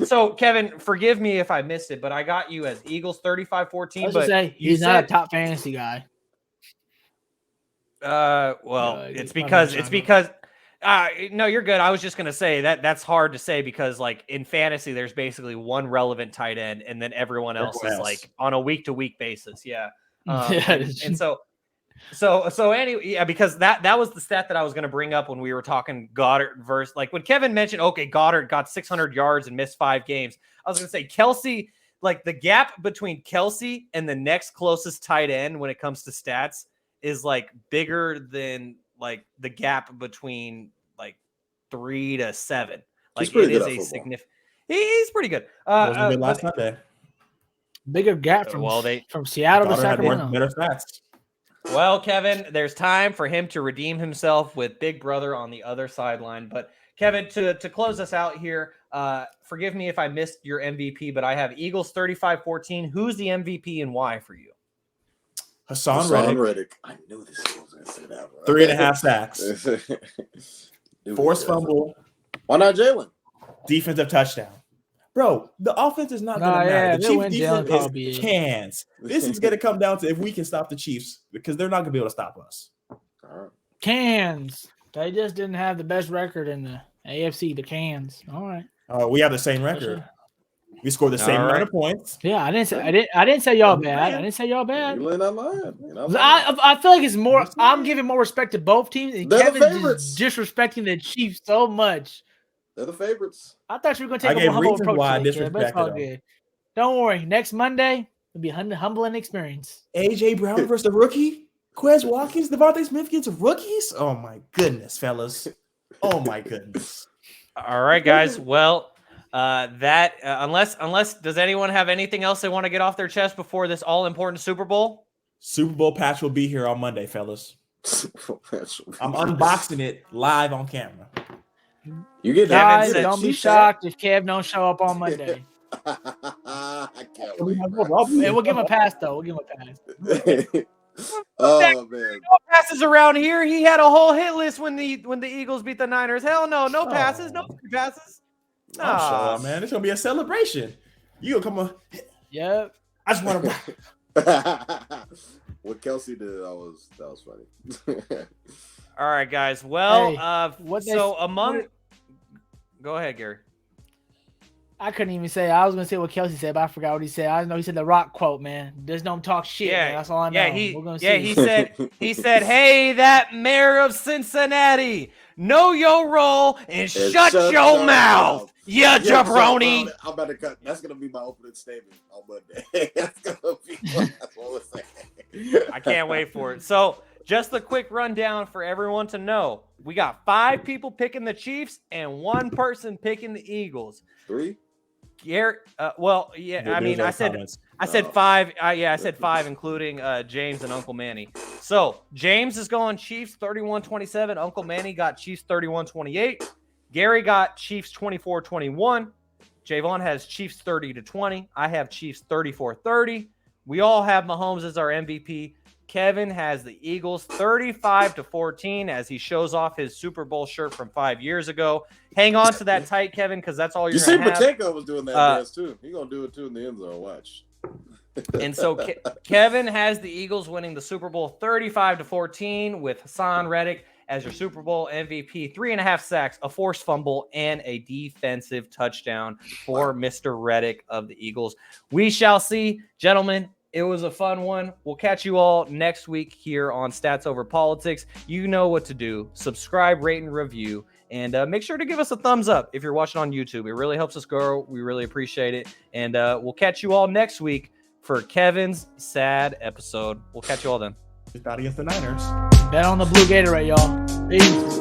So Kevin, forgive me if I missed it, but I got you as Eagles 35-14. But say he's not a top fantasy guy. It's because no, you're good. I was just gonna say that's hard to say because like in fantasy, there's basically one relevant tight end, and then everyone else is like on a week to week basis. Yeah. And so anyway, yeah, because that was the stat that I was gonna bring up when we were talking Goddard versus like when Kevin mentioned, okay, Goddard got 600 yards and missed 5 games. I was gonna say Kelce, like the gap between Kelce and the next closest tight end when it comes to stats is like bigger than like the gap between like 3 to 7. Like it is a significant. He's pretty good. Wasn't good last Sunday. Bigger gap from Seattle to Sacramento. Better stats. Well, Kevin, there's time for him to redeem himself with Big Brother on the other sideline. But Kevin, to close us out here, forgive me if I missed your MVP, but I have Eagles 35-14. Who's the MVP and why for you? Hassan Reddick. I knew this was going to say that. Bro. 3.5 sacks. Forced fumble. Why not Jalen? Defensive touchdown. Bro, the offense is not going to matter. The Chiefs defense is cans. This is going to come down to if we can stop the Chiefs because they're not going to be able to stop us. All right. Cans. They just didn't have the best record in the AFC. The Cans. All right. We have the same record. We scored the same amount of points. Yeah, I didn't say y'all bad. I didn't say y'all bad. You're not lying. I feel like it's more. I'm giving more respect to both teams, and They're Kevin's just disrespecting the Chiefs so much. They're the favorites. I thought you were going to take a humble approach today, but it's all good. Don't worry. Next Monday it'll be a humbling experience. AJ Brown versus the rookie. Quez Watkins, Devontae Smith gets rookies. Oh my goodness, fellas. Oh my goodness. All right, guys. Well. Unless does anyone have anything else they want to get off their chest before this all important Super Bowl? Super Bowl patch will be here on Monday, fellas. I'm unboxing it live on camera. You get guys, don't be shocked if Kev don't show up on Monday. I can't wait. Hey, we'll give him a pass though. We'll give him a pass. Oh man, no passes around here. He had a whole hit list when the Eagles beat the Niners. Hell no, no passes, no free passes. I'm sure, man. It's gonna be a celebration. You gonna come on? Yep. I just want to. What Kelsey did, that was funny. All right, guys. Well, hey, go ahead, Gary. I couldn't even say. I was gonna say what Kelsey said, but I forgot what he said. I know he said the Rock quote, man. Just don't talk shit. Yeah, man. That's all I know. He said, "Hey, that mayor of Cincinnati, know your role and shut your mouth, you jabroni." I'm about to cut. That's gonna be my opening statement on Monday. That's gonna be what we're saying. I can't wait for it. So, just a quick rundown for everyone to know: we got 5 people picking the Chiefs and 1 person picking the Eagles. 3. Gary, I said 5. I said 5, including James and Uncle Manny. So James is going Chiefs 31-27. Uncle Manny got Chiefs 31-28. Gary got Chiefs 24-21. Javon has Chiefs 30-20. I have Chiefs 34-30. We all have Mahomes as our MVP. Kevin has the Eagles 35-14 as he shows off his Super Bowl shirt from 5 years ago. Hang on to that tight, Kevin, because that's all you're going to have. You see Pacheco was doing that dance too. He's going to do it too in the end zone. Watch. And so Kevin has the Eagles winning the Super Bowl 35-14 with Hassan Reddick as your Super Bowl MVP. 3.5 sacks, a forced fumble, and a defensive touchdown for Mr. Reddick of the Eagles. We shall see, gentlemen. It was a fun one. We'll catch you all next week here on Stats Over Politics. You know what to do. Subscribe, rate, and review. And make sure to give us a thumbs up if you're watching on YouTube. It really helps us grow. We really appreciate it. And we'll catch you all next week for Kevin's sad episode. We'll catch you all then. Just out against the Niners. Bet on the blue Gatorade, y'all. Peace.